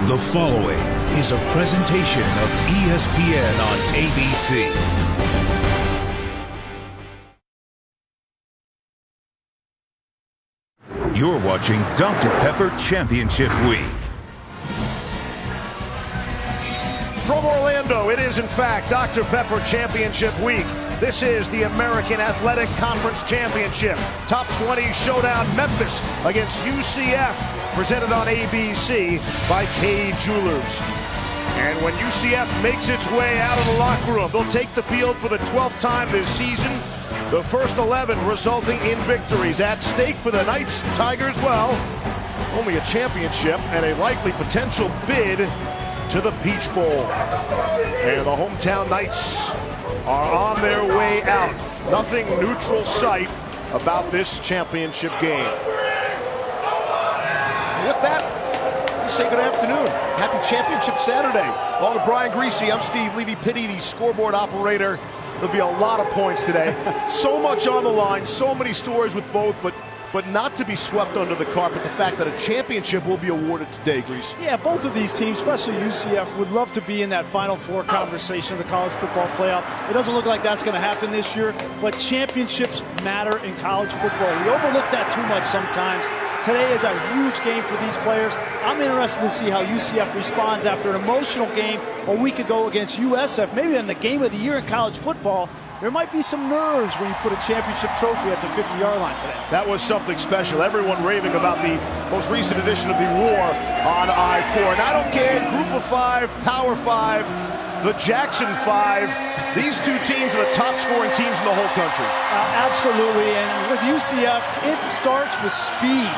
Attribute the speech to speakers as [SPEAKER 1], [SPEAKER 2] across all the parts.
[SPEAKER 1] The following is a presentation of ESPN on ABC. You're watching Dr. Pepper Championship Week.
[SPEAKER 2] From Orlando, it is in fact Dr. Pepper Championship Week. This is the American Athletic Conference Championship. Top 20 showdown, Memphis against UCF, presented on ABC by Kay Jewelers. And when UCF makes its way out of the locker room, they'll take the field for the 12th time this season. The first 11 resulting in victories. At stake for the Knights and Tigers, well, only a championship and a likely potential bid to the Peach Bowl. And the hometown Knights are on their way out. Nothing neutral site about this championship game. With that, we say good afternoon. Happy Championship Saturday. Along with Brian Greasy, I'm Steve Levy-Pitty, the scoreboard operator. There'll be a lot of points today. So much on the line, so many stories with both, but not to be swept under the carpet, the fact that a championship will be awarded today, Greasy.
[SPEAKER 3] Yeah, both of these teams, especially UCF, would love to be in that Final Four conversation of the college football playoff. It doesn't look like that's going to happen this year, but championships matter in college football. We overlook that too much sometimes. Today is a huge game for these players. I'm interested to see how UCF responds after an emotional game a week ago against USF, maybe in the game of the year in college football. There might be some nerves when you put a championship trophy at the 50-yard line today. That was something special. Everyone raving about the most recent edition of the war on I-4. And I don't care, Group of Five, Power Five, the Jackson Five. These two teams are the top scoring teams in the whole country. Absolutely, and with UCF, it starts with speed.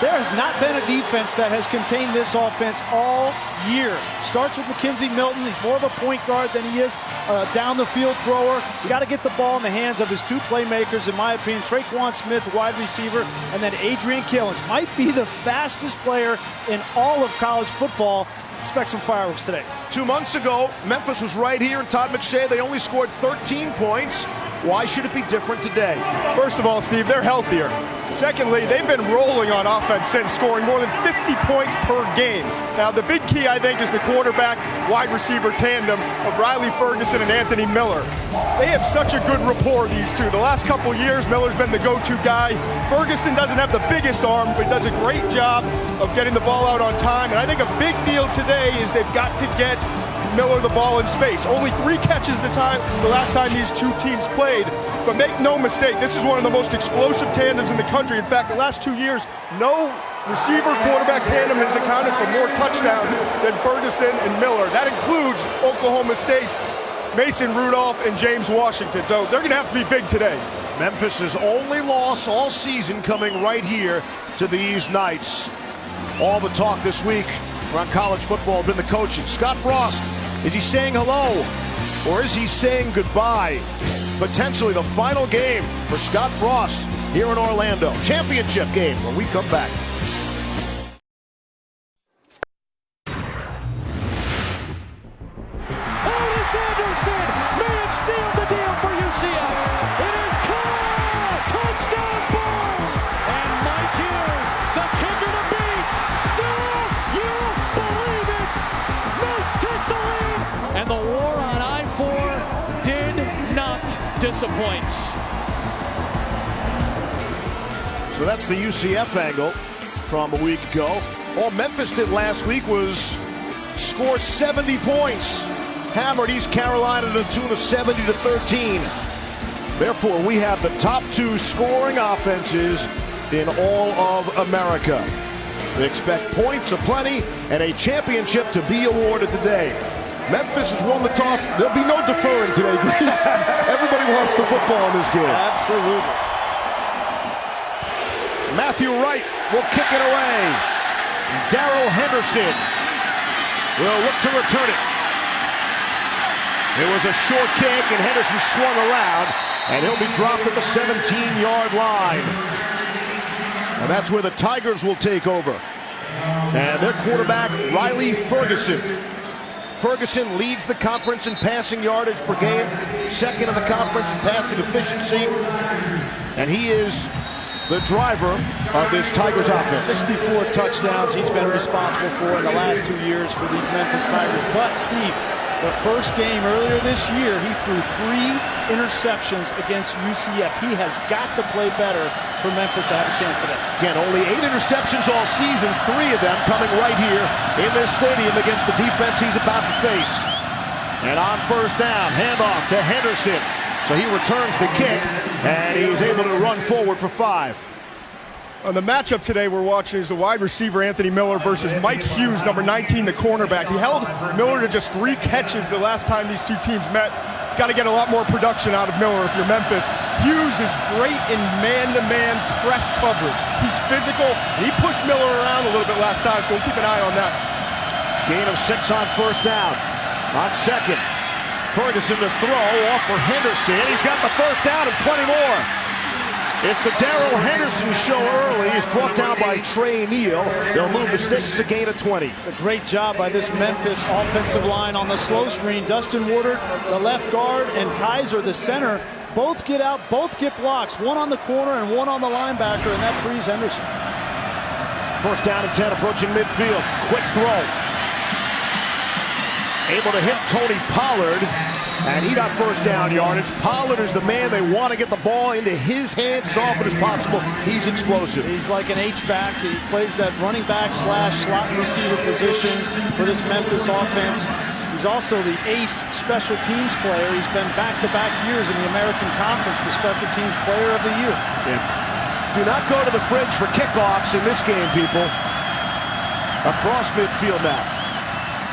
[SPEAKER 3] There has not been a defense that has contained this offense all year. Starts with McKenzie Milton. He's more of a point guard than he is a down the field thrower. You got to get the ball in the hands of his two playmakers, in my opinion. Traquan Smith, wide receiver, and then Adrian Killens. Might be the fastest player in all of college football. Expect some fireworks today. 2 months ago, Memphis was right here in Todd McShay. They only scored 13 points. Why should it be different today?
[SPEAKER 4] First of all, Steve, they're healthier. Secondly, they've been rolling on offense since, scoring more than 50 points per game. Now, the big key, I think, is the quarterback-wide receiver tandem of Riley Ferguson and Anthony Miller. They have such a good rapport, these two. The last couple years, Miller's been the go-to guy. Ferguson doesn't have the biggest arm, but does a great job of getting the ball out on time. And I think a big deal today is they've got to get Miller the ball in space. Only 3 catches the last time these two teams played. But make no mistake, this is one of the most explosive tandems in the country. In fact, the last 2 years, no receiver-quarterback tandem has accounted for more touchdowns than Ferguson and Miller. That includes Oklahoma State's Mason Rudolph and James Washington. So they're going to have to be big today.
[SPEAKER 2] Memphis's only loss all season coming right here to these Knights. All the talk this week around college football has been the coaching. Scott Frost, is he saying hello or is he saying goodbye? Potentially the final game for Scott Frost here in Orlando. Championship game when we come back.
[SPEAKER 5] Otis Anderson may have sealed the deal for UCF. It is caught! Touchdown Bulls! And Mike Hughes, the kicker to beat. Do you believe it? Knights take the lead. And the war on I-4 did not disappoint.
[SPEAKER 2] So that's the UCF angle from a week ago. All Memphis did last week was score 70 points. Hammered East Carolina to the tune of 70-13. Therefore, we have the top 2 scoring offenses in all of America. We expect points aplenty and a championship to be awarded today. Memphis has won the toss. There'll be no deferring today, Grease. Everybody wants the football in this game.
[SPEAKER 3] Absolutely.
[SPEAKER 2] Matthew Wright will kick it away. Darrell Henderson will look to return it. It was a short kick, and Henderson swung around, and he'll be dropped at the 17-yard line. And that's where the Tigers will take over. And their quarterback, Riley Ferguson. Ferguson leads the conference in passing yardage per game, second in the conference in passing efficiency. And he is the driver of this Tigers offense.
[SPEAKER 3] 64 touchdowns he's been responsible for in the last 2 years for these Memphis Tigers. But, Steve, the first game earlier this year, he threw 3 interceptions against UCF. He has got to play better for Memphis to have a chance today.
[SPEAKER 2] Again, only 8 interceptions all season, 3 of them coming right here in this stadium against the defense he's about to face. And on first down, handoff to Henderson. So he returns the kick, and he's able to run forward for 5.
[SPEAKER 4] On the matchup today we're watching is the wide receiver Anthony Miller versus Mike Hughes, number 19, the cornerback. He held Miller to just 3 catches the last time these two teams met. Got to get a lot more production out of Miller if you're Memphis. Hughes is great in man-to-man press coverage. He's physical, and he pushed Miller around a little bit last time, so we'll keep an eye on that.
[SPEAKER 2] Gain of 6 on first down. On second, Ferguson to throw off for Henderson. He's got the first down and plenty more. It's the Darrell Henderson show early. He's brought down by Trey Neal. They'll move the sticks to gain of 20.
[SPEAKER 3] A great job by this Memphis offensive line on the slow screen. Dustin Woodard, the left guard, and Kaiser, the center, both get out, both get blocks. One on the corner and one on the linebacker, and that frees Henderson.
[SPEAKER 2] First down and 10 approaching midfield. Quick throw. Able to hit Tony Pollard, and he got first down yardage. Pollard is the man they want to get the ball into his hands as often as possible. He's explosive.
[SPEAKER 3] He's like an H-back. He plays that running back / slot receiver position for this Memphis offense. He's also the ace special teams player. He's been back-to-back years in the American Conference, the special teams player of the year.
[SPEAKER 2] Yeah. Do not go to the fridge for kickoffs in this game, people. Across midfield now.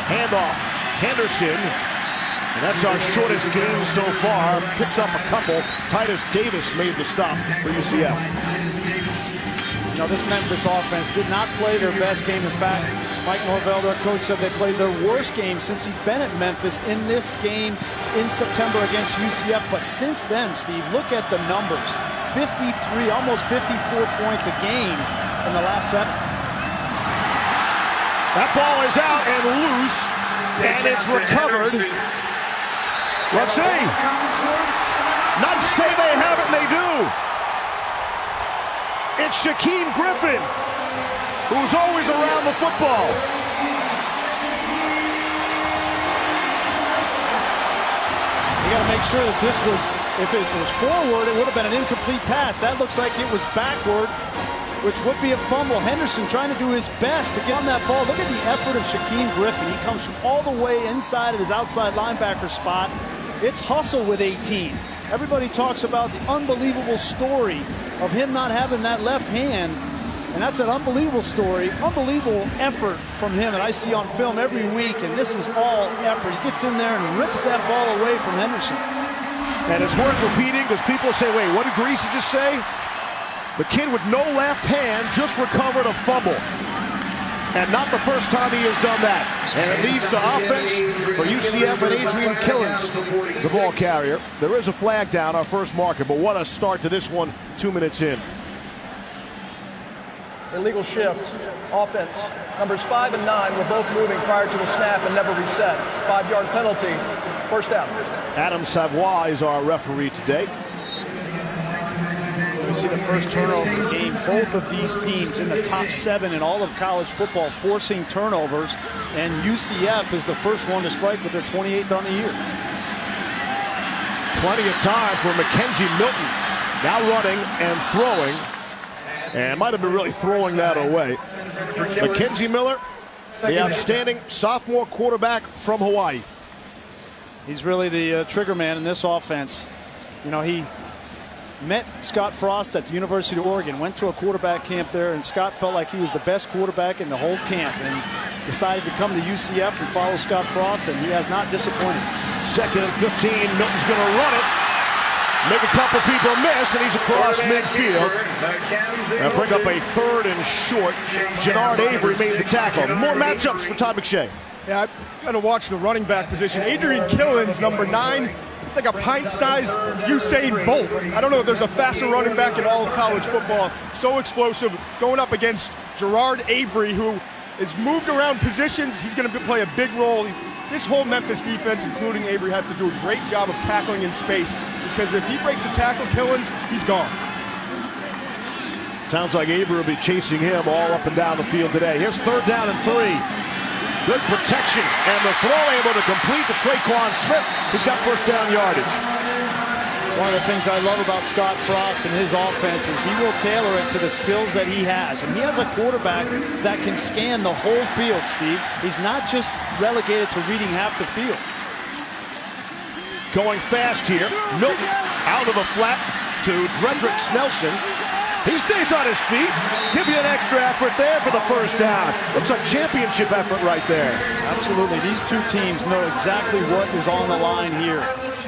[SPEAKER 2] Handoff. Henderson, and that's our shortest game so far. Picks up a couple. Titus Davis made the stop for UCF.
[SPEAKER 3] You know, this Memphis offense did not play their best game. In fact, Mike Norvell, their coach, said they played their worst game since he's been at Memphis in this game in September against UCF. But since then, Steve, look at the numbers. 53, almost 54 points a game in the last 7.
[SPEAKER 2] That ball is out and loose. And it's recovered. Let's see. Not to say they haven't, they do. It's Shaquem Griffin, who's always around the football.
[SPEAKER 3] You got to make sure that this was, if it was forward, it would have been an incomplete pass. That looks like it was backward, which would be a fumble. Henderson trying to do his best to get on that ball. Look at the effort of Shaquem Griffin. He comes from all the way inside of his outside linebacker spot. It's hustle with 18. Everybody talks about the unbelievable story of him not having that left hand, and that's an unbelievable story, unbelievable effort from him that I see on film every week, and this is all effort. He gets in there and rips that ball away from Henderson.
[SPEAKER 2] And it's worth repeating because people say, wait, what did Greasy just say? The kid with no left hand just recovered a fumble. And not the first time he has done that. And it leads to offense for UCF and Adrian Killens, the ball carrier. There is a flag down, our first marker, but what a start to this one 2 minutes in.
[SPEAKER 6] Illegal shift, offense. Numbers 5 and 9 were both moving prior to the snap and never reset. 5-yard penalty, first down.
[SPEAKER 2] Adam Savoie is our referee today.
[SPEAKER 3] We see the first turnover game. Both of these teams in the top 7 in all of college football forcing turnovers, and UCF is the first one to strike with their 28th on the year.
[SPEAKER 2] Plenty of time for Mackenzie Milton. Now running and throwing. And might have been really throwing that away. Mackenzie Miller, the outstanding sophomore quarterback from Hawaii.
[SPEAKER 3] He's really the trigger man in this offense. You know, he met Scott Frost at the University of Oregon, went to a quarterback camp there, and Scott felt like he was the best quarterback in the whole camp and decided to come to UCF and follow Scott Frost, and he has not disappointed.
[SPEAKER 2] 2nd and 15, Milton's going to run it. Make a couple people miss, and he's across midfield. And bring up a 3rd and short. Jannard Avery made the tackle. More matchups for Todd McShay.
[SPEAKER 4] Yeah, I've got to watch the running back position. Adrian Killens, number 9. He's like a pint-sized Usain Bolt. I don't know if there's a faster running back in all of college football. So explosive, going up against Jannard Avery, who is moved around positions. He's going to play a big role. This whole Memphis defense, including Avery, have to do a great job of tackling in space, because if he breaks a tackle, Killens, he's gone.
[SPEAKER 2] Sounds like Avery will be chasing him all up and down the field today. Here's 3rd down and 3. Good protection, and the throw able to complete to Traquan Smith, who's got 1st down yardage.
[SPEAKER 3] One of the things I love about Scott Frost and his offense is he will tailor it to the skills that he has. And he has a quarterback that can scan the whole field, Steve. He's not just relegated to reading half the field.
[SPEAKER 2] Going fast here. Milton out of the flat to Dredrick Snelson. He stays on his feet. Give you an extra effort there for the 1st down. Looks like championship effort right there.
[SPEAKER 3] Absolutely. These two teams know exactly what is on the line here.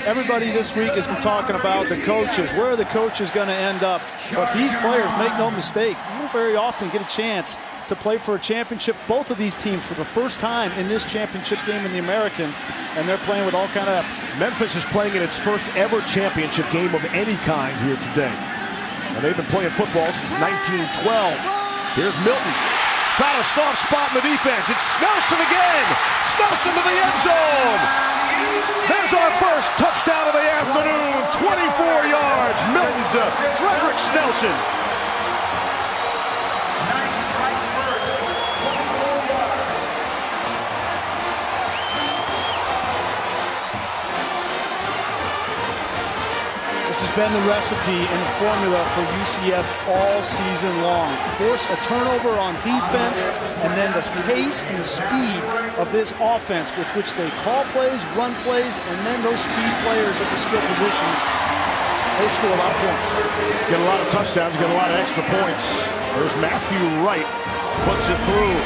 [SPEAKER 3] Everybody this week has been talking about the coaches. Where are the coaches going to end up? But these players, make no mistake, you don't very often get a chance to play for a championship. Both of these teams for the first time in this championship game in the American, and they're playing with all kind of effort.
[SPEAKER 2] Memphis is playing in its first ever championship game of any kind here today. And they've been playing football since 1912. Here's Milton. Found a soft spot in the defense. It's Snelson again. Snelson to the end zone. There's our first touchdown of the afternoon. 24 yards. Milton to Dredrick Snelson.
[SPEAKER 3] This has been the recipe and the formula for UCF all season long. Force a turnover on defense, and then the pace and the speed of this offense with which they call plays, run plays, and then those speed players at the skill positions, they score a lot of points.
[SPEAKER 2] Get a lot of touchdowns, get a lot of extra points. There's Matthew Wright, puts it through.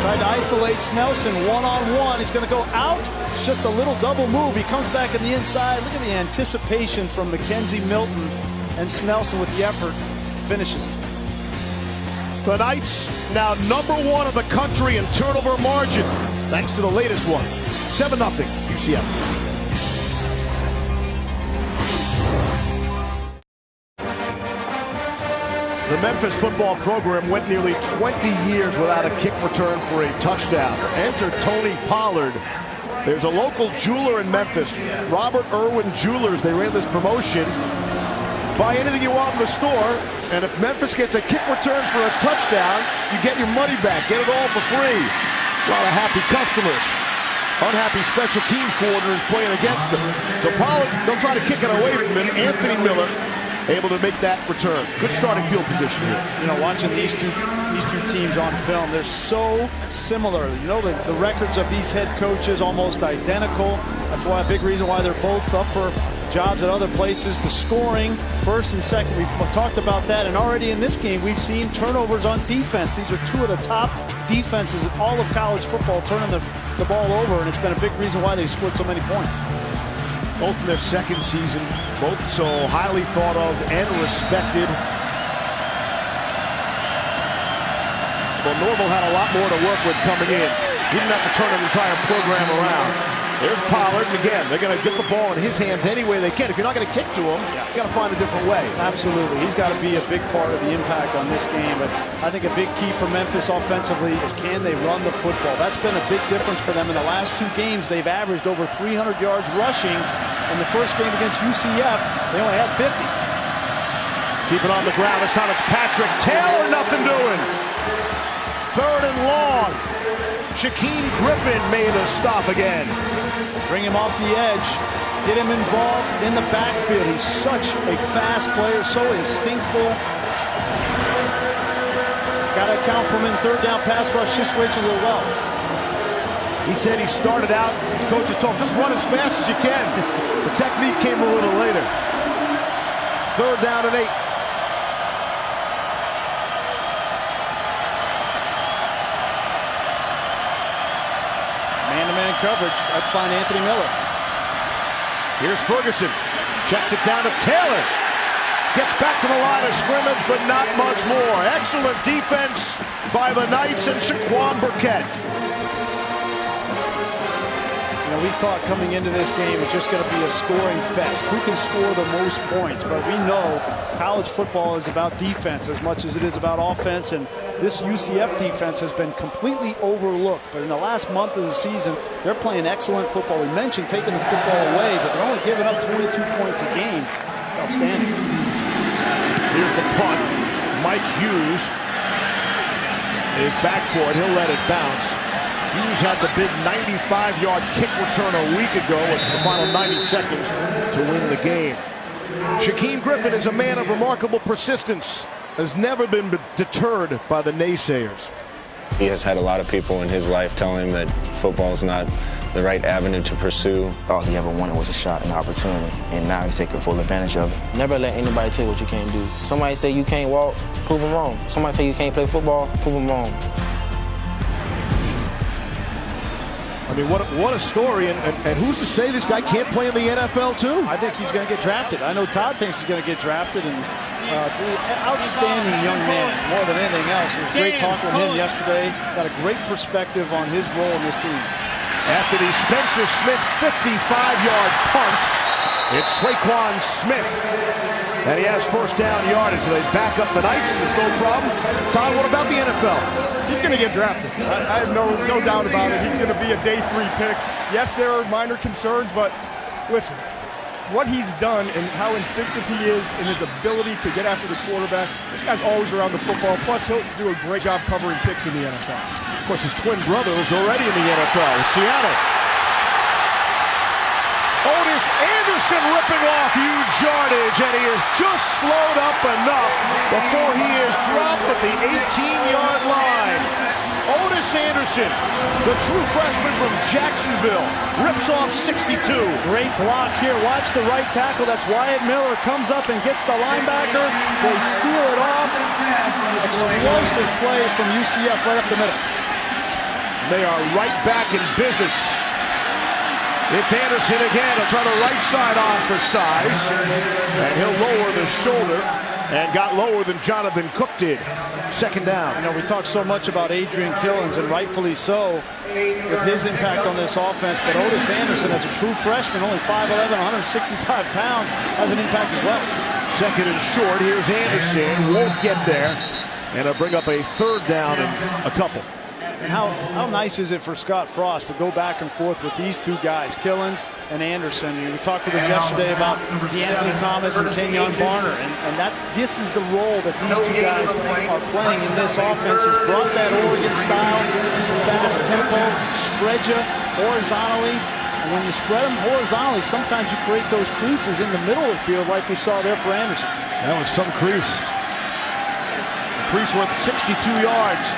[SPEAKER 3] Tried to isolate Snelson one-on-one. He's going to go out. It's just a little double move. He comes back in the inside. Look at the anticipation from Mackenzie Milton, and Snelson with the effort finishes it.
[SPEAKER 2] The Knights now #1 of the country in turnover margin, thanks to the latest one. 7-0 UCF. The Memphis football program went nearly 20 years without a kick return for a touchdown. Enter Tony Pollard. There's a local jeweler in Memphis, Robert Irwin Jewelers. They ran this promotion. Buy anything you want in the store, and if Memphis gets a kick return for a touchdown, you get your money back. Get it all for free. A lot of happy customers. Unhappy special teams coordinators playing against them. So Pollard, they'll try to kick it away from him. Anthony Miller able to make that return. Good starting field position here.
[SPEAKER 3] You know, watching these two teams on film, they're so similar. You know, the records of these head coaches almost identical. That's why a big reason why they're both up for jobs at other places. The scoring, 1st and 2nd, we've talked about that. And already in this game, we've seen turnovers on defense. These are 2 of the top defenses in all of college football turning the ball over, and it's been a big reason why they've scored so many points.
[SPEAKER 2] Both in their 2nd season, both so highly thought of and respected. Well, Norval had a lot more to work with coming in. He didn't have to turn an entire program around. There's Pollard, and again, they're going to get the ball in his hands any way they can. If you're not going to kick to him, you got to find a different way.
[SPEAKER 3] Absolutely. He's got to be a big part of the impact on this game. But I think a big key for Memphis offensively is can they run the football? That's been a big difference for them. In the last 2 games, they've averaged over 300 yards rushing. In the first game against UCF, they only had 50.
[SPEAKER 2] Keep it on the ground. This time it's Patrick Taylor, nothing doing. 3rd and long. Shaquem Griffin made a stop again.
[SPEAKER 3] Bring him off the edge. Get him involved in the backfield. He's such a fast player, so instinctful. Got to account for him in 3rd down pass rush situations as well.
[SPEAKER 2] He said he started out, his coaches told him, just run as fast as you can. The technique came a little later. 3rd down and 8.
[SPEAKER 3] Man-to-man coverage. I'd find Anthony Miller.
[SPEAKER 2] Here's Ferguson. Checks it down to Taylor. Gets back to the line of scrimmage, but not much more. Excellent defense by the Knights and Shaquan Burkett.
[SPEAKER 3] You know, we thought coming into this game it's just going to be a scoring fest. Who can score the most points? But we know college football is about defense as much as it is about offense, and this UCF defense has been completely overlooked. But in the last month of the season, they're playing excellent football. We mentioned taking the football away, but they're only giving up 22 points a game. It's outstanding.
[SPEAKER 2] Here's the punt. Mike Hughes is back for it. He'll let it bounce. Hughes had the big 95-yard kick return a week ago with the final 90 seconds to win the game. Shaquem Griffin is a man of remarkable persistence, has never been deterred by the naysayers.
[SPEAKER 7] He has had a lot of people in his life telling him that football is not the right avenue to pursue.
[SPEAKER 8] All he ever wanted was a shot and an opportunity, and now he's taking full advantage of it. Never let anybody tell you what you can't do. Somebody say you can't walk, prove them wrong. Somebody tell you can't play football, prove them wrong.
[SPEAKER 2] I mean, what a story, and who's to say this guy can't play in the NFL too?
[SPEAKER 3] I think he's going to get drafted. I know Todd thinks he's going to get drafted, and outstanding young man, more than anything else. It was great talking with him yesterday. Got a great perspective on his role in this team.
[SPEAKER 2] After the Spencer Smith 55-yard punt, it's Traquan Smith, and he has first down yardage. So they back up the Knights. There's no problem. Todd, what about the NFL?
[SPEAKER 4] He's going to get drafted. I have no doubt about it. He's going to be a day 3 pick. Yes, there are minor concerns, but listen, what he's done and how instinctive he is in his ability to get after the quarterback, this guy's always around the football. Plus, he'll do a great job covering kicks in the NFL.
[SPEAKER 2] Of course, his twin brother is already in the NFL with Seattle. Otis Anderson ripping off huge yardage, and he is just slowed up enough before he is dropped at the 18-yard line. Otis Anderson, the true freshman from Jacksonville, rips off 62.
[SPEAKER 3] Great block here. Watch the right tackle. That's Wyatt Miller. Comes up and gets the linebacker. They seal it off. Explosive play from UCF right up the middle.
[SPEAKER 2] They are right back in business. It's Anderson again. He'll try the right side on for size. And he'll lower the shoulder. And got lower than Jonathan Cook did. Second down.
[SPEAKER 3] You know, we talk so much about Adrian Killens, and rightfully so, with his impact on this offense. But Otis Anderson, as a true freshman, only 5'11", 165 pounds, has an impact as well.
[SPEAKER 2] Second and short. Here's Anderson. Won't get there. And it'll bring up a third down and a couple.
[SPEAKER 3] And how nice is it for Scott Frost to go back and forth with these two guys, Killens and Anderson? We talked with him yesterday about Anthony Thomas and Kenyon Barner, and this is the role that these two guys are playing in this offense. He's brought that Oregon style, fast tempo, spread you horizontally. And when you spread them horizontally, sometimes you create those creases in the middle of the field like we saw there for Anderson.
[SPEAKER 2] That was some crease. A crease worth 62 yards.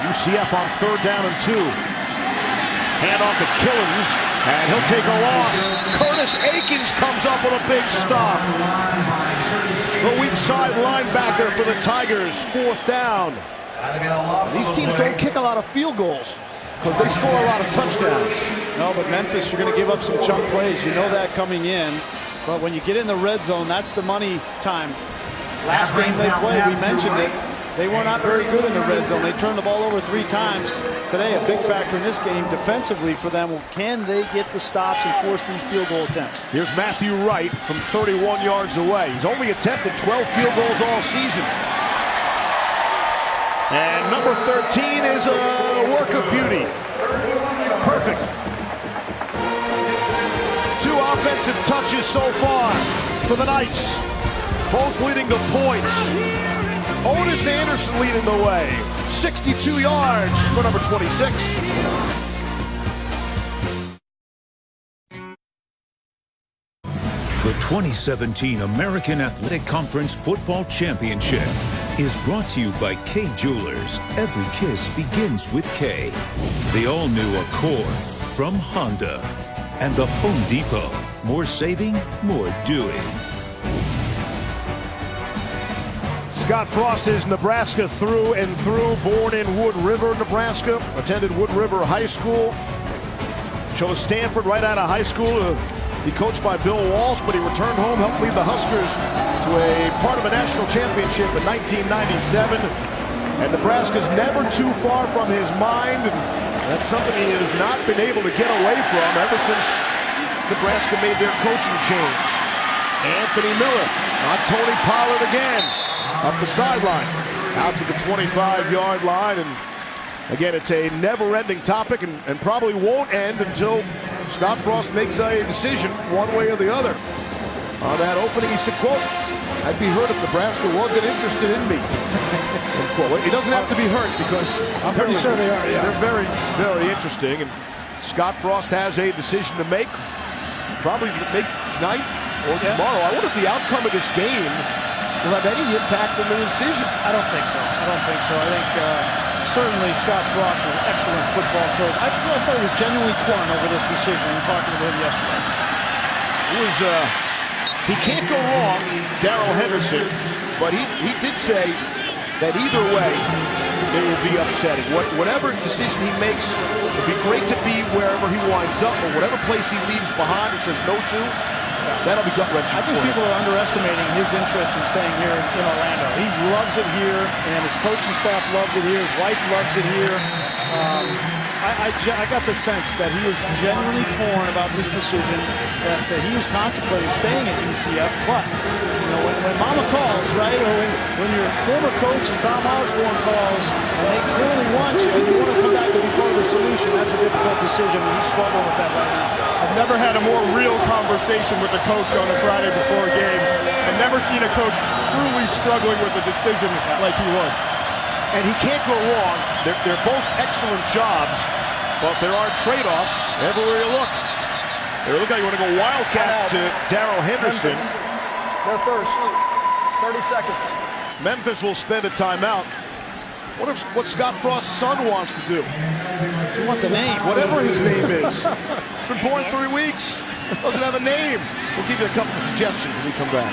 [SPEAKER 2] UCF on third down and 2. Hand off to Killens, and he'll take a loss. Curtis Akins comes up with a big stop. The weak side linebacker for the Tigers, fourth down. These teams don't kick a lot of field goals because they score a lot of touchdowns.
[SPEAKER 3] No, but Memphis, you're going to give up some chunk plays. You know that coming in. But when you get in the red zone, that's the money time. Last game they played, we mentioned it. They were not very good in the red zone. They turned the ball over 3 times. Today, a big factor in this game defensively for them. Can they get the stops and force these field goal attempts?
[SPEAKER 2] Here's Matthew Wright from 31 yards away. He's only attempted 12 field goals all season. And number 13 is a work of beauty. Perfect. 2 offensive touches so far for the Knights, both leading to points. Otis Anderson leading the way. 62 yards for number 26.
[SPEAKER 1] The 2017 American Athletic Conference Football Championship is brought to you by K Jewelers. Every kiss begins with K. The all-new Accord from Honda. And the Home Depot. More saving, more doing.
[SPEAKER 2] Scott Frost is Nebraska through and through. Born in Wood River, Nebraska. Attended Wood River High School. Chose Stanford right out of high school to be coached by Bill Walsh, but he returned home, helped lead the Huskers to a part of a national championship in 1997. And Nebraska's never too far from his mind, and that's something he has not been able to get away from ever since Nebraska made their coaching change. Anthony Miller, not Tony Pollard again. Up the sideline, out to the 25-yard line, and again, it's a never-ending topic and probably won't end until Scott Frost makes a decision one way or the other. On that opening, he said, quote, I'd be hurt if Nebraska wasn't interested in me. He doesn't have to be hurt because
[SPEAKER 3] I'm pretty sure they are. Yeah.
[SPEAKER 2] They're very, very interesting. And Scott Frost has a decision to make. Probably make tonight or tomorrow. I wonder if the outcome of this game will have any impact on the decision.
[SPEAKER 3] I don't think so. I don't think so. I think certainly Scott Frost is an excellent football coach. I thought he was genuinely torn over this decision in talking to him yesterday.
[SPEAKER 2] He can't go wrong, Darrell Henderson, but he did say that either way it will be upsetting. Whatever decision he makes, it would be great to be wherever he winds up, or whatever place he leaves behind and says no to, that'll be gut-wrenching.
[SPEAKER 3] I think people are underestimating his interest in staying here in Orlando. He loves it here, and his coaching staff loves it here. His wife loves it here. I got the sense that he is genuinely torn about this decision, that he was contemplating staying at UCF, but when Mama calls, right, or when your former coach and Tom Osborne calls, and they clearly want you, and you want to come back and be part of the solution, that's a difficult decision, and he's struggling with that right now.
[SPEAKER 4] I've never had a more real conversation with a coach on a Friday before a game. I've never seen a coach truly struggling with a decision like he was.
[SPEAKER 2] And he can't go wrong. They're both excellent jobs, but there are trade-offs everywhere you look. It looks like you want to go Wildcat to Darrell Henderson.
[SPEAKER 6] They're first. 30 seconds.
[SPEAKER 2] Memphis will spend a timeout. What Scott Frost's son wants to do?
[SPEAKER 3] He wants a name.
[SPEAKER 2] Whatever his name is. He's been born 3 weeks. Doesn't have a name. We'll give you a couple of suggestions when we come back.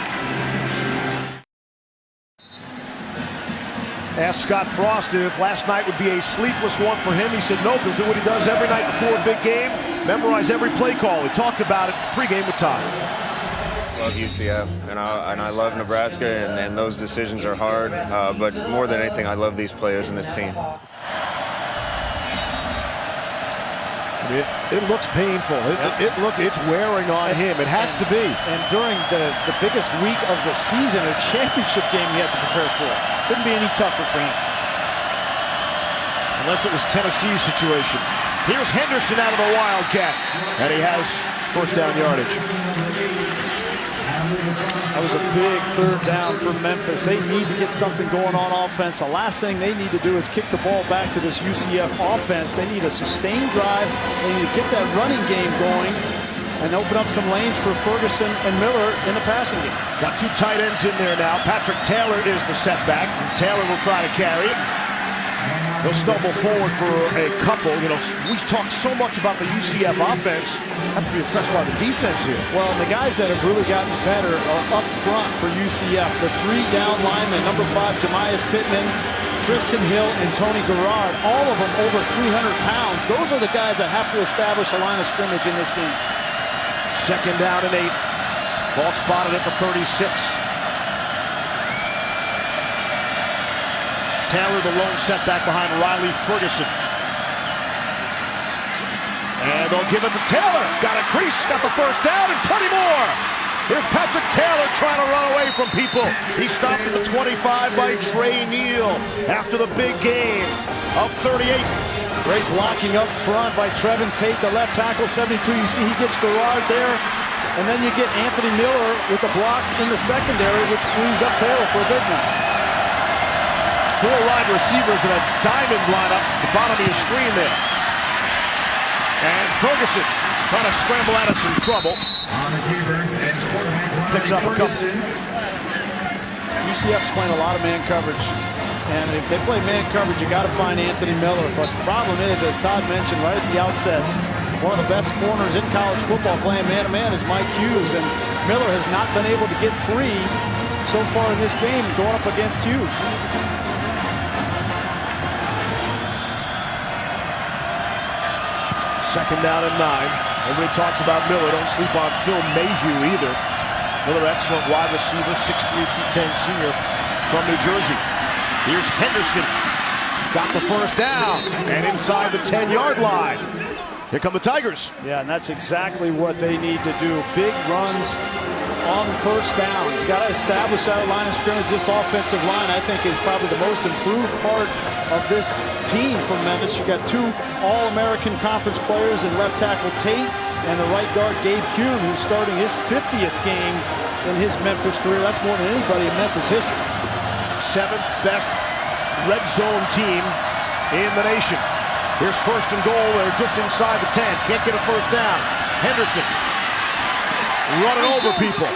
[SPEAKER 2] Asked Scott Frost if last night would be a sleepless one for him. He said nope, he'll do what he does every night before a big game, memorize every play call. He talked about it pregame with Todd.
[SPEAKER 7] I love UCF, and I love Nebraska, and those decisions are hard, but more than anything, I love these players and this team.
[SPEAKER 2] It looks painful. It's wearing on him. It has to be.
[SPEAKER 3] And during the biggest week of the season, a championship game he had to prepare for. Couldn't be any tougher for him.
[SPEAKER 2] Unless it was Tennessee's situation. Here's Henderson out of the Wildcat, and he has first down yardage.
[SPEAKER 3] That was a big third down for Memphis. They need to get something going on offense. The last thing they need to do is kick the ball back to this UCF offense. They need a sustained drive. They need to get that running game going and open up some lanes for Ferguson and Miller in the passing game.
[SPEAKER 2] Got 2 tight ends in there now. Patrick Taylor is the setback. Taylor will try to carry it. He'll stumble forward for a couple. We talk so much about the UCF offense. Have to be impressed by the defense here.
[SPEAKER 3] Well, the guys that have really gotten better are up front for UCF. The 3 down linemen, number 5, Jemias Pittman, Tristan Hill, and Tony Garrard, all of them over 300 pounds. Those are the guys that have to establish a line of scrimmage in this game.
[SPEAKER 2] Second down and 8. Ball spotted at the 36. Taylor, the lone setback behind Riley Ferguson. And they'll give it to Taylor. Got a crease, got the first down, and plenty more. Here's Patrick Taylor trying to run away from people. He stopped at the 25 by Trey Neal after the big gain of 38.
[SPEAKER 3] Great blocking up front by Trevin Tate, the left tackle, 72. You see he gets Garrard there. And then you get Anthony Miller with the block in the secondary, which frees up Taylor for a big one.
[SPEAKER 2] 4 wide receivers in a diamond lineup at the bottom of your screen there. And Ferguson trying to scramble out of some trouble. Picks up a couple.
[SPEAKER 3] UCF's playing a lot of man coverage. And if they play man coverage, you got to find Anthony Miller. But the problem is, as Todd mentioned right at the outset, one of the best corners in college football playing man-to-man is Mike Hughes. And Miller has not been able to get free so far in this game going up against Hughes.
[SPEAKER 2] Second down and 9. Everybody talks about Miller. Don't sleep on Phil Mayhew either. Miller, excellent wide receiver, 6'3", 210 senior from New Jersey. Here's Henderson. Got the first down. And inside the 10-yard line. Here come the Tigers.
[SPEAKER 3] Yeah, and that's exactly what they need to do. Big runs on first down. You got to establish that line of scrimmage. This offensive line, I think, is probably the most improved part of this team from Memphis. You got 2 All-American Conference players in left tackle Tate and the right guard Gabe Kuhn, who's starting his 50th game in his Memphis career. That's more than anybody in Memphis history.
[SPEAKER 2] 7th best red zone team in the nation. Here's 1st and goal. They're just inside the 10. Can't get a first down. Henderson running over people.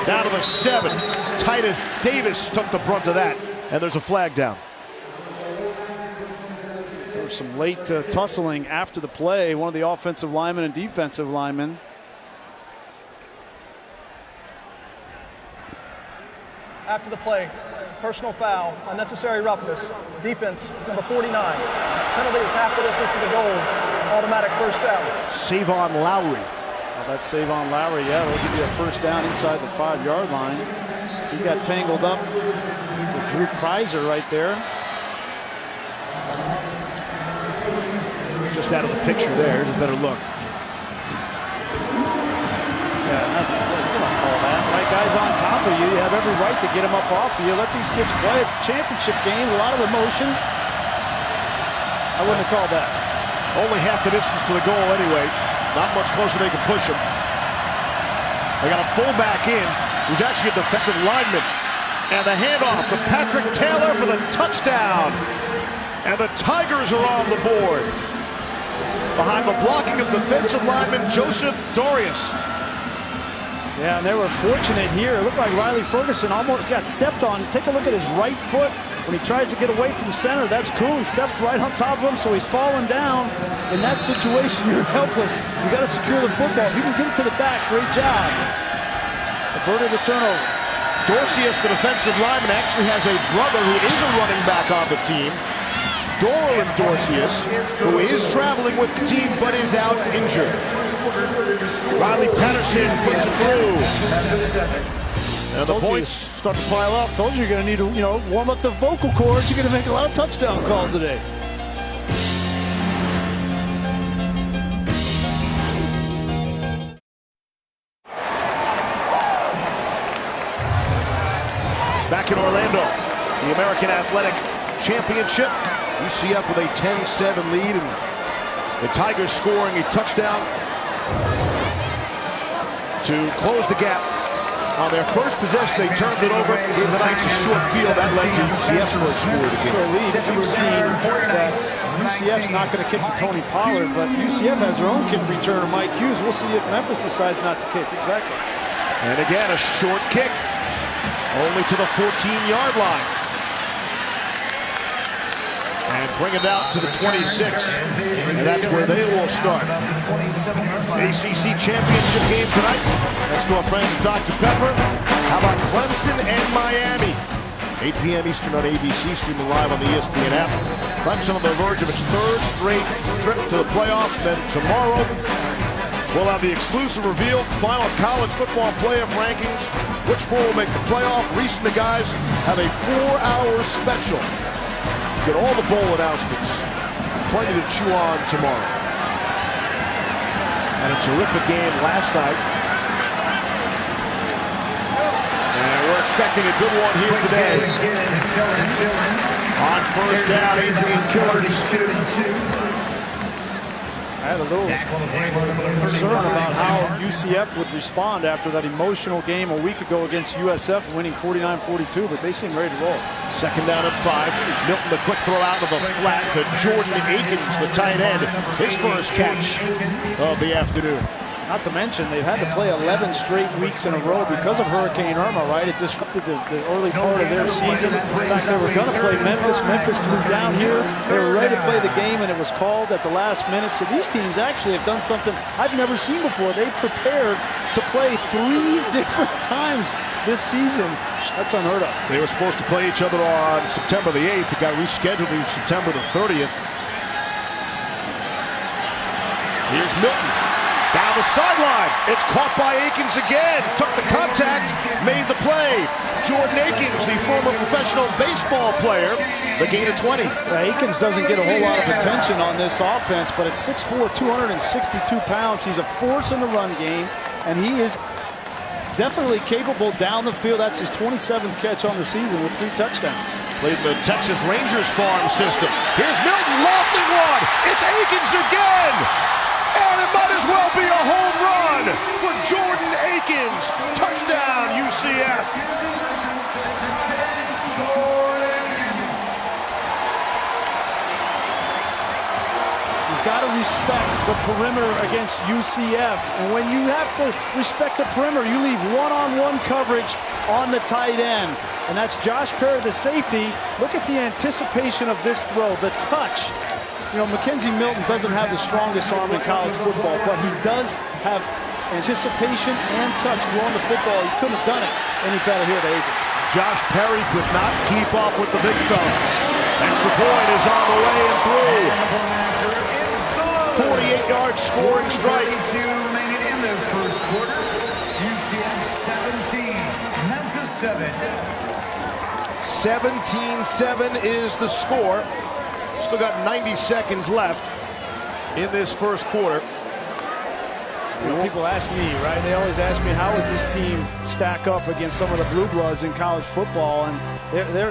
[SPEAKER 2] Down to the 7. Titus Davis took the brunt of that. And there's a flag down.
[SPEAKER 3] There was some late tussling after the play. One of the offensive linemen and defensive linemen.
[SPEAKER 6] After the play, personal foul, unnecessary roughness, defense, number 49. Penalty is half the distance to the goal, automatic first down.
[SPEAKER 2] Savon Lowry.
[SPEAKER 3] Well, that's Savon Lowry, yeah, we'll give you a first down inside the 5-yard line. He got tangled up with Drew Kreiser right there.
[SPEAKER 2] Just out of the picture there. Here's a better look.
[SPEAKER 3] Yeah, that's, you don't call that. Right, guys on top of you. You have every right to get them up off of you. Let these kids play. It's a championship game, a lot of emotion. I wouldn't have called that.
[SPEAKER 2] Only half the distance to the goal anyway. Not much closer they can push him. They got a fullback in, who's actually a defensive lineman. And the handoff to Patrick Taylor for the touchdown. And the Tigers are on the board. Behind the blocking of defensive lineman Joseph Dorius.
[SPEAKER 3] Yeah, and they were fortunate here. It looked like Riley Ferguson almost got stepped on. Take a look at his right foot. When he tries to get away from center, that's Kuhn. Steps right on top of him, so he's falling down. In that situation, you're helpless. You got to secure the football. If you can get it to the back, great job. Averted the turnover.
[SPEAKER 2] Dorcius, the defensive lineman, actually has a brother who is a running back on the team. Dorland Dorcius, who is traveling with the team but is out injured. Riley Patterson puts it through. And the points start to pile up.
[SPEAKER 3] Told you you're going to need to, warm up the vocal cords. You're going to make a lot of touchdown calls today.
[SPEAKER 2] Back in Orlando, the American Athletic Championship. UCF with a 10-7 lead, and the Tigers scoring a touchdown to close the gap. On their first possession, they turned it over, gave the Knights a short field. That led to UCF's first score of the game.
[SPEAKER 3] We've seen that UCF's not going to kick to Tony Pollard, but UCF has their own kick returner, Mike Hughes. We'll see if Memphis decides not to kick. Exactly.
[SPEAKER 2] And again, a short kick, only to the 14-yard line. And bring it out to the 26. And that's where they will start. ACC championship game tonight. Thanks to our friends at Dr. Pepper. How about Clemson and Miami? 8 p.m. Eastern on ABC, streaming live on the ESPN app. Clemson on the verge of its 3rd straight trip to the playoffs. Then tomorrow, we'll have the exclusive reveal, final college football playoff rankings. Which 4 will make the playoff? Reese and the guys have a 4-hour special. Get all the bowl announcements. Plenty to chew on tomorrow. And a terrific game last night. And we're expecting a good one here today. On first down, Adrian Killers.
[SPEAKER 3] I had a little concern about how UCF would respond after that emotional game a week ago against USF, winning 49-42, but they seem ready to roll.
[SPEAKER 2] Second down and 5. Milton, the quick throw out of the flat to Jordan Akins, the tight end. His first catch of the afternoon.
[SPEAKER 3] Not to mention, they've had to play 11 straight weeks in a row because of Hurricane Irma, right? It disrupted the early part of their season. In fact, they were going to play Memphis. Memphis flew down here. They were ready to play the game, and it was called at the last minute. So these teams actually have done something I've never seen before. They prepared to play 3 different times this season. That's unheard of.
[SPEAKER 2] They were supposed to play each other on September the 8th. It got rescheduled to September the 30th. Here's Milton. Down the sideline. It's caught by Akins again. Took the contact, made the play. Jordan Akins, the former professional baseball player, the gain of 20.
[SPEAKER 3] Akins doesn't get a whole lot of attention on this offense, but at 6'4", 262 pounds, he's a force in the run game, and he is definitely capable down the field. That's his 27th catch on the season with 3 touchdowns.
[SPEAKER 2] Played in the Texas Rangers farm system. Here's Milton, lofting one. It's Akins again. And it might as well be a home run for Jordan Akins. Touchdown. UCF.
[SPEAKER 3] Got to respect the perimeter against UCF. And when you have to respect the perimeter, you leave one-on-one coverage on the tight end. And that's Josh Perry, the safety. Look at the anticipation of this throw, the touch. You know, Mackenzie Milton doesn't have the strongest arm in college football, but he does have anticipation and touch throwing the football. He couldn't have done it any better here at Abrams.
[SPEAKER 2] Josh Perry could not keep up with the big fella. Extra point is on the way and through. 48-yard scoring strike.
[SPEAKER 9] 42 remaining in this first quarter. UCF 17, Memphis 7.
[SPEAKER 2] 17-7 is the score. Still got 90 seconds left in this first quarter.
[SPEAKER 3] You know, people ask me, right? They always ask me, how would this team stack up against some of the blue bloods in college football? And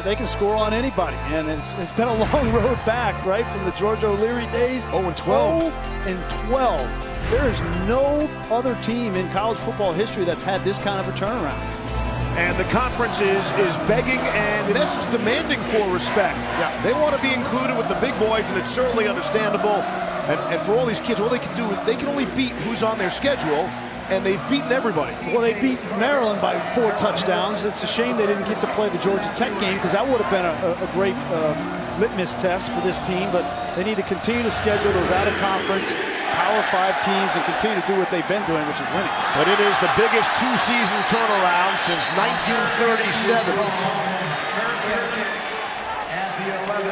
[SPEAKER 3] they can score on anybody. And it's been a long road back, right, from the George O'Leary days.
[SPEAKER 2] 0-12.
[SPEAKER 3] 0-12. There is no other team in college football history that's had this kind of a turnaround.
[SPEAKER 2] And the conference is begging and, in essence, demanding for respect.
[SPEAKER 3] Yeah.
[SPEAKER 2] They want to be included with the big boys, and it's certainly understandable. And for all these kids, all they can do, they can only beat who's on their schedule, and they've beaten everybody.
[SPEAKER 3] Well, they beat Maryland by 4 touchdowns. It's a shame they didn't get to play the Georgia Tech game, because that would have been a great litmus test for this team. But they need to continue to schedule those out-of-conference Power 5 teams and continue to do what they've been doing, which is winning.
[SPEAKER 2] But it is the biggest two-season turnaround since 1937.
[SPEAKER 9] At the 11,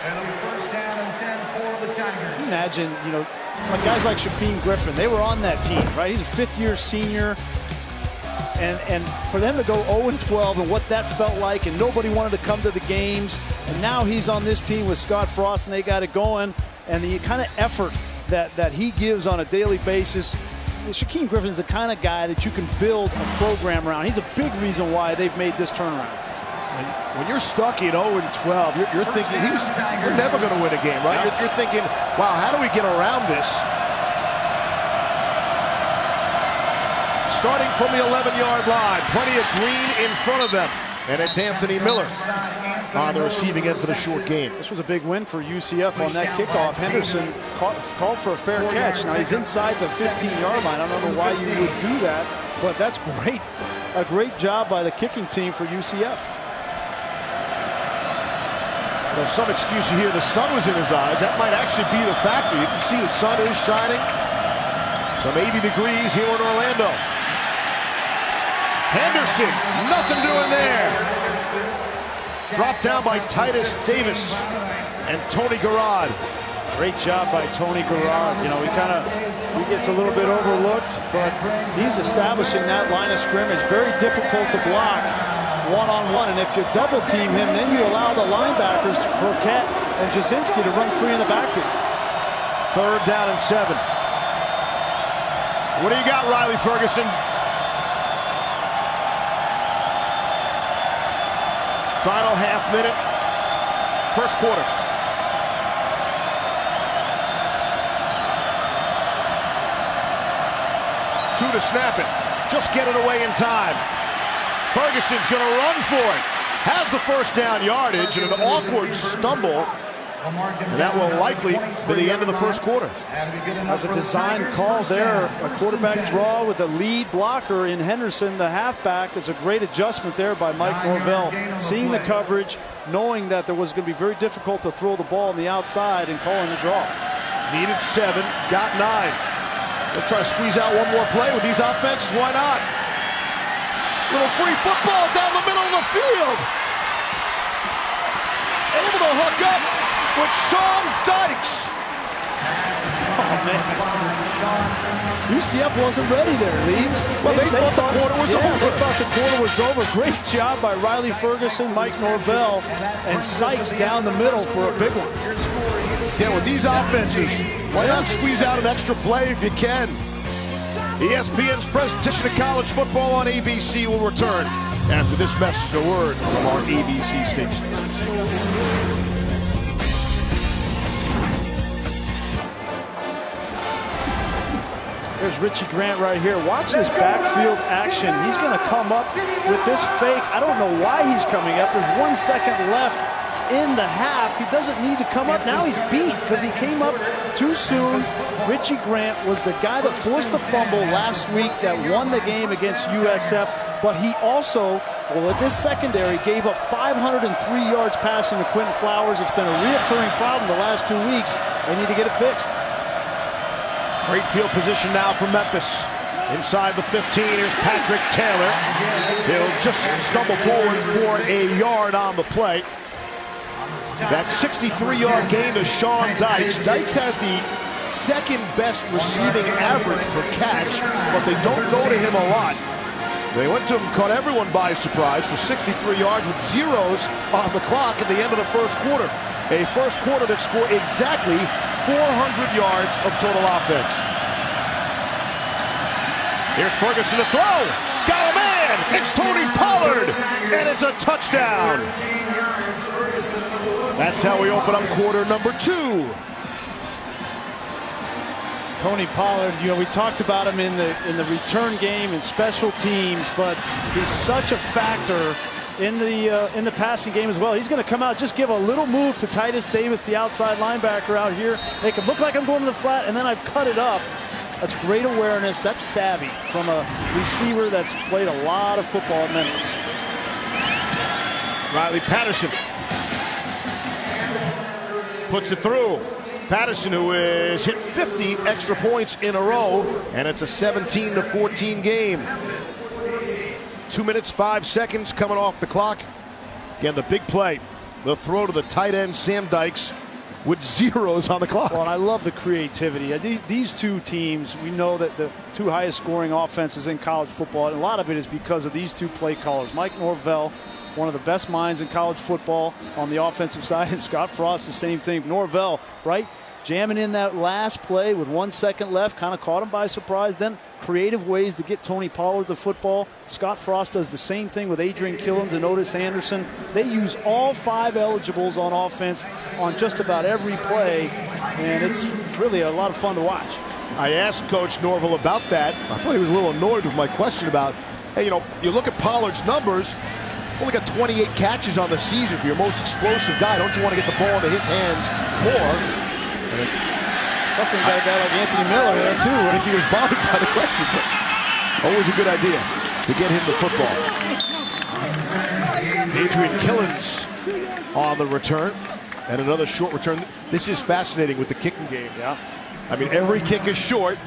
[SPEAKER 9] and a first down and 10 for the Tigers.
[SPEAKER 3] Imagine, you know, like guys like Shaquem Griffin, they were on that team, right? He's a fifth-year senior. And for them to go 0-12 and what that felt like, and nobody wanted to come to the games, and now he's on this team with Scott Frost, and they got it going, and the kind of effort that he gives on a daily basis. Shaquem Griffin is the kind of guy that you can build a program around. He's a big reason why they've made this turnaround.
[SPEAKER 2] When you're stuck in 0-12, you're thinking you're never going to win a game, right? You're thinking, wow, how do we get around this? Starting from the 11-yard line, plenty of green in front of them. And it's Anthony Miller on the receiving end for the short game.
[SPEAKER 3] This was a big win for UCF on that kickoff. Henderson called for a fair catch. Now he's inside the 15-yard line. I don't know why you would do that, but that's great. A great job by the kicking team for UCF.
[SPEAKER 2] There's some excuse here. The sun was in his eyes. That might actually be the factor. You can see the sun is shining. Some 80 degrees here in Orlando. Henderson, nothing doing there. Dropped down by Titus Davis and Tony Garrard.
[SPEAKER 3] Great job by Tony Garrard. You know, he gets a little bit overlooked, but he's establishing that line of scrimmage. Very difficult to block one-on-one, and if you double team him, then you allow the linebackers, Burkett and Jasinski, to run free in the backfield.
[SPEAKER 2] 3rd down and 7. What do you got, Riley Ferguson? Final half minute, first quarter. Two to snap it. Just get it away in time. Ferguson's going to run for it. Has the first down yardage and an awkward stumble. And that will likely be the end of the first quarter.
[SPEAKER 3] As a design call there, a quarterback draw with a lead blocker in Henderson, the halfback. Is a great adjustment there by Mike Norvell. Seeing the coverage, knowing that there was going to be very difficult to throw the ball on the outside and calling the draw.
[SPEAKER 2] Needed 7, got 9. They'll try to squeeze out one more play with these offenses. Why not? Little free football down the middle of the field. Able to hook up with Sean Dykes.
[SPEAKER 3] Oh, man. UCF wasn't ready there, Leaves.
[SPEAKER 2] Well, they thought the quarter was over.
[SPEAKER 3] They thought the quarter was over. Great job by Riley Ferguson, Mike Norvell, and Sykes down the middle for a big one.
[SPEAKER 2] Yeah, with these offenses, why not squeeze out an extra play if you can? ESPN's presentation of college football on ABC will return after this message, a word from our ABC stations.
[SPEAKER 3] There's Richie Grant right here. Watch this backfield action. He's going to come up with this fake. I don't know why he's coming up. There's 1 second left in the half. He doesn't need to come up. Now he's beat because he came up too soon. Richie Grant was the guy that forced the fumble last week that won the game against USF, but he also, well, at this secondary, gave up 503 yards passing to Quentin Flowers. It's been a reoccurring problem the last 2 weeks. They need to get it fixed.
[SPEAKER 2] Great field position now for Memphis. Inside the 15, here's Patrick Taylor. He'll just stumble forward for a yard on the play. That 63-yard gain to Sean Dykes. Dykes has the second best receiving average per catch, but they don't go to him a lot. They went to him, caught everyone by surprise for 63 yards with zeros on the clock at the end of the first quarter. A first quarter that scored exactly 400 yards of total offense. Here's Ferguson to throw. Got a man. It's Tony Pollard. And it's a touchdown. That's how we open up quarter number 2.
[SPEAKER 3] Tony Pollard, you know, we talked about him in the return game and special teams, but he's such a factor in the passing game as well. He's going to come out, just give a little move to Titus Davis, the outside linebacker out here. Make him look like I'm going to the flat, and then I've cut it up. That's great awareness. That's savvy from a receiver that's played a lot of football at Memphis.
[SPEAKER 2] Riley Patterson puts it through. Patterson, who has hit 50 extra points in a row, and it's a 17-14 game. 2 minutes, 5 seconds coming off the clock. Again, the big play, the throw to the tight end, Sam Dykes, with zeros on the clock.
[SPEAKER 3] Well, and I love the creativity. These two teams, we know that the two highest scoring offenses in college football, and a lot of it is because of these two play callers. Mike Norvell, one of the best minds in college football on the offensive side, and Scott Frost, the same thing. Norvell, right, jamming in that last play with 1 second left, kind of caught him by surprise. Then creative ways to get Tony Pollard the football. Scott Frost does the same thing with Adrian Killens and Otis Anderson. They use all 5 eligibles on offense on just about every play, and it's really a lot of fun to watch.
[SPEAKER 2] I asked Coach Norvell about that. I thought he was a little annoyed with my question about, hey, you know, you look at Pollard's numbers, only got 28 catches on the season. For your most explosive guy, don't you want to get the ball into his hands more?
[SPEAKER 3] Definitely got a guy like Anthony Miller there too.
[SPEAKER 2] I think he was bothered by the question, but always a good idea to get him the football. Adrian Killens on the return, and another short return. This is fascinating with the kicking game.
[SPEAKER 3] Yeah.
[SPEAKER 2] I mean, every kick is short,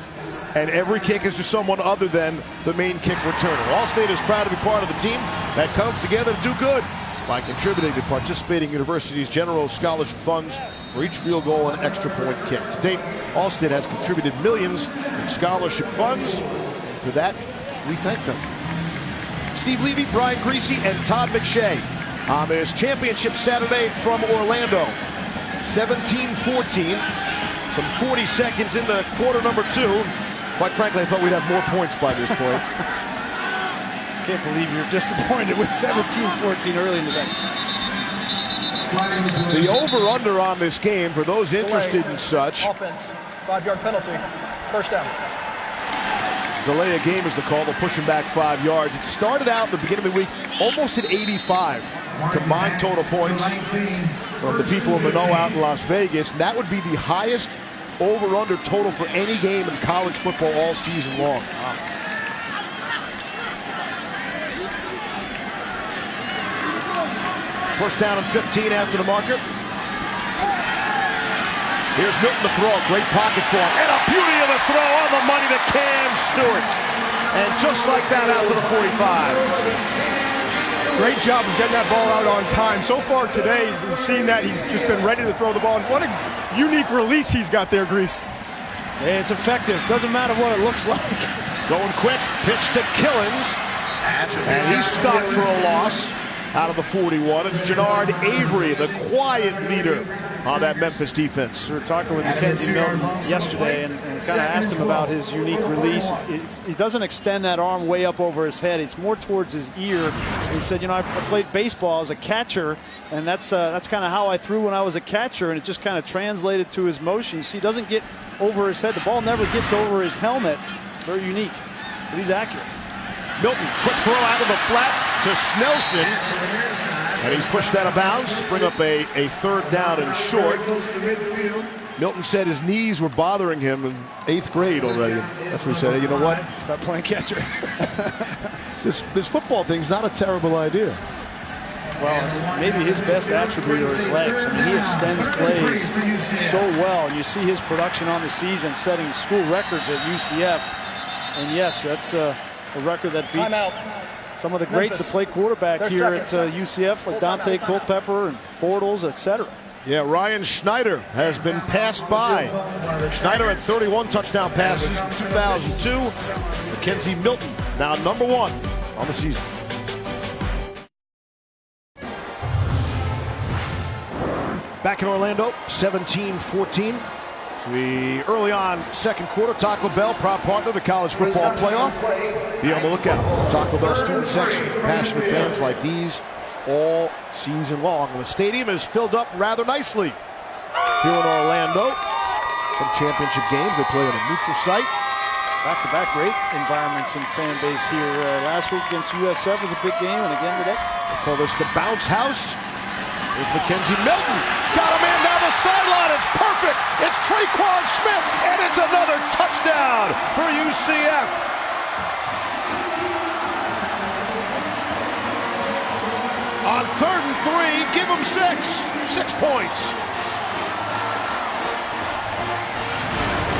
[SPEAKER 2] and every kick is to someone other than the main kick returner. Allstate is proud to be part of the team that comes together to do good by contributing to participating universities' general scholarship funds for each field goal and extra point kick. To date, Allstate has contributed millions in scholarship funds. For that, we thank them. Steve Levy, Brian Greasy, and Todd McShay on this championship Saturday from Orlando. 17-14, some 40 seconds into quarter number 2. Quite frankly, I thought we'd have more points by this point.
[SPEAKER 3] Can't believe you're disappointed with 17-14 early in the game.
[SPEAKER 2] The over-under on this game, for those interested in such.
[SPEAKER 6] Offense, 5-yard penalty, first down.
[SPEAKER 2] Delay a game is the call. They'll push him back 5 yards. It started out at the beginning of the week almost at 85 combined total points from the people in Manoa out in Las Vegas. And that would be the highest over-under total for any game in college football all season long. Wow. First down and 15 after the marker. Here's Milton to throw. Great pocket for him. And a beauty of a throw on the money to Cam Stewart. And just like that, out to the 45.
[SPEAKER 4] Great job of getting that ball out on time. So far today, we've seen that he's just been ready to throw the ball. And what a unique release he's got there, Grease.
[SPEAKER 3] Hey, it's effective. Doesn't matter what it looks like.
[SPEAKER 2] Going quick. Pitch to Killens. And he's stopped for a loss. Out of the 41, it's Jannard Avery, the quiet leader on that Memphis defense.
[SPEAKER 3] We were talking with Mackenzie Milton yesterday and kind of asked him about his unique release. He doesn't extend that arm way up over his head. It's more towards his ear. He said, you know, I played baseball as a catcher, and that's kind of how I threw when I was a catcher, and it just kind of translated to his motion. You see, he doesn't get over his head. The ball never gets over his helmet. very unique, but he's accurate.
[SPEAKER 2] Milton, quick throw out of the flat to Snelson, and he's pushed out of bounds. Bring up a third down and short. Milton said his knees were bothering him in 8th grade already. That's what he said. Hey, you know what?
[SPEAKER 3] Stop playing catcher.
[SPEAKER 2] This football thing's not a terrible idea.
[SPEAKER 3] Well, maybe his best attribute are his legs. I mean, he extends plays so well. And you see his production on the season, setting school records at UCF. And yes, that's a record that beats some of the greats that play quarterback here at UCF, like Dante Culpepper and Bortles, etc.
[SPEAKER 2] Yeah, Ryan Schneider has been passed by. Schneider had 31 touchdown passes in 2002. Mackenzie Milton now #1 on the season. Back in Orlando, 17-14. Early on, second quarter, Taco Bell, proud partner of the college football playoff. Be on the lookout for Taco Bell student sections. Passionate fans like these all season long. And the stadium is filled up rather nicely here in Orlando. Some championship games, they play on a neutral site.
[SPEAKER 3] Back-to-back great environments and fan base here. Last week against USF was a big game, and again today.
[SPEAKER 2] They call this the bounce house. Here's Mackenzie Milton. Got a man down the sideline. It's perfect. It's Traquan Smith, and it's another touchdown for UCF. On 3rd and 3, give him 6 points.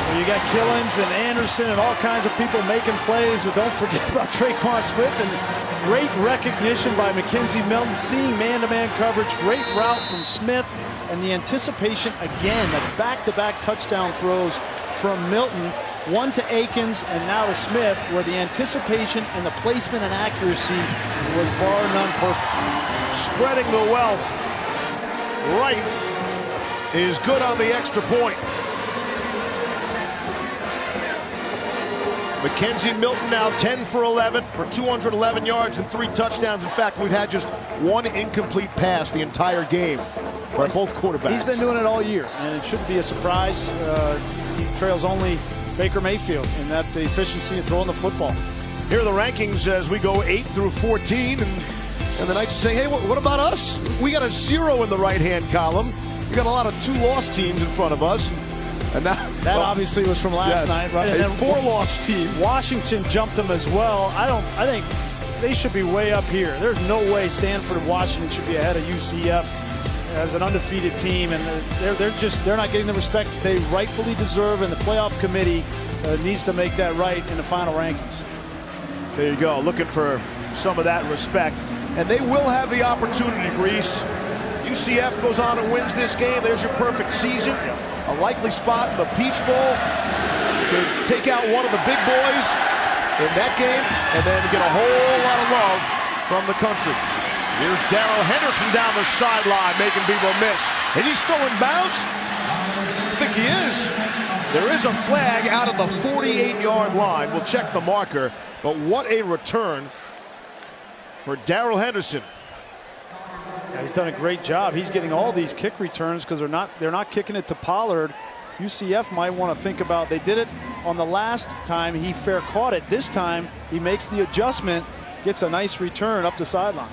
[SPEAKER 3] Well, you got Killens and Anderson and all kinds of people making plays, but don't forget about Traquan Smith. And great recognition by Mackenzie Milton, seeing man-to-man coverage. Great route from Smith, and the anticipation again. That's back-to-back touchdown throws from Milton. One to Akins and now to Smith, where the anticipation and the placement and accuracy was bar none perfect.
[SPEAKER 2] Spreading the wealth right is good on the extra point. Mackenzie Milton now 10 for 11 for 211 yards and 3 touchdowns. In fact, we've had just 1 incomplete pass the entire game by both quarterbacks.
[SPEAKER 3] He's been doing it all year, and it shouldn't be a surprise. He trails only Baker Mayfield in that efficiency of throwing the football.
[SPEAKER 2] Here are the rankings as we go 8 through 14, and the Knights say, hey, what about us? We got a 0 in the right-hand column. We got a lot of 2-loss teams in front of us. And that
[SPEAKER 3] obviously was from last night, right?
[SPEAKER 2] And then 4-loss team.
[SPEAKER 3] Washington jumped them as well. I think they should be way up here. There's no way Stanford and Washington should be ahead of UCF as an undefeated team, and they're not getting the respect that they rightfully deserve, and the playoff committee needs to make that right in the final rankings.
[SPEAKER 2] There you go, looking for some of that respect, and they will have the opportunity, Reese. UCF goes on and wins this game. There's your perfect season. A likely spot in the Peach Bowl to take out one of the big boys in that game, and then get a whole lot of love from the country. Here's Darrell Henderson down the sideline, making people miss. Is he still in bounds? I think he is. There is a flag out at the 48-yard line. We'll check the marker, but what a return for Darrell Henderson.
[SPEAKER 3] Yeah, he's done a great job. He's getting all these kick returns because they're not kicking it to Pollard. UCF might want to think about, they did it on the last time, he fair caught it. This time he makes the adjustment, gets a nice return up the sideline.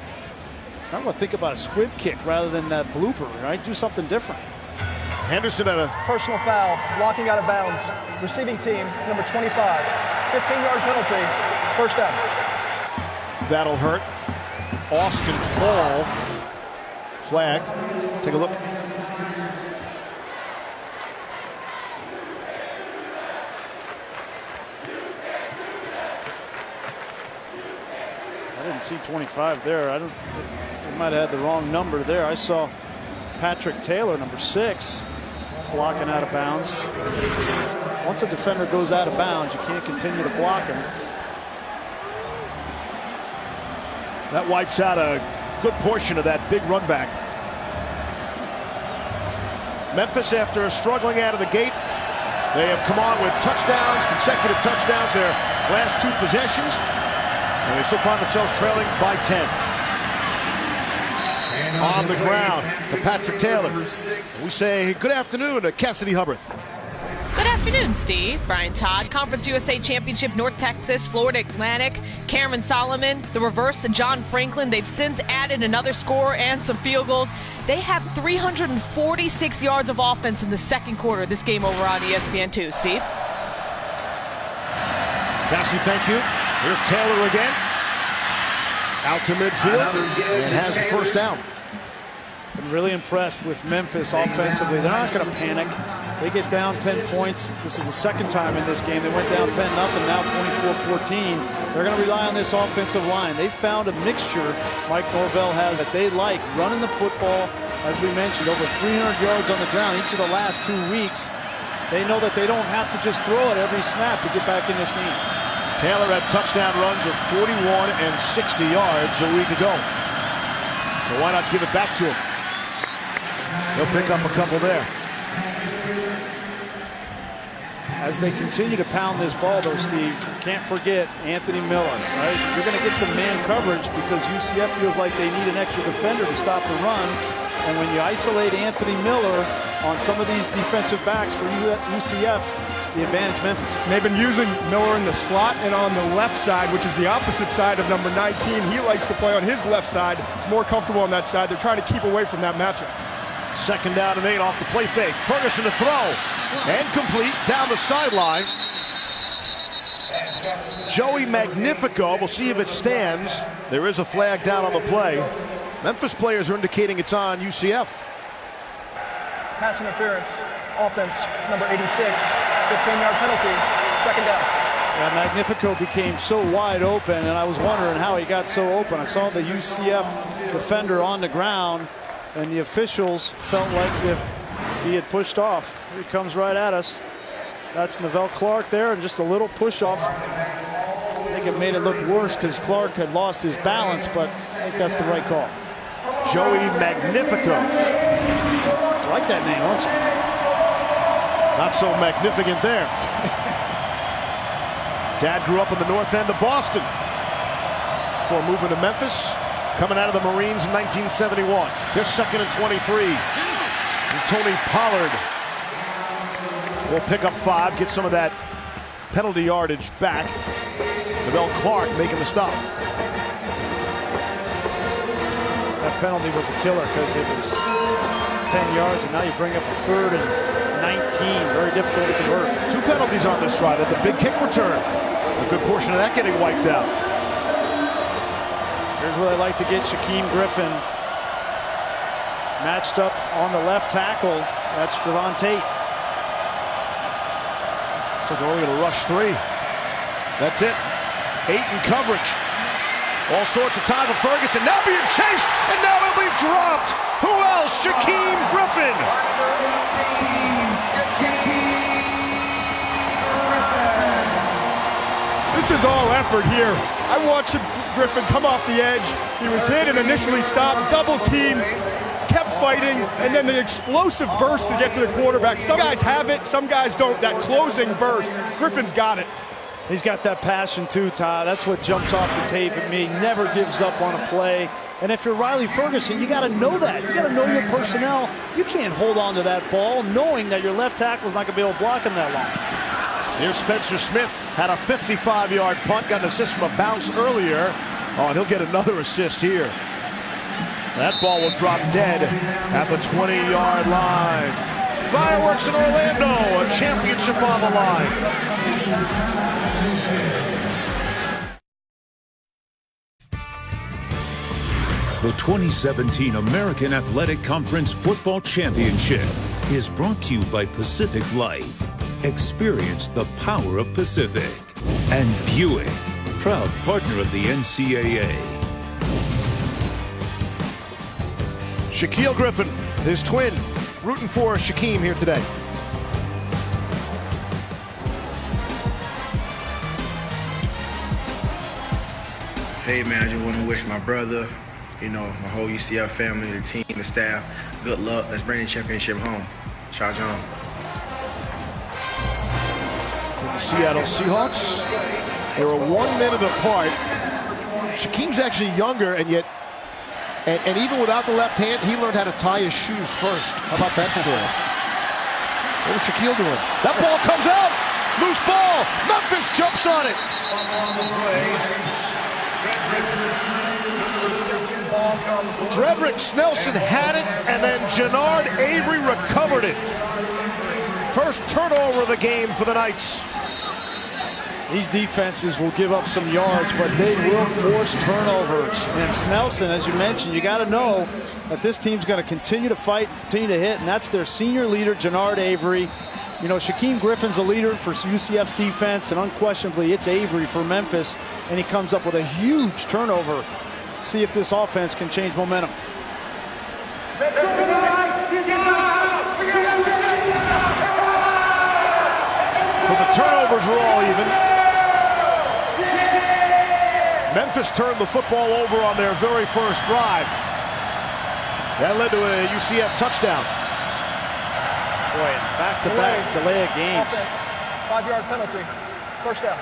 [SPEAKER 3] I want to think about a squib kick rather than that blooper, right? Do something different.
[SPEAKER 2] Henderson at a
[SPEAKER 6] personal foul, blocking out of bounds. Receiving team, number 25. 15-yard penalty, first down.
[SPEAKER 2] That'll hurt. Austin Hall flagged. Take a look.
[SPEAKER 3] I didn't see 25 there. I might have had the wrong number there. I saw Patrick Taylor, number 6, blocking out of bounds. Once a defender goes out of bounds, you can't continue to block him.
[SPEAKER 2] That wipes out a good portion of that big run back. Memphis, after struggling out of the gate, they have come on with touchdowns, consecutive touchdowns, their last 2 possessions, and they still find themselves trailing by 10. On the ground to Patrick Taylor. We say good afternoon to Cassidy Hubbard.
[SPEAKER 10] Good afternoon. Good afternoon, Steve. Brian Todd, Conference USA Championship, North Texas, Florida Atlantic, Cameron Solomon, the reverse to John Franklin. They've since added another score and some field goals. They have 346 yards of offense in the second quarter. This game over on ESPN2. Steve?
[SPEAKER 2] Cassie, thank you. Here's Taylor again. Out to midfield and has the first down.
[SPEAKER 3] Been really impressed with Memphis offensively. They're not going to panic. They get down 10 points. This is the second time in this game. They went down 10-0, now 24-14. They're going to rely on this offensive line. They found a mixture Mike Norvell has that they like. Running the football, as we mentioned, over 300 yards on the ground each of the last 2 weeks. They know that they don't have to just throw it every snap to get back in this game.
[SPEAKER 2] Taylor had touchdown runs of 41 and 60 yards a week ago. So why not give it back to him? He'll pick up a couple there.
[SPEAKER 3] As they continue to pound this ball, though, Steve, can't forget Anthony Miller, right? You're going to get some man coverage because UCF feels like they need an extra defender to stop the run. And when you isolate Anthony Miller on some of these defensive backs for UCF, it's the advantage Memphis.
[SPEAKER 4] They've been using Miller in the slot and on the left side, which is the opposite side of number 19. He likes to play on his left side. He's more comfortable on that side. They're trying to keep away from that matchup.
[SPEAKER 2] Second down and 8 off the play fake. Ferguson to throw. And complete down the sideline. Joey Magnifico. We'll see if it stands. There is a flag down on the play. Memphis players are indicating it's on UCF.
[SPEAKER 6] Pass interference, offense, number 86, 15-yard penalty, second down.
[SPEAKER 3] Yeah, Magnifico became so wide open, and I was wondering how he got so open. I saw the UCF defender on the ground, and the officials felt like he had pushed off. Here he comes right at us. That's Neville Clark there, and just a little push off. I think it made it look worse because Clark had lost his balance, but I think that's the right call.
[SPEAKER 2] Joey Magnifico.
[SPEAKER 3] I like that name, don't you?
[SPEAKER 2] Not so magnificent there. Dad grew up in the north end of Boston before moving to Memphis, coming out of the Marines in 1971. Here's second and 23. And Tony Pollard will pick up 5, get some of that penalty yardage back. Neville Clark making the stop.
[SPEAKER 3] That penalty was a killer because it was 10 yards, and now you bring up a third and 19. Very difficult to convert.
[SPEAKER 2] 2 penalties on this drive. At the big kick return. A good portion of that getting wiped out.
[SPEAKER 3] Here's where they like to get Shaquem Griffin matched up on the left tackle. That's Javon Tate.
[SPEAKER 2] So they're only going to rush 3. That's it. 8 in coverage. All sorts of time for Ferguson. Now being chased, and now he'll be dropped. Who else? Shaquem Griffin.
[SPEAKER 4] This is all effort here. I watched Griffin come off the edge. He was hit and initially stopped, double team, kept fighting, and then the explosive burst to get to the quarterback. Some guys have it, some guys don't. That closing burst, Griffin's got it.
[SPEAKER 3] He's got that passion too, Todd. That's what jumps off the tape at me. Never gives up on a play. And if you're Riley Ferguson, you got to know that. You got to know your personnel. You can't hold on to that ball knowing that your left tackle is not going to be able to block him that long.
[SPEAKER 2] Here's Spencer Smith. Had a 55-yard punt. Got an assist from a bounce earlier. Oh, and he'll get another assist here. That ball will drop dead at the 20-yard line. Fireworks in Orlando. A championship on the line.
[SPEAKER 1] The 2017 American Athletic Conference Football Championship is brought to you by Pacific Life. Experience the power of Pacific. And Buick, proud partner of the NCAA.
[SPEAKER 2] Shaquille Griffin, his twin, rooting for Shaquem here today.
[SPEAKER 11] Hey man, I just want to wish my brother, you know, my whole UCF family, the team, the staff, good luck. Let's bring the championship home. Charge on.
[SPEAKER 2] For the Seattle Seahawks, they were 1 minute apart. Shaquem's actually younger, and yet, and even without the left hand, he learned how to tie his shoes first. How about that story? What was Shaquille doing? That ball comes out. Loose ball. Memphis jumps on it. Dredrick Snelson had it, and then Jannard Avery recovered it. First turnover of the game for the Knights.
[SPEAKER 3] These defenses will give up some yards, but they will force turnovers. And Snelson, as you mentioned, you got to know that this team's going to continue to fight, continue to hit, and that's their senior leader, Jannard Avery. You know, Shaquem Griffin's a leader for UCF's defense, and unquestionably it's Avery for Memphis, and he comes up with a huge turnover. See if this offense can change momentum.
[SPEAKER 2] So the turnovers were all even. Memphis turned the football over on their very first drive. That led to a UCF touchdown.
[SPEAKER 3] Boy, back-to-back delay of games.
[SPEAKER 6] Offense, 5-yard penalty, first down.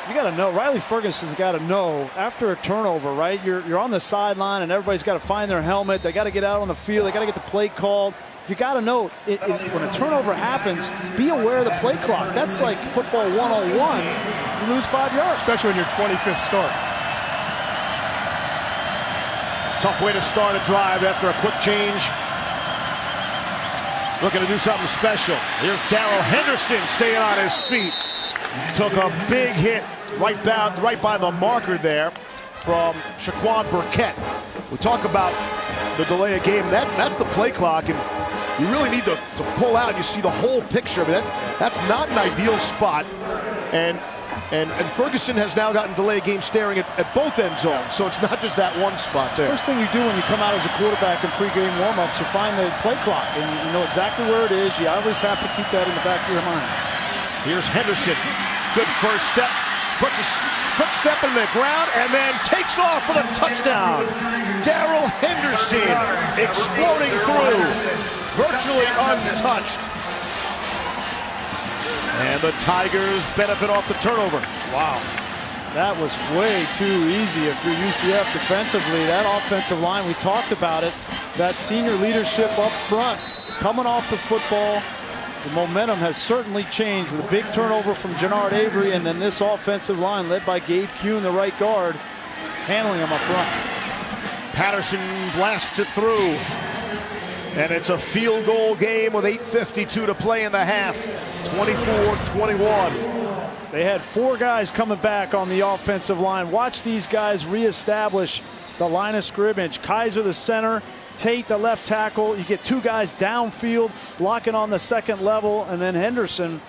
[SPEAKER 3] You got to know, Riley Ferguson's got to know after a turnover, right? You're on the sideline and everybody's got to find their helmet. They got to get out on the field. They got to get the play called. You got to know when a turnover happens, be aware of the play clock. That's like football 101. You lose 5 yards,
[SPEAKER 4] especially when your 25th start.
[SPEAKER 2] Tough way to start a drive after a quick change. Looking to do something special. Here's Darrell Henderson staying on his feet. Took a big hit right by the marker there from Shaquan Burkett. We talk about the delay of game. That's the play clock, and you really need to pull out. You see the whole picture of it. That's not an ideal spot. And Ferguson has now gotten delay of game staring at both end zones, so it's not just that one spot there.
[SPEAKER 3] First thing you do when you come out as a quarterback in pregame warm-ups, you find the play clock, and you know exactly where it is. You always have to keep that in the back of your mind.
[SPEAKER 2] Here's Henderson. Good first step. Puts his footstep in the ground and then takes off for the touchdown. Darrell Henderson exploding through, virtually untouched. And the Tigers benefit off the turnover.
[SPEAKER 3] Wow. That was way too easy if you're UCF defensively. That offensive line, we talked about it. That senior leadership up front, coming off the football. The momentum has certainly changed with a big turnover from Jannard Avery, and then this offensive line led by Gabe Kuhn, the right guard, handling him up front.
[SPEAKER 2] Patterson blasts it through. And it's a field goal game with 8:52 to play in the half. 24-21.
[SPEAKER 3] They had 4 guys coming back on the offensive line. Watch these guys reestablish the line of scrimmage. Kaiser, the center. Tate, the left tackle. You get 2 guys downfield blocking on the second level, and then Henderson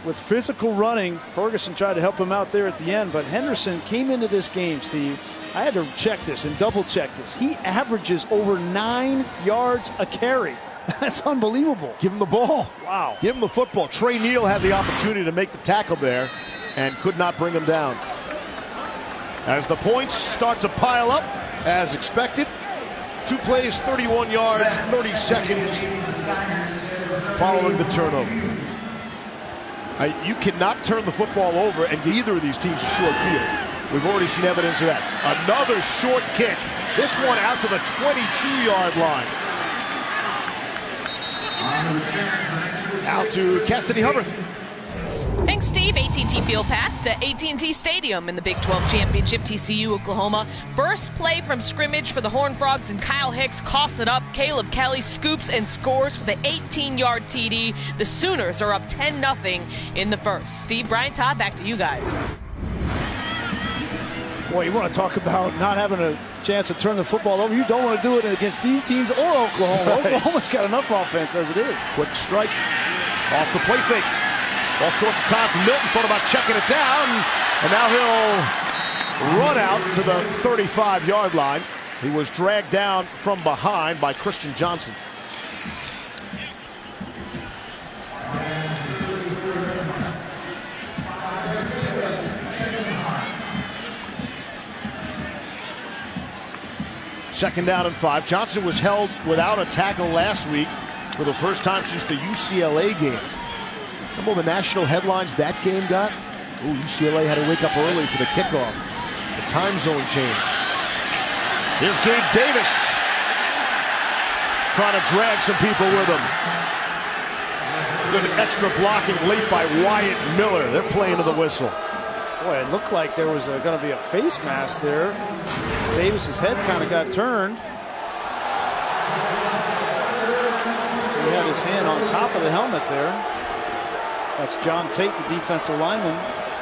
[SPEAKER 3] with physical running. Ferguson tried to help him out there at the end, but Henderson came into this game, Steve. I had to check this and double check this. He averages over 9 yards a carry. That's unbelievable.
[SPEAKER 2] Give him the ball.
[SPEAKER 3] Wow.
[SPEAKER 2] Give him the football. Trey Neal had the opportunity to make the tackle there and could not bring him down. As the points start to pile up, as expected, 2 plays, 31 yards, 30 seconds following the turnover. You cannot turn the football over and get either of these teams a short field. We've already seen evidence of that. Another short kick. This one out to the 22-yard line. Out to Cassidy Hubbard.
[SPEAKER 10] Thanks, Steve. AT&T Field Pass to AT&T Stadium in the Big 12 Championship, TCU, Oklahoma. First play from scrimmage for the Horned Frogs, and Kyle Hicks coughs it up. Caleb Kelly scoops and scores for the 18-yard TD. The Sooners are up 10-0 in the first. Steve, Brian, Todd, back to you guys.
[SPEAKER 3] Boy, you want to talk about not having a chance to turn the football over. You don't want to do it against these teams or Oklahoma. Right. Oklahoma's got enough offense as it is.
[SPEAKER 2] Quick strike off the play fake. All sorts of time for Milton. Thought about checking it down. And now he'll run out to the 35-yard line. He was dragged down from behind by Christian Johnson. Second down and 5. Johnson was held without a tackle last week for the first time since the UCLA game. Remember the national headlines that game got? Ooh, UCLA had to wake up early for the kickoff. The time zone change. Here's Gabe Davis trying to drag some people with him. Good extra blocking late by Wyatt Miller. They're playing to the whistle.
[SPEAKER 3] Boy, it looked like there was going to be a face mask there. Davis's head kind of got turned. He had his hand on top of the helmet there. That's John Tate, the defensive lineman.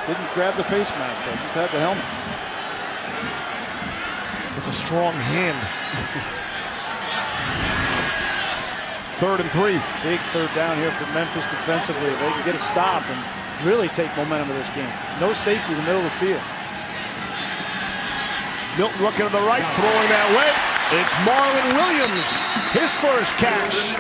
[SPEAKER 3] Didn't grab the face mask though, just had the helmet.
[SPEAKER 2] It's a strong hand. 3rd and 3.
[SPEAKER 3] Big third down here for Memphis defensively. They can get a stop and really take momentum of this game. No safety in the middle of the field.
[SPEAKER 2] Milton looking to the right, throwing that way. It's Marlon Williams, his first catch.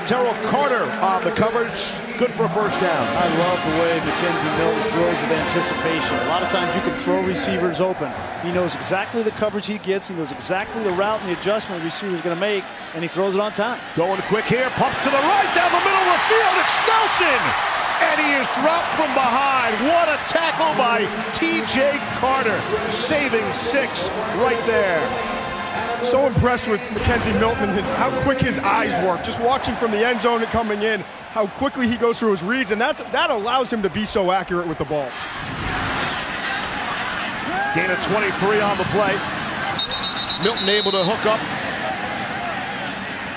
[SPEAKER 2] Terrell Carter on the coverage, good for a first down.
[SPEAKER 3] I love the way Mackenzie Milton throws with anticipation. A lot of times you can throw receivers open. He knows exactly the coverage he gets. He knows exactly the route and the adjustment the receiver is going to make, and he throws it on time.
[SPEAKER 2] Going quick here, pumps to the right, down the middle of the field. It's Snelson, and he is dropped from behind. What a tackle by T.J. Carter, saving 6 right there.
[SPEAKER 4] So impressed with Mackenzie Milton and how quick his eyes work. Just watching from the end zone and coming in, how quickly he goes through his reads, and that allows him to be so accurate with the ball.
[SPEAKER 2] Gain of 23 on the play. Milton able to hook up.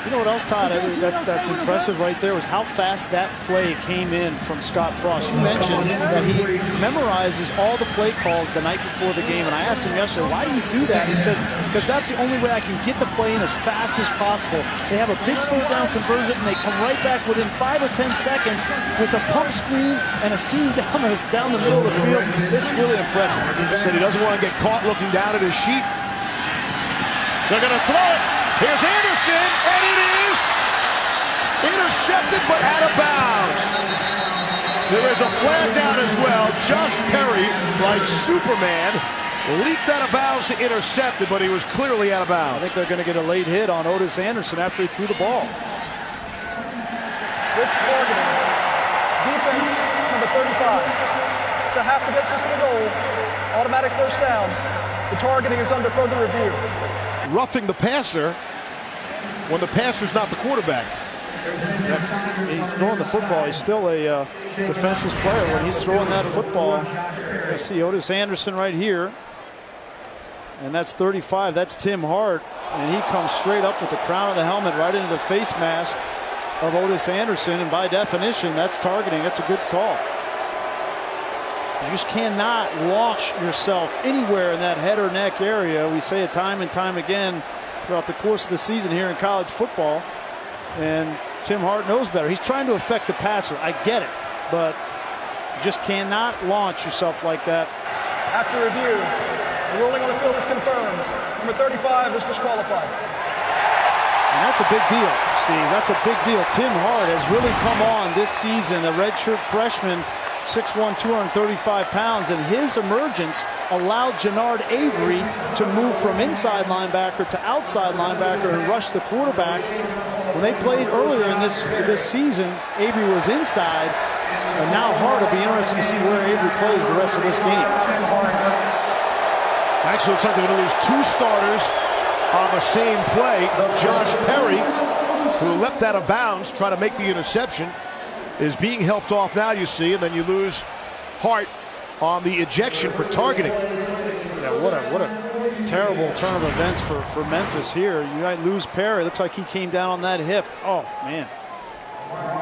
[SPEAKER 3] You know what else, Todd? That's impressive right there was how fast that play came in from Scott Frost. You mentioned that he memorizes all the play calls the night before the game, and I asked him yesterday, why do you do that? He said, because that's the only way I can get the play in as fast as possible. They have a big 3rd down conversion, and they come right back within 5 or 10 seconds with a pump screen and a seam down the middle of the field. It's really impressive.
[SPEAKER 2] He said he doesn't want to get caught looking down at his sheet. They're going to throw it. Here's Anderson, and it is intercepted but out of bounds. There is a flag down as well. Josh Perry, like Superman, leaped out of bounds to intercept it, but he was clearly out of bounds.
[SPEAKER 3] I think they're going to get a late hit on Otis Anderson after he threw the ball.
[SPEAKER 6] Good targeting. Defense, number 35. It's a half the distance to the goal. Automatic first down. The targeting is under further review.
[SPEAKER 2] Roughing the passer when the passer's not the quarterback.
[SPEAKER 3] He's throwing the football. He's still a defenseless player when he's throwing that football. You see Otis Anderson right here. And that's 35. That's Tim Hart. And he comes straight up with the crown of the helmet right into the face mask of Otis Anderson. And by definition, that's targeting. That's a good call. You just cannot launch yourself anywhere in that head or neck area. We say it time and time again throughout the course of the season here in college football. And Tim Hart knows better. He's trying to affect the passer. I get it. But you just cannot launch yourself like that.
[SPEAKER 6] After review, the ruling on the field is confirmed. Number 35 is disqualified.
[SPEAKER 3] And that's a big deal, Steve. That's a big deal. Tim Hart has really come on this season, a redshirt freshman, 6'1", 235 pounds, and his emergence allowed Jannard Avery to move from inside linebacker to outside linebacker and rush the quarterback. When they played earlier in this season, Avery was inside, and now Hart will be interested to see where Avery plays the rest of this game.
[SPEAKER 2] Actually, looks like they're going to lose 2 starters on the same play. Josh Perry, who leapt out of bounds, trying to make the interception, is being helped off now, you see, and then you lose Hart on the ejection for targeting.
[SPEAKER 3] Yeah, what a terrible turn of events for Memphis here. You might lose Perry. Looks like he came down on that hip. Oh, man.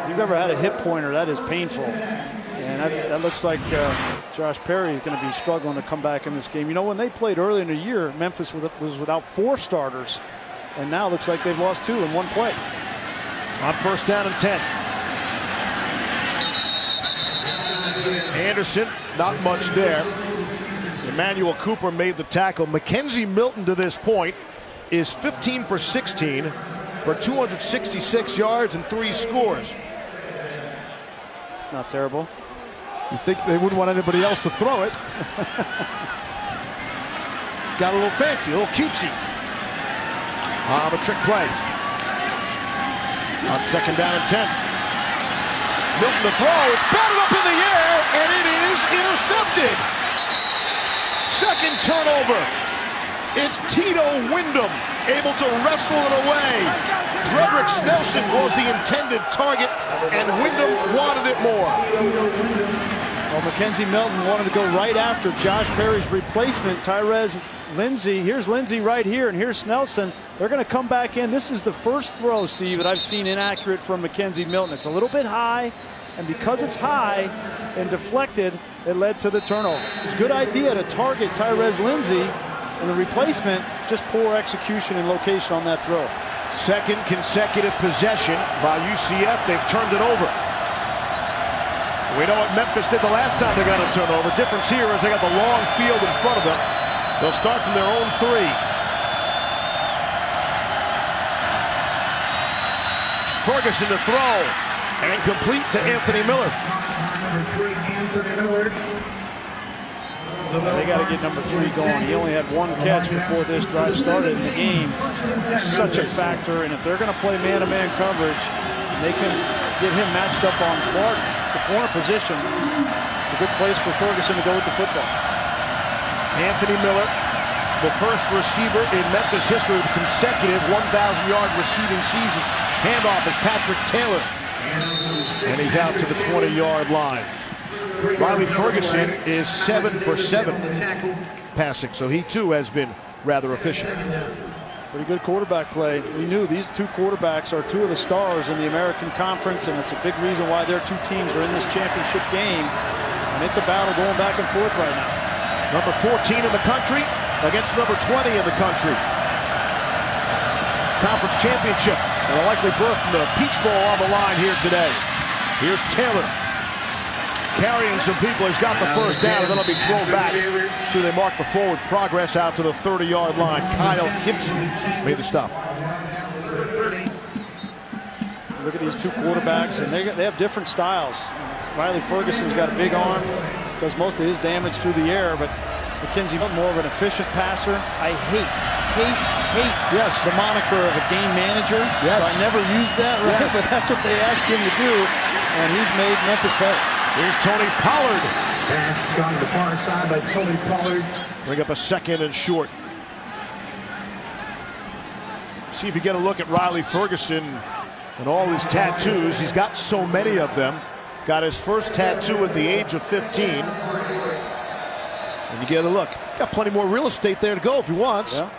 [SPEAKER 3] If you've ever had a hip pointer, that is painful. And that looks like Josh Perry is going to be struggling to come back in this game. You know, when they played earlier in the year, Memphis was without 4 starters. And now it looks like they've lost 2 in one play.
[SPEAKER 2] On 1st down and 10. Anderson, not much there. Emmanuel Cooper made the tackle. Mackenzie Milton to this point is 15 for 16 for 266 yards and 3 scores.
[SPEAKER 3] It's not terrible.
[SPEAKER 2] You think they wouldn't want anybody else to throw it. Got a little fancy, a little cutesy. A trick play. On 2nd down and 10. Milton to throw. It's batted up in the air, and it is intercepted. 2nd turnover. It's Tito Wyndham, able to wrestle it away. Dredrick Snelson was the intended target, and Wyndham wanted it more.
[SPEAKER 3] Well, Mackenzie Milton wanted to go right after Josh Perry's replacement, Tyrese Lindsey. Here's Lindsey right here, and here's Snelson. They're going to come back in. This is the first throw, Steve, that I've seen inaccurate from Mackenzie Milton. It's a little bit high, and because it's high and deflected, it led to the turnover. It's a good idea to target Tyrese Lindsey, and the replacement, just poor execution and location on that throw.
[SPEAKER 2] Second consecutive possession by UCF. They've turned it over. We know what Memphis did the last time they got a turnover. Difference here is they got the long field in front of them. They'll start from their own 3. Ferguson to throw, and complete to Anthony Miller.
[SPEAKER 3] They got to get number 3 going. He only had 1 catch before this drive started in the game. It's such a factor, and if they're going to play man-to-man coverage, they can get him matched up on Clark, the corner position. It's a good place for Ferguson to go with the football.
[SPEAKER 2] Anthony Miller, the first receiver in Memphis history with consecutive 1,000-yard receiving seasons. Handoff is Patrick Taylor, and he's out to the 20-yard line. Riley Ferguson is 7 for 7 passing, so he too has been rather efficient.
[SPEAKER 3] Pretty good quarterback play. We knew these 2 quarterbacks are 2 of the stars in the American Conference, and it's a big reason why their 2 teams are in this championship game. And it's a battle going back and forth right now.
[SPEAKER 2] Number 14 in the country against number 20 in the country. Conference championship and a likely berth from the Peach Bowl on the line here today. Here's Taylor carrying some people. He's got the first down, and then it'll be thrown back. So they mark the forward progress out to the 30-yard line. Kyle Gibson made the stop.
[SPEAKER 3] Look at these 2 quarterbacks, and they have different styles. Riley Ferguson's got a big arm, does most of his damage through the air, but Mackenzie more of an efficient passer. I hate the moniker of a game manager.
[SPEAKER 2] Yes.
[SPEAKER 3] So I never use that, right?
[SPEAKER 2] Yes.
[SPEAKER 3] But that's what they ask him to do, and he's made Memphis better.
[SPEAKER 2] Here's Tony Pollard.
[SPEAKER 9] Pass gone to the far side by Tony Pollard.
[SPEAKER 2] Bring up a 2nd and short. See if you get a look at Riley Ferguson and all his tattoos. He's got so many of them. Got his first tattoo at the age of 15. And you get a look. Got plenty more real estate there to go if he wants.
[SPEAKER 6] Yeah.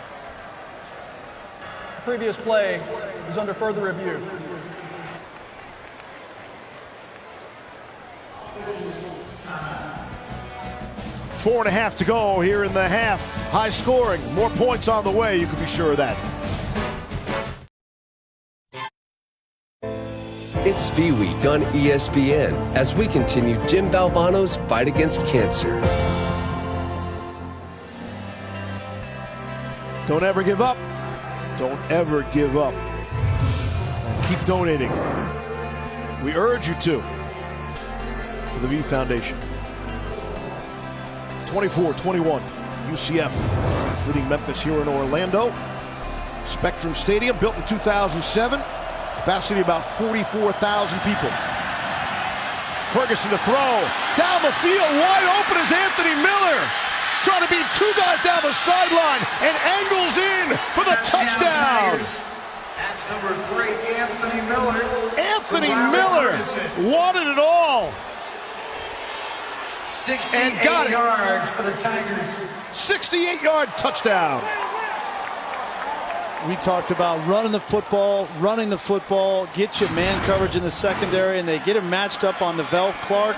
[SPEAKER 6] The previous play is under further review.
[SPEAKER 2] Four and a half to go here in the half. High scoring. More points on the way. You can be sure of that.
[SPEAKER 12] It's V Week on ESPN as we continue Jim Valvano's fight against cancer.
[SPEAKER 2] Don't ever give up. Don't ever give up. And keep donating. We urge you to the V Foundation. 24-21. UCF leading Memphis here in Orlando. Spectrum Stadium, built in 2007. Capacity about 44,000 people. Ferguson to throw. Down the field, wide open is Anthony Miller. Trying to beat 2 guys down the sideline and angles in for the touchdown.
[SPEAKER 9] That's number 3, Anthony Miller.
[SPEAKER 2] Anthony Miller wanted it all.
[SPEAKER 9] 68 yards for the Tigers.
[SPEAKER 2] 68-yard touchdown.
[SPEAKER 3] We talked about running the football, get you man coverage in the secondary, and they get him matched up on Neville Clark.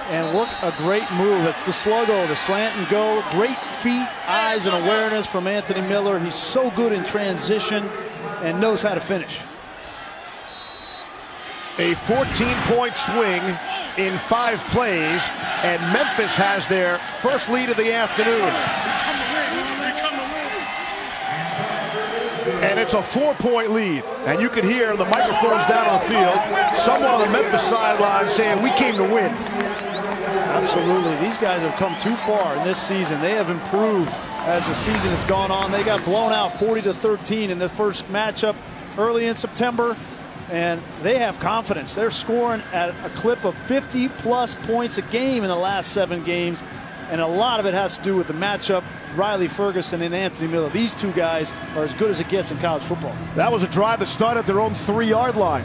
[SPEAKER 3] And look, a great move. It's the sluggo, the slant and go. Great feet, eyes, and awareness from Anthony Miller. He's so good in transition and knows how to finish.
[SPEAKER 2] A 14-point swing in 5 plays, and Memphis has their first lead of the afternoon. And it's a 4-point lead. And you could hear the microphones down on the field, someone on the Memphis sideline saying, we came to win.
[SPEAKER 3] Absolutely. These guys have come too far in this season. They have improved as the season has gone on. They got blown out 40-13 in the first matchup early in September, and they have confidence. They're scoring at a clip of 50-plus points a game in the last 7 games, and a lot of it has to do with the matchup. Riley Ferguson and Anthony Miller. These two guys are as good as it gets in college football.
[SPEAKER 2] That was a drive that started at their own 3-yard line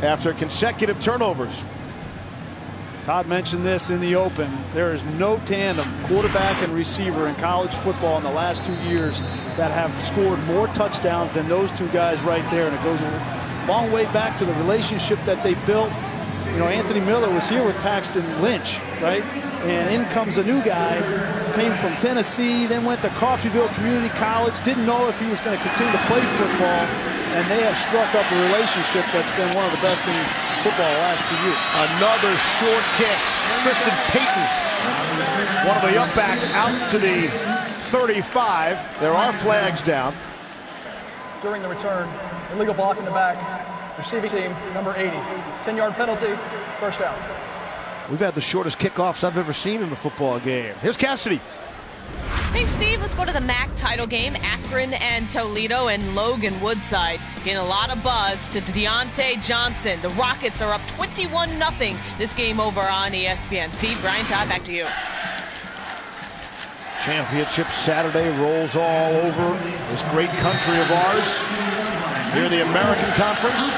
[SPEAKER 2] after consecutive turnovers.
[SPEAKER 3] Todd mentioned this in the open. There is no tandem, quarterback and receiver, in college football in the last 2 years that have scored more touchdowns than those two guys right there. And it goes a long way back to the relationship that they built. You know, Anthony Miller was here with Paxton Lynch, right? And in comes a new guy, came from Tennessee, then went to Coffeyville Community College, didn't know if he was going to continue to play football, and they have struck up a relationship that's been one of the best in football the last 2 years.
[SPEAKER 2] Another short kick. Tristan Payton, one of the upbacks, out to the 35. There are flags down.
[SPEAKER 6] During the return, illegal block in the back, receiving team, number 80. 10-yard penalty, first down.
[SPEAKER 2] We've had the shortest kickoffs I've ever seen in a football game. Here's Cassidy.
[SPEAKER 10] Thanks, Steve. Let's go to the MAC title game. Akron and Toledo and Logan Woodside getting a lot of buzz to Deontay Johnson. The Rockets are up 21-0 this game over on ESPN. Steve, Brian, Todd, back to you.
[SPEAKER 2] Championship Saturday rolls all over this great country of ours. Here in the American Conference.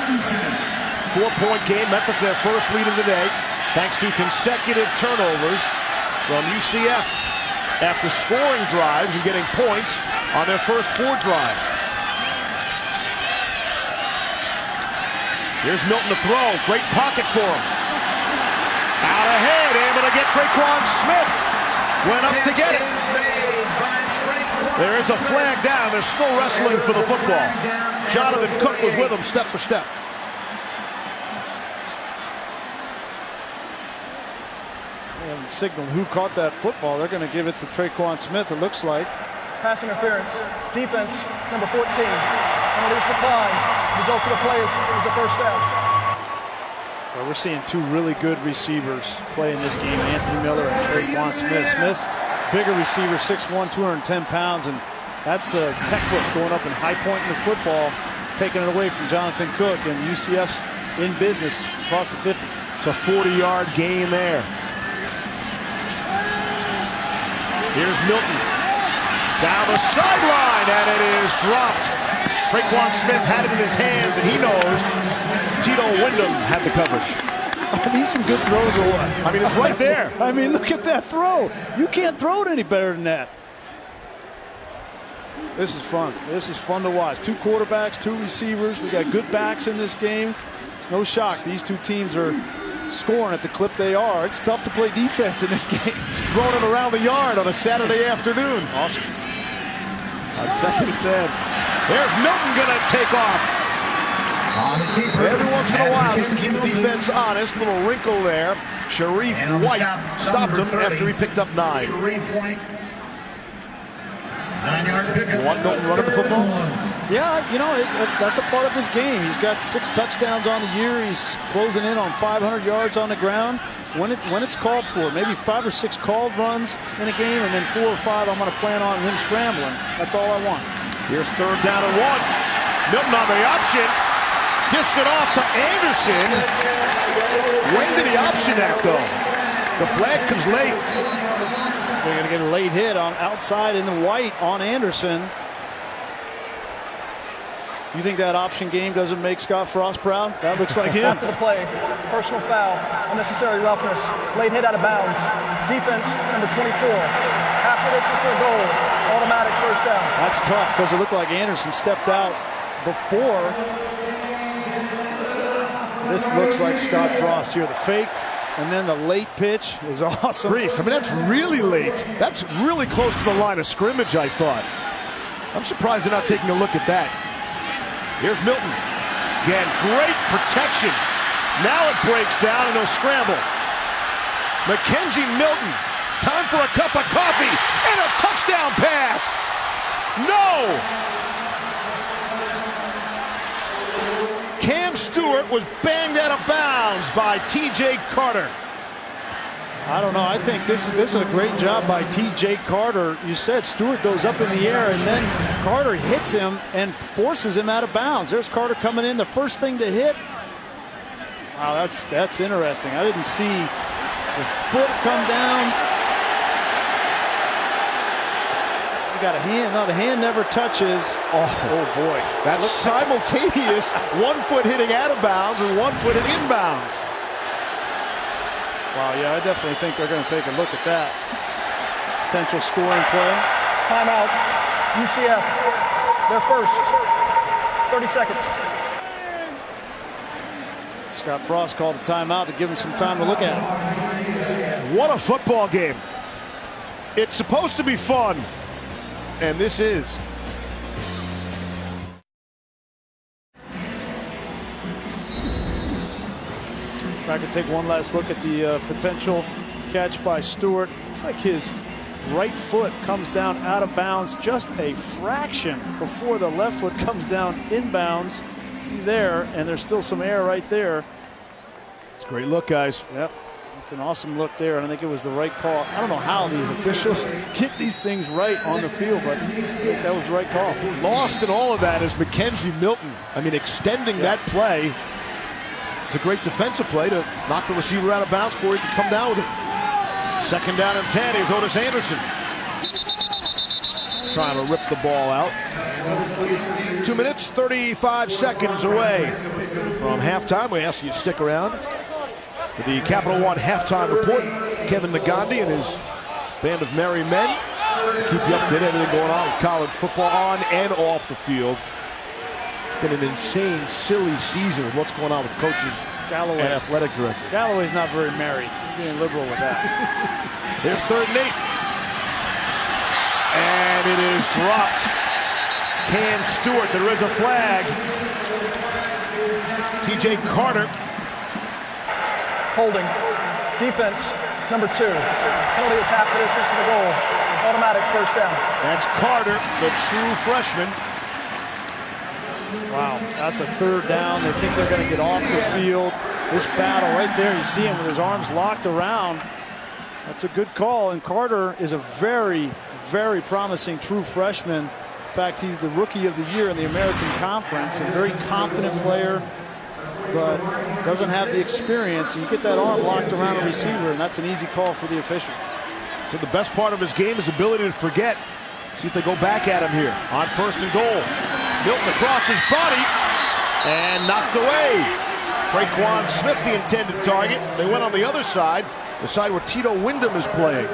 [SPEAKER 2] 4-point game. Memphis their first lead of the day, thanks to consecutive turnovers from UCF after scoring drives and getting points on their first 4 drives. Here's Milton to throw. Great pocket for him. Out ahead, able to get Traquan Smith. Went up to get it. There is a flag down. They're still wrestling for the football. Jonathan Cook was with him step for step.
[SPEAKER 3] They haven't signaled who caught that football. They're going to give it to Traquan Smith, it looks like.
[SPEAKER 6] Pass interference. Defense, number 14. Penalties declines. Result of the play is a first down.
[SPEAKER 3] Well, we're seeing 2 really good receivers play in this game, Anthony Miller and Traquan Smith. Smith's bigger receiver, 6'1", 210 pounds, and that's a textbook going up in high point in the football, taking it away from Jonathan Cook, and UCF's in business across the 50.
[SPEAKER 2] It's a 40-yard gain there. Here's Milton down the sideline, and it is dropped. Traquan Smith had it in his hands, and he knows Tito Wyndham had the coverage.
[SPEAKER 3] Are these some good throws or what?
[SPEAKER 2] I mean, it's right there.
[SPEAKER 3] I mean, look at that throw. You can't throw it any better than that. This is fun. This is fun to watch. 2 quarterbacks, 2 receivers. We got good backs in this game. It's no shock. These 2 teams are scoring at the clip they are. It's tough to play defense in this game.
[SPEAKER 2] Throwing it around the yard on a Saturday afternoon.
[SPEAKER 3] Awesome.
[SPEAKER 2] On 2nd and 10. There's Milton going to take off. Every once in a while, just to keep the defense honest, little wrinkle there. Sharif White stopped him after he picked up 9.
[SPEAKER 9] Sharif White. 9-yard pickup.
[SPEAKER 2] Want Milton running the football?
[SPEAKER 3] Yeah, you know, that's a part of this game. He's got 6 touchdowns on the year. He's closing in on 500 yards on the ground. When it's called for, maybe 5 or 6 called runs in a game, and then 4 or 5 I'm going to plan on him scrambling. That's all I want.
[SPEAKER 2] Here's 3rd down and 1. Milton on the option. Dished it off to Anderson. When did the option act, though? The flag comes late.
[SPEAKER 3] They're going to get a late hit on outside in the white on Anderson. You think that option game doesn't make Scott Frost proud? That looks like him.
[SPEAKER 6] After the play, personal foul, unnecessary roughness, late hit out of bounds. Defense, number 24. After this is their goal, automatic first down.
[SPEAKER 3] That's tough because it looked like Anderson stepped out before. This looks like Scott Frost here. The fake and then the late pitch is awesome.
[SPEAKER 2] Reese, I mean, that's really late. That's really close to the line of scrimmage, I thought. I'm surprised they're not taking a look at that. Here's Milton. Again, great protection. Now it breaks down and he'll scramble. Mackenzie Milton. Time for a cup of coffee and a touchdown pass. No! Cam Stewart was banged out of bounds by T.J. Carter.
[SPEAKER 3] I don't know. I think this is a great job by T.J. Carter. You said Stewart goes up in the air, and then Carter hits him and forces him out of bounds. There's Carter coming in, the first thing to hit. Wow, that's interesting. I didn't see the foot come down. got a hand. No, the hand never touches.
[SPEAKER 2] Oh boy. That's simultaneous. 1 foot hitting out of bounds and 1 foot hitting inbounds.
[SPEAKER 3] Wow, yeah, I definitely think they're going to take a look at that. Potential scoring play.
[SPEAKER 6] Timeout. UCF. Their first. 30 seconds.
[SPEAKER 3] Scott Frost called a timeout to give him some time to look at it.
[SPEAKER 2] What a football game. It's supposed to be fun, and this is.
[SPEAKER 3] If I could take one last look at the potential catch by Stewart. Looks like his right foot comes down out of bounds just a fraction before the left foot comes down inbounds. See there, and there's still some air right there.
[SPEAKER 2] It's a great look, guys.
[SPEAKER 3] Yep. It's an awesome look there, and I think it was the right call. I don't know how these officials get these things right on the field, but I think that was the right call.
[SPEAKER 2] Lost in all of that is Mackenzie Milton. I mean, extending that play. It's a great defensive play to knock the receiver out of bounds before he can come down with it. 2nd down and 10. Here's Otis Anderson. Trying to rip the ball out. 2 minutes, 35 seconds away from halftime. We ask you to stick around for the Capital One halftime report. Kevin Nagandi and his band of merry men keep you up to date everything going on with college football on and off the field. It's been an insane, silly season with what's going on with coaches and athletic directors.
[SPEAKER 3] Galloway's not very merry. He's being liberal with that.
[SPEAKER 2] There's 3rd and 8. And it is dropped. Cam Stewart, there is a flag. TJ Carter.
[SPEAKER 6] Holding. Defense, number 2. Penalty is half the distance to the goal. Automatic first down.
[SPEAKER 2] That's Carter, the true freshman.
[SPEAKER 3] Wow, that's a 3rd down. They think they're going to get off the field. This battle right there, you see him with his arms locked around. That's a good call, and Carter is a very, very promising true freshman. In fact, he's the rookie of the year in the American Conference, a very confident player, but doesn't have the experience. You get that arm locked around a receiver, and that's an easy call for the official.
[SPEAKER 2] So the best part of his game is ability to forget. See if they go back at him here on 1st and goal. Milton across his body and knocked away. Traquan Smith, the intended target. They went on the other side, the side where Tito Wyndham is playing.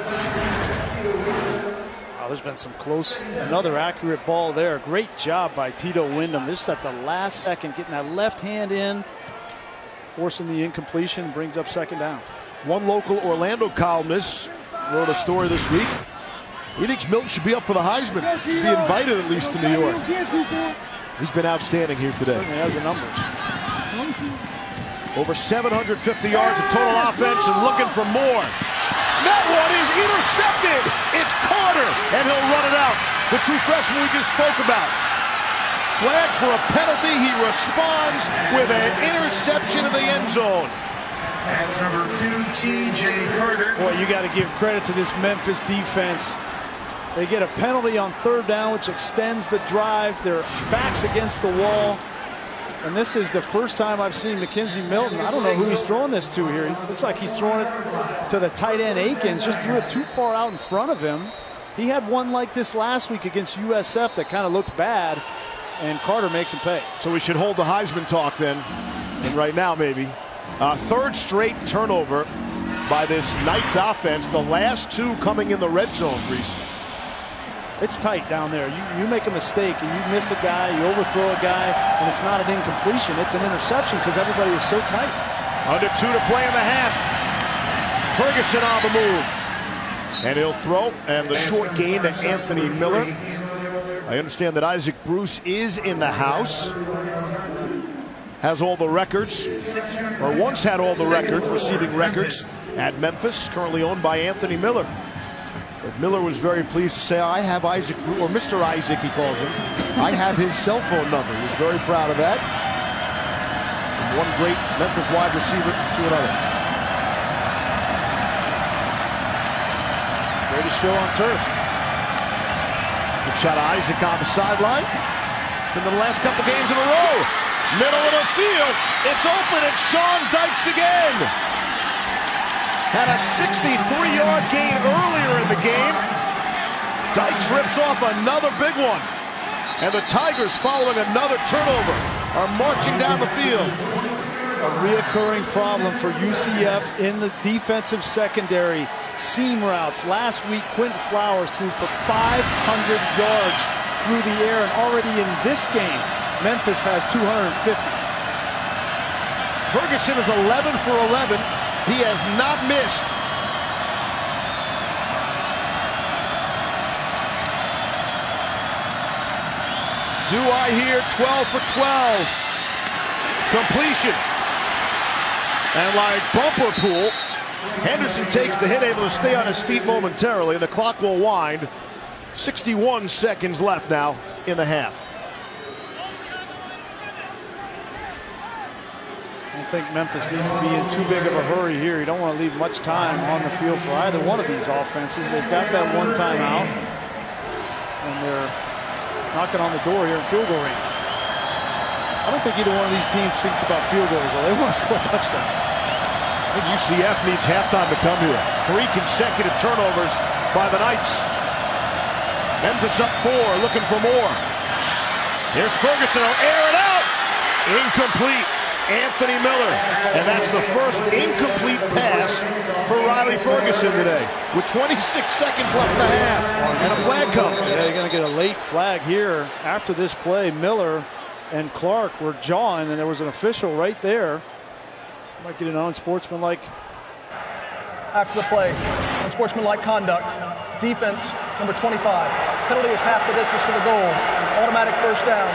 [SPEAKER 3] Wow, there's been some close, another accurate ball there. Great job by Tito Wyndham. Just at the last second, getting that left hand in, forcing the incompletion, brings up 2nd down.
[SPEAKER 2] One local Orlando columnist wrote a story this week. He thinks Milton should be up for the Heisman, should be invited at least to New York. He's been outstanding here today.
[SPEAKER 3] Certainly has the numbers.
[SPEAKER 2] Over 750 yards of total offense and looking for more. That one is intercepted. It's Carter, and he'll run it out. The true freshman we just spoke about. Flag for a penalty. He responds with an interception in the end zone.
[SPEAKER 9] That's number 2, TJ Carter.
[SPEAKER 3] Boy, you got to give credit to this Memphis defense. They get a penalty on 3rd down, which extends the drive. Their backs against the wall. And this is the first time I've seen Mackenzie Milton. I don't know who he's throwing this to here. It looks like he's throwing it to the tight end Akins. Just threw it too far out in front of him. He had one like this last week against USF that kind of looked bad, and Carter makes him pay.
[SPEAKER 2] So we should hold the Heisman talk then, and right now maybe. 3rd straight turnover by this Knights offense. The last 2 coming in the red zone, Reese.
[SPEAKER 3] It's tight down there. You make a mistake and you miss a guy, you overthrow a guy, and it's not an incompletion, it's an interception because everybody is so tight.
[SPEAKER 2] Under 2 to play in the half. Ferguson on the move. And he'll throw, and the short gain to Anthony Miller. I understand that Isaac Bruce is in the house. Has all the records, or once had all the records, receiving records at Memphis, currently owned by Anthony Miller. But Miller was very pleased to say, I have Isaac, or Mr. Isaac, he calls him. I have his cell phone number. He was very proud of that. From one great Memphis wide receiver to another.
[SPEAKER 3] Greatest show on turf.
[SPEAKER 2] Good shot of Isaac on the sideline. In the last couple games in a row. Middle of the field. It's open. It's Sean Dykes again. Had a 63-yard gain earlier in the game. Dykes rips off another big one. And the Tigers, following another turnover, are marching down the field.
[SPEAKER 3] A reoccurring problem for UCF in the defensive secondary. Seam routes. Last week, Quentin Flowers threw for 500 yards through the air. And already in this game, Memphis has 250.
[SPEAKER 2] Ferguson is 11 for 11. He has not missed. Do I hear 12 for 12? Completion. And like bumper pool, Henderson takes the hit, able to stay on his feet momentarily, and the clock will wind. 61 seconds left now in the half.
[SPEAKER 3] I don't think Memphis needs to be in too big of a hurry here. You don't want to leave much time on the field for either one of these offenses. They've got that one timeout, and they're knocking on the door here in field goal range. I don't think either one of these teams thinks about field goals, though. They want to score a touchdown.
[SPEAKER 2] I think UCF needs halftime to come here. 3 consecutive turnovers by the Knights. Memphis up 4, looking for more. Here's Ferguson, he'll air it out. Incomplete. Anthony Miller. And that's the first incomplete pass for Riley Ferguson today, with 26 seconds left in the half. And a flag comes.
[SPEAKER 3] Yeah, you're going to get a late flag here. After this play, Miller and Clark were jawing, and there was an official right there. Might get an unsportsmanlike.
[SPEAKER 6] After the play, unsportsmanlike conduct. Defense, number 25. Penalty is half the distance to the goal. Automatic first down.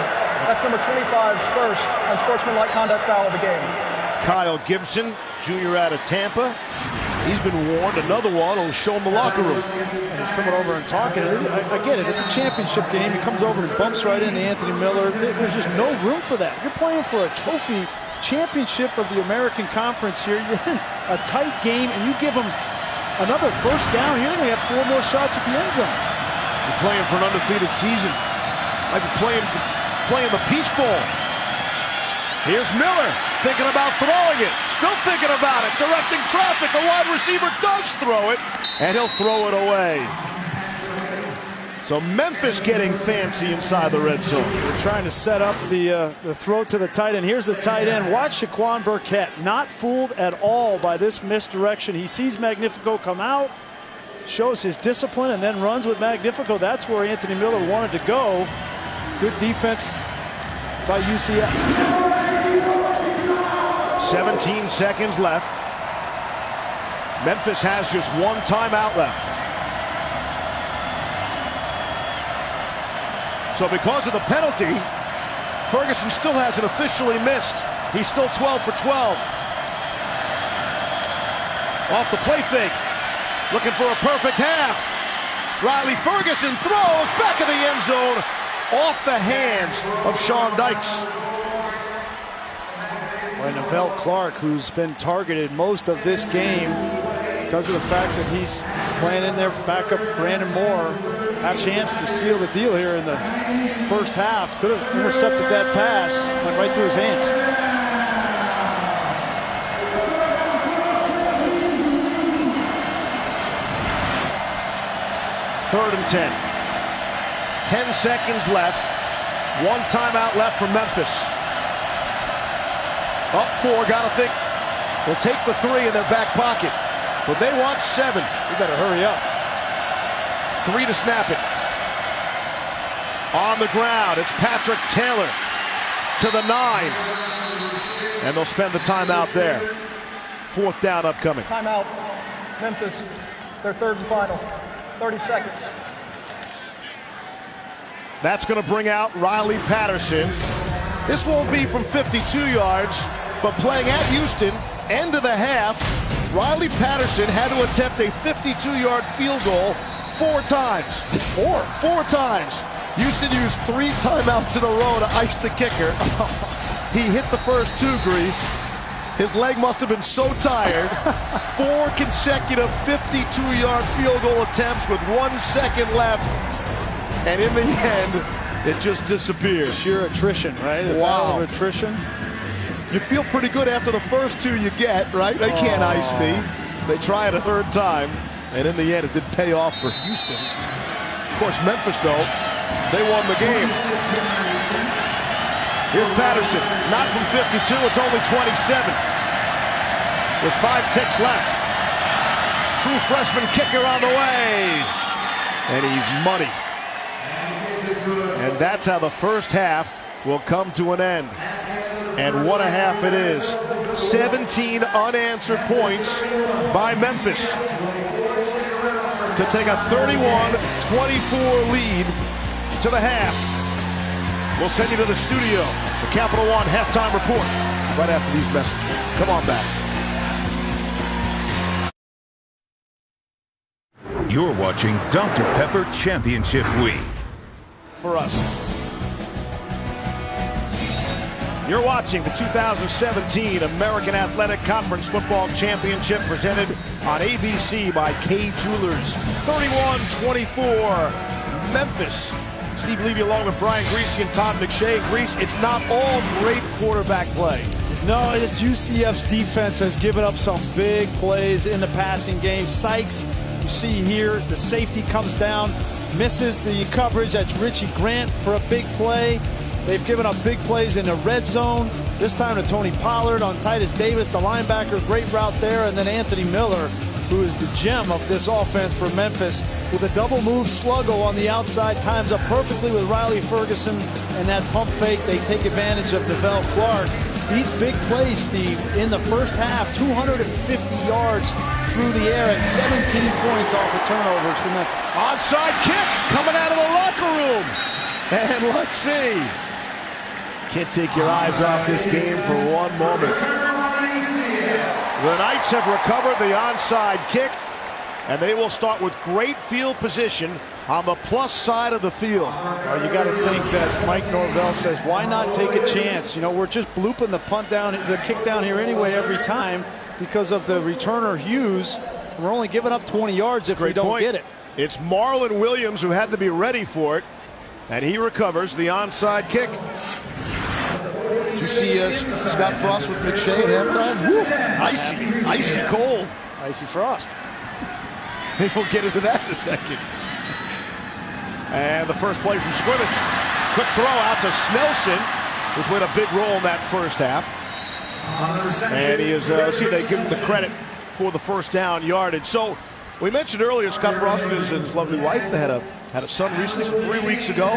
[SPEAKER 6] That's number 25's first unsportsmanlike conduct foul of the game.
[SPEAKER 2] Kyle Gibson, junior out of Tampa. He's been warned. Another one will show him the locker room.
[SPEAKER 3] And he's coming over and talking. I get it. It's a championship game. He comes over and bumps right into Anthony Miller. There's just no room for that. You're playing for a trophy championship of the American Conference here. You're in a tight game, and you give him another first down here, and they have 4 more shots at the end zone.
[SPEAKER 2] You're playing for an undefeated season. Like you're playing the Peach Bowl. Here's Miller, thinking about throwing it. Still thinking about it, directing traffic. The wide receiver does throw it, and he'll throw it away. So Memphis getting fancy inside the red zone.
[SPEAKER 3] They're trying to set up the throw to the tight end. Here's the tight end. Watch Shaquan Burkett. Not fooled at all by this misdirection. He sees Magnifico come out, shows his discipline, and then runs with Magnifico. That's where Anthony Miller wanted to go. Good defense by UCF.
[SPEAKER 2] 17 seconds left. Memphis has just 1 timeout left. So because of the penalty, Ferguson still hasn't officially missed. He's still 12 for 12. Off the play fake. Looking for a perfect half. Riley Ferguson throws back of the end zone, off the hands of Sean Dykes.
[SPEAKER 3] And Neville Clark, who's been targeted most of this game because of the fact that he's playing in there for backup Brandon Moore, had a chance to seal the deal here in the first half. Could have intercepted that pass, went right through his hands.
[SPEAKER 2] Third and 10. 10 seconds left. 1 timeout left for Memphis. Up 4, gotta think they'll take the 3 in their back pocket, but they want 7.
[SPEAKER 3] You better hurry up.
[SPEAKER 2] 3 to snap it. On the ground, it's Patrick Taylor to the 9. And they'll spend the timeout there. 4th down upcoming.
[SPEAKER 6] Timeout, Memphis, their 3rd and final. 30 seconds.
[SPEAKER 2] That's going to bring out Riley Patterson. This won't be from 52 yards, but playing at Houston, end of the half, Riley Patterson had to attempt a 52-yard field goal 4 times. Four times. Houston used 3 timeouts in a row to ice the kicker. He hit the first 2, Grease. His leg must have been so tired. 4 consecutive 52-yard field goal attempts with 1 second left. And in the end, it just disappeared.
[SPEAKER 3] Sheer attrition, right?
[SPEAKER 2] Wow.
[SPEAKER 3] Attrition.
[SPEAKER 2] You feel pretty good after the first 2 you get, right? They can't ice me. They try it a 3rd time, and in the end, it did pay off for Houston. course, Memphis, though, they won the game. Here's Patterson, not from 52, it's only 27. With 5 ticks left. True freshman kicker on the way. And he's muddy. And that's how the first half will come to an end. And what a half it is. 17 unanswered points by Memphis to take a 31-24 lead to the half. We'll send you to the studio, the Capital One halftime report, right after these messages. Come on back.
[SPEAKER 1] You're watching Dr. Pepper Championship Week.
[SPEAKER 2] For us. You're watching the 2017 American Athletic Conference Football Championship presented on ABC by K Jewelers. 31-24, Memphis. Steve Levy along with Brian Greasy and Todd McShay. Grease, it's not all great quarterback play.
[SPEAKER 3] No, it's UCF's defense has given up some big plays in the passing game. Sykes, you see here, the safety comes down, misses the coverage. That's Richie Grant for a big play. They've given up big plays in the red zone. This time to Tony Pollard on Titus Davis, the linebacker, great route there. And then Anthony Miller, who is the gem of this offense for Memphis, with a double move sluggo on the outside, times up perfectly with Riley Ferguson and that pump fake. They take advantage of Neville Clark. These big plays, Steve, in the first half, 250 yards through the air and 17 points off of turnovers for Memphis.
[SPEAKER 2] Onside kick coming out of the locker room. And let's see. Can't take your eyes off this game for one moment. The Knights have recovered the onside kick, and they will start with great field position on the plus side of the field.
[SPEAKER 3] You got to think that Mike Norvell says, why not take a chance? You know, we're just blooping the punt down, the kick down here anyway every time because of the returner Hughes. We're only giving up 20 yards if we don't get it.
[SPEAKER 2] It's Marlon Williams who had to be ready for it, and he recovers the onside kick. Did you see Scott Frost with McShay at halftime? Woo! Icy cold.
[SPEAKER 3] Icy Frost.
[SPEAKER 2] We'll get into that in a second. And the first play from scrimmage. Quick throw out to Snelson, who played a big role in that first half. And he is, see, they give him the credit for the first down yardage. So we mentioned earlier Scott Frost and his lovely wife, they had a son recently, 3 weeks ago.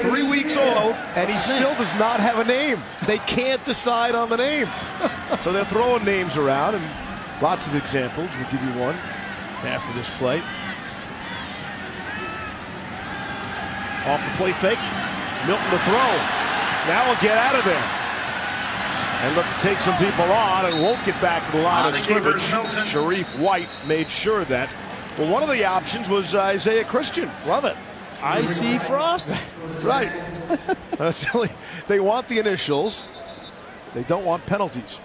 [SPEAKER 2] 3 weeks old, and he still does not have a name. They can't decide on the name. So they're throwing names around, and lots of examples. We'll give you one after this play. Off the play fake. Milton to throw. Now he'll get out of there. And look to take some people on and won't get back to the line of scrimmage. Sharif White made sure of that. Well, one of the options was Isaiah Christian.
[SPEAKER 3] Love it. Icy Frost.
[SPEAKER 2] Right. They want the initials. They don't want penalties.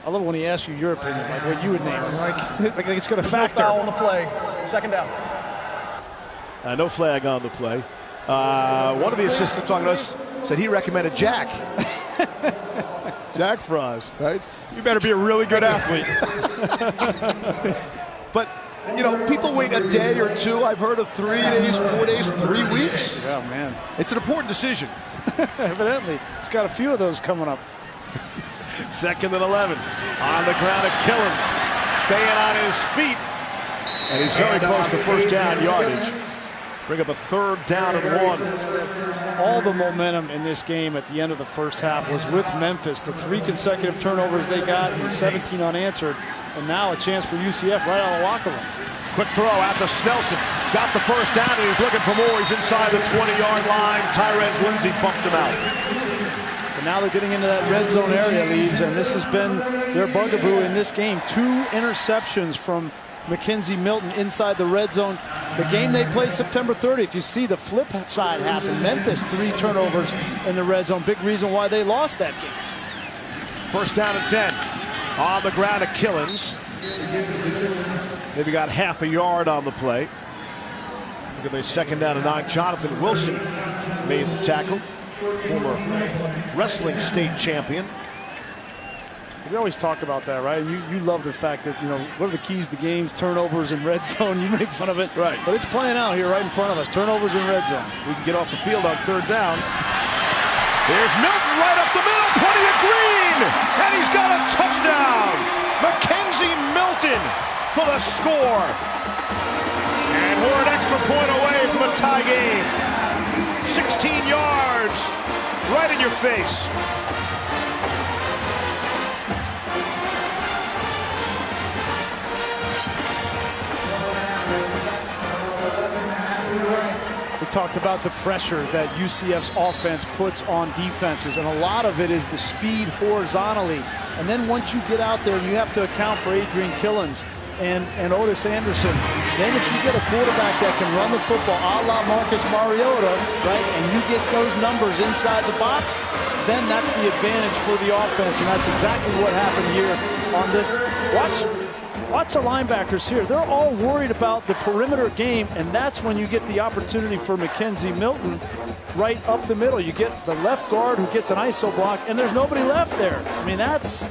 [SPEAKER 3] I love when he asks you your opinion, like what you would name him. Like it's going to factor.
[SPEAKER 6] No foul on the play. Second down.
[SPEAKER 2] No flag on the play. One of the assistants talking to us said he recommended Jack. Jack Frost, right?
[SPEAKER 4] You better be a really good athlete.
[SPEAKER 2] But, you know, people wait a day or two. I've heard of 3 days, 4 days, 3 weeks.
[SPEAKER 3] Oh, man.
[SPEAKER 2] It's an important decision.
[SPEAKER 3] Evidently. He's got a few of those coming up.
[SPEAKER 2] 2nd and 11. On the ground at Killens. Staying on his feet. And he's very close to first down yardage. Bring up a 3rd down and 1.
[SPEAKER 3] All the momentum in this game at the end of the first half was with Memphis. The 3 consecutive turnovers they got and 17 unanswered. And now a chance for UCF right out of the locker room.
[SPEAKER 2] Quick throw out to Snelson. He's got the first down and he's looking for more. He's inside the 20-yard line. Tyrese Lindsey bumped him out.
[SPEAKER 3] But now they're getting into that red zone area, Leaves, and this has been their bugaboo in this game. 2 interceptions from Mackenzie Milton inside the red zone. The game they played September 30th, you see the flip side happen. Memphis, 3 turnovers in the red zone. Big reason why they lost that game.
[SPEAKER 2] First down and 10. On the ground at Killens. Maybe got half a yard on the play. Look at the 2nd down and 9. Jonathan Wilson made the tackle. Former wrestling state champion.
[SPEAKER 3] We always talk about that, right? You love the fact that, you know, what are the keys to games? Turnovers in red zone. You make fun of it.
[SPEAKER 2] Right.
[SPEAKER 3] But it's playing out here right in front of us. Turnovers in red zone.
[SPEAKER 2] We can get off the field on third down. There's Milton right up the middle. Plenty of green. And he's got a touchdown. Mackenzie Milton for the score. And we're an extra point away from a tie game. 16 yards. Right in your face.
[SPEAKER 3] We talked about the pressure that UCF's offense puts on defenses, and a lot of it is the speed horizontally. And then once you get out there, you have to account for Adrian Killens and Otis Anderson. Then if you get a quarterback that can run the football a la Marcus Mariota, right, and you get those numbers inside the box, then that's the advantage for the offense, and that's exactly what happened here on this. Watch the linebackers here. They're all worried about the perimeter game, and that's when you get the opportunity for Mackenzie Milton right up the middle. You get the left guard who gets an ISO block, and there's nobody left there. I mean, that's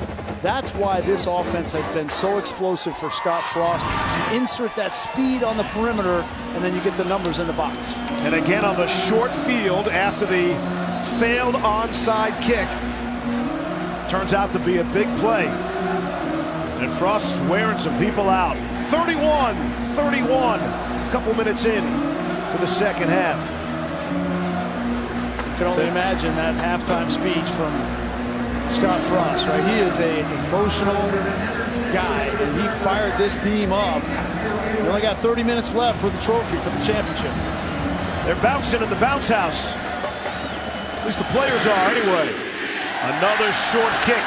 [SPEAKER 3] why this offense has been so explosive for Scott Frost. You insert that speed on the perimeter, and then you get the numbers in the box.
[SPEAKER 2] And again on the short field after the failed onside kick. Turns out to be a big play. And Frost is wearing some people out. 31-31. A couple minutes in to the second half.
[SPEAKER 3] You can only imagine that halftime speech from Scott Frost, right? He is an emotional guy, and he fired this team up. We only got 30 minutes left for the trophy, for the championship.
[SPEAKER 2] They're bouncing in the bounce house. At least the players are anyway. Another short kick.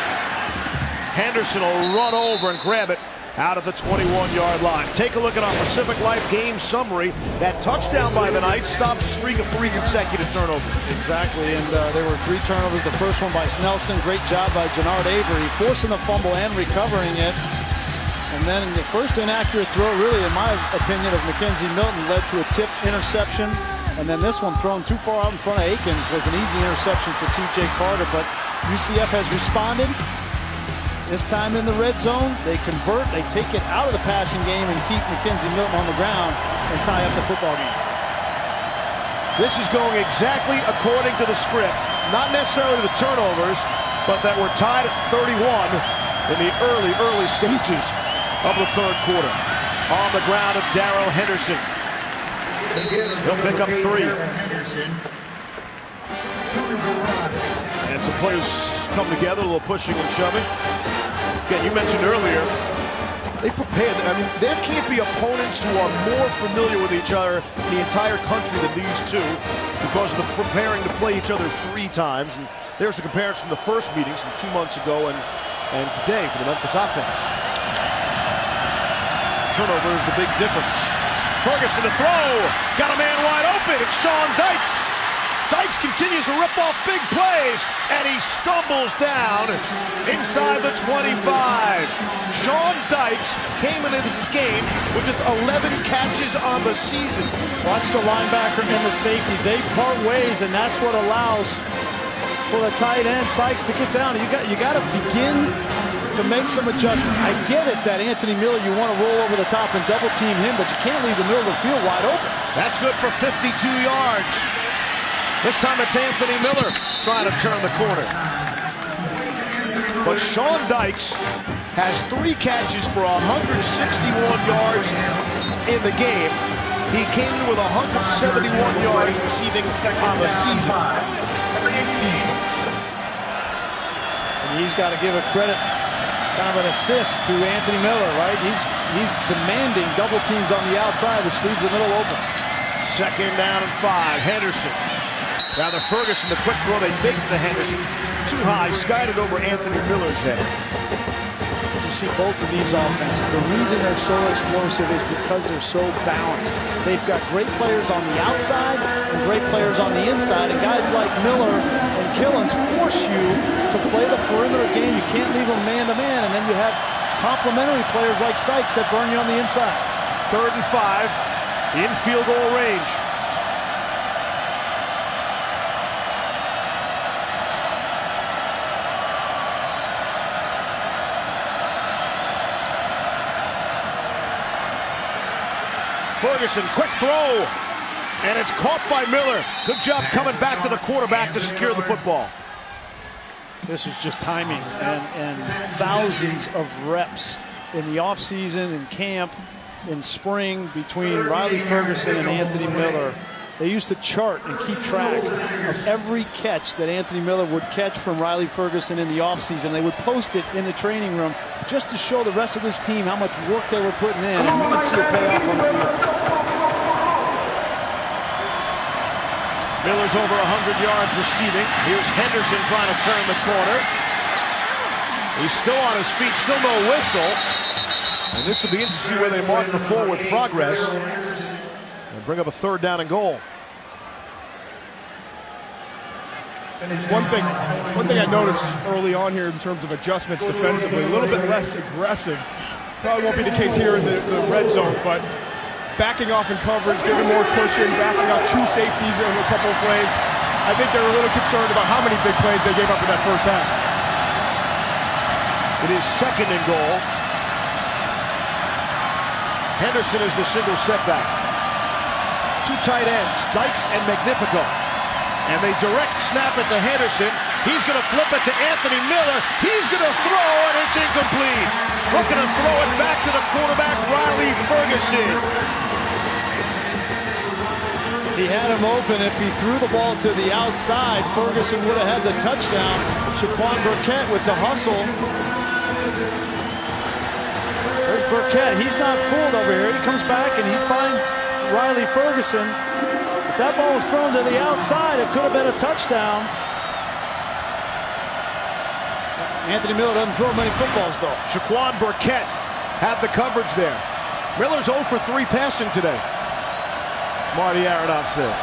[SPEAKER 2] Henderson will run over and grab it out of the 21-yard line. Take a look at our Pacific Life game summary. That touchdown by the Knights stops a streak of 3 consecutive turnovers.
[SPEAKER 3] Exactly, and there were 3 turnovers. The first one by Snelson. Great job by Jannard Avery, forcing the fumble and recovering it. And then the first inaccurate throw, really, in my opinion, of Mackenzie Milton led to a tip interception. And then this one thrown too far out in front of Akins was an easy interception for TJ Carter. But UCF has responded. This time in the red zone, they convert, they take it out of the passing game and keep Mackenzie Milton on the ground and tie up the football game.
[SPEAKER 2] This is going exactly according to the script. Not necessarily the turnovers, but that we're tied at 31 in the early stages of the third quarter. On the ground of Darrell Henderson. He'll pick up 3. And some players come together, a little pushing and shoving. Again, you mentioned earlier, they prepare. I mean, there can't be opponents who are more familiar with each other in the entire country than these two because of the preparing to play each other 3 times. And there's a comparison from the first meetings from 2 months ago and today for the Memphis offense. Turnover is the big difference. Ferguson to throw. Got a man wide open. It's Sean Dykes. Dykes continues to rip off big plays, and he stumbles down inside the 25. Sean Dykes came into this game with just 11 catches on the season.
[SPEAKER 3] Watch the linebacker and the safety. They part ways, and that's what allows for a tight end, Sykes, to get down. You got to begin to make some adjustments. I get it that Anthony Miller, you want to roll over the top and double team him, but you can't leave the middle of the field wide open.
[SPEAKER 2] That's good for 52 yards. This time it's Anthony Miller trying to turn the corner. But Sean Dykes has 3 catches for 161 yards in the game. He came in with 171 yards receiving on the season.
[SPEAKER 3] And he's got to give a credit, kind of an assist to Anthony Miller, right? He's demanding double teams on the outside, which leaves the middle open.
[SPEAKER 2] Second down and 5. Henderson. Rather Ferguson, the quick throw, they faked the Henderson. Too high, skied it over Anthony Miller's head.
[SPEAKER 3] You see both of these offenses. The reason they're so explosive is because they're so balanced. They've got great players on the outside and great players on the inside. And guys like Miller and Killens force you to play the perimeter game. You can't leave them man-to-man. And then you have complementary players like Sykes that burn you on the inside.
[SPEAKER 2] 3rd and 5 in field goal range. Ferguson, quick throw. And it's caught by Miller. Good job coming back to the quarterback to secure the football.
[SPEAKER 3] This is just timing and thousands of reps in the offseason, in camp, in spring between Riley Ferguson and Anthony Miller. They used to chart and keep track of every catch that Anthony Miller would catch from Riley Ferguson in the offseason. They would post it in the training room just to show the rest of this team how much work they were putting in, and you could see it pay off on the field.
[SPEAKER 2] Miller's over 100 yards receiving. Here's Henderson trying to turn the corner. He's still on his feet, still no whistle. And this will be interesting where they mark the forward progress and bring up a 3rd down and goal.
[SPEAKER 4] One thing I noticed early on here in terms of adjustments defensively, a little bit less aggressive. Probably won't be the case here in the red zone, but backing off in coverage, giving more cushion, backing off 2 safeties in a couple of plays. I think they're a little concerned about how many big plays they gave up in that first half.
[SPEAKER 2] It is 2nd and goal. Henderson is the single setback. 2 tight ends, Dykes and Magnifico. And they direct snap it to Henderson. He's going to flip it to Anthony Miller. He's going to throw, and it's incomplete. Looking to throw it back to the quarterback, Riley Ferguson.
[SPEAKER 3] He had him open. If he threw the ball to the outside, Ferguson would have had the touchdown. Shaquan Burkett with the hustle. There's Burkett. He's not fooled over here. He comes back and he finds Riley Ferguson. If that ball was thrown to the outside, it could have been a touchdown. Anthony Miller doesn't throw many footballs, though.
[SPEAKER 2] Shaquan Burkett had the coverage there. Miller's 0 for 3 passing today. Marty Aronoff says.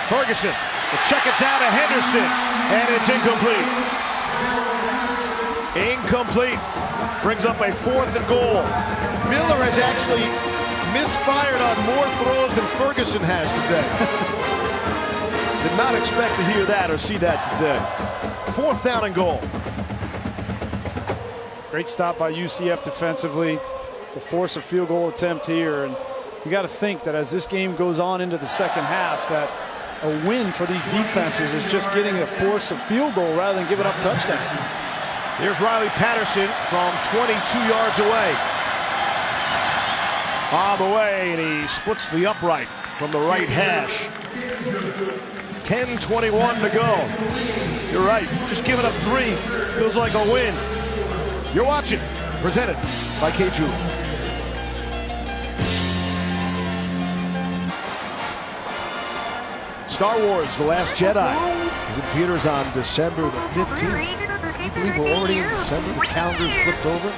[SPEAKER 2] Ferguson will check it down to Henderson, and it's incomplete. Incomplete. Brings up a 4th and goal. Miller has actually misfired on more throws than Ferguson has today. Did not expect to hear that or see that today. 4th down and goal.
[SPEAKER 3] Great stop by UCF defensively to force a field goal attempt here. And you got to think that as this game goes on into the second half, that a win for these defenses is just getting to force a field goal rather than giving up touchdowns.
[SPEAKER 2] Here's Riley Patterson from 22 yards away. On the way, and he splits the upright from the right hash. 10:21 to go. You're right, just giving up 3 feels like a win. You're watching, presented by K. Jewelers. Star Wars: The Last Jedi is in theaters on December the 15th. Can you believe we're already in December? The calendar's flipped over.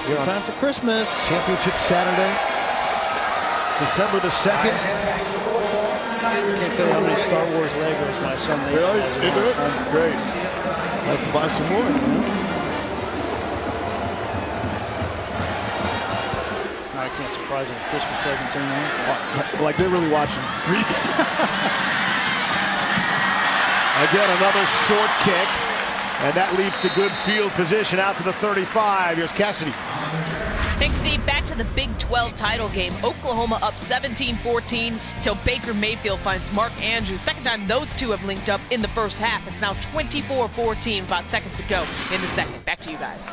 [SPEAKER 3] Good time for Christmas.
[SPEAKER 2] Championship Saturday, December the 2nd.
[SPEAKER 3] I can't tell you how many Star Wars Legos my son made.
[SPEAKER 2] Really? You do it? Great. I have to buy some more.
[SPEAKER 3] I can't surprise him with Christmas presents anymore.
[SPEAKER 2] Like they're really watching Greece. Again, another short kick. And that leads to good field position out to the 35. Here's Cassidy.
[SPEAKER 10] Thanks, Steve. Back to the Big 12 title game. Oklahoma up 17-14 till Baker Mayfield finds Mark Andrews. Second time those two have linked up in the first half. It's now 24-14, about seconds to go in the second. Back to you guys.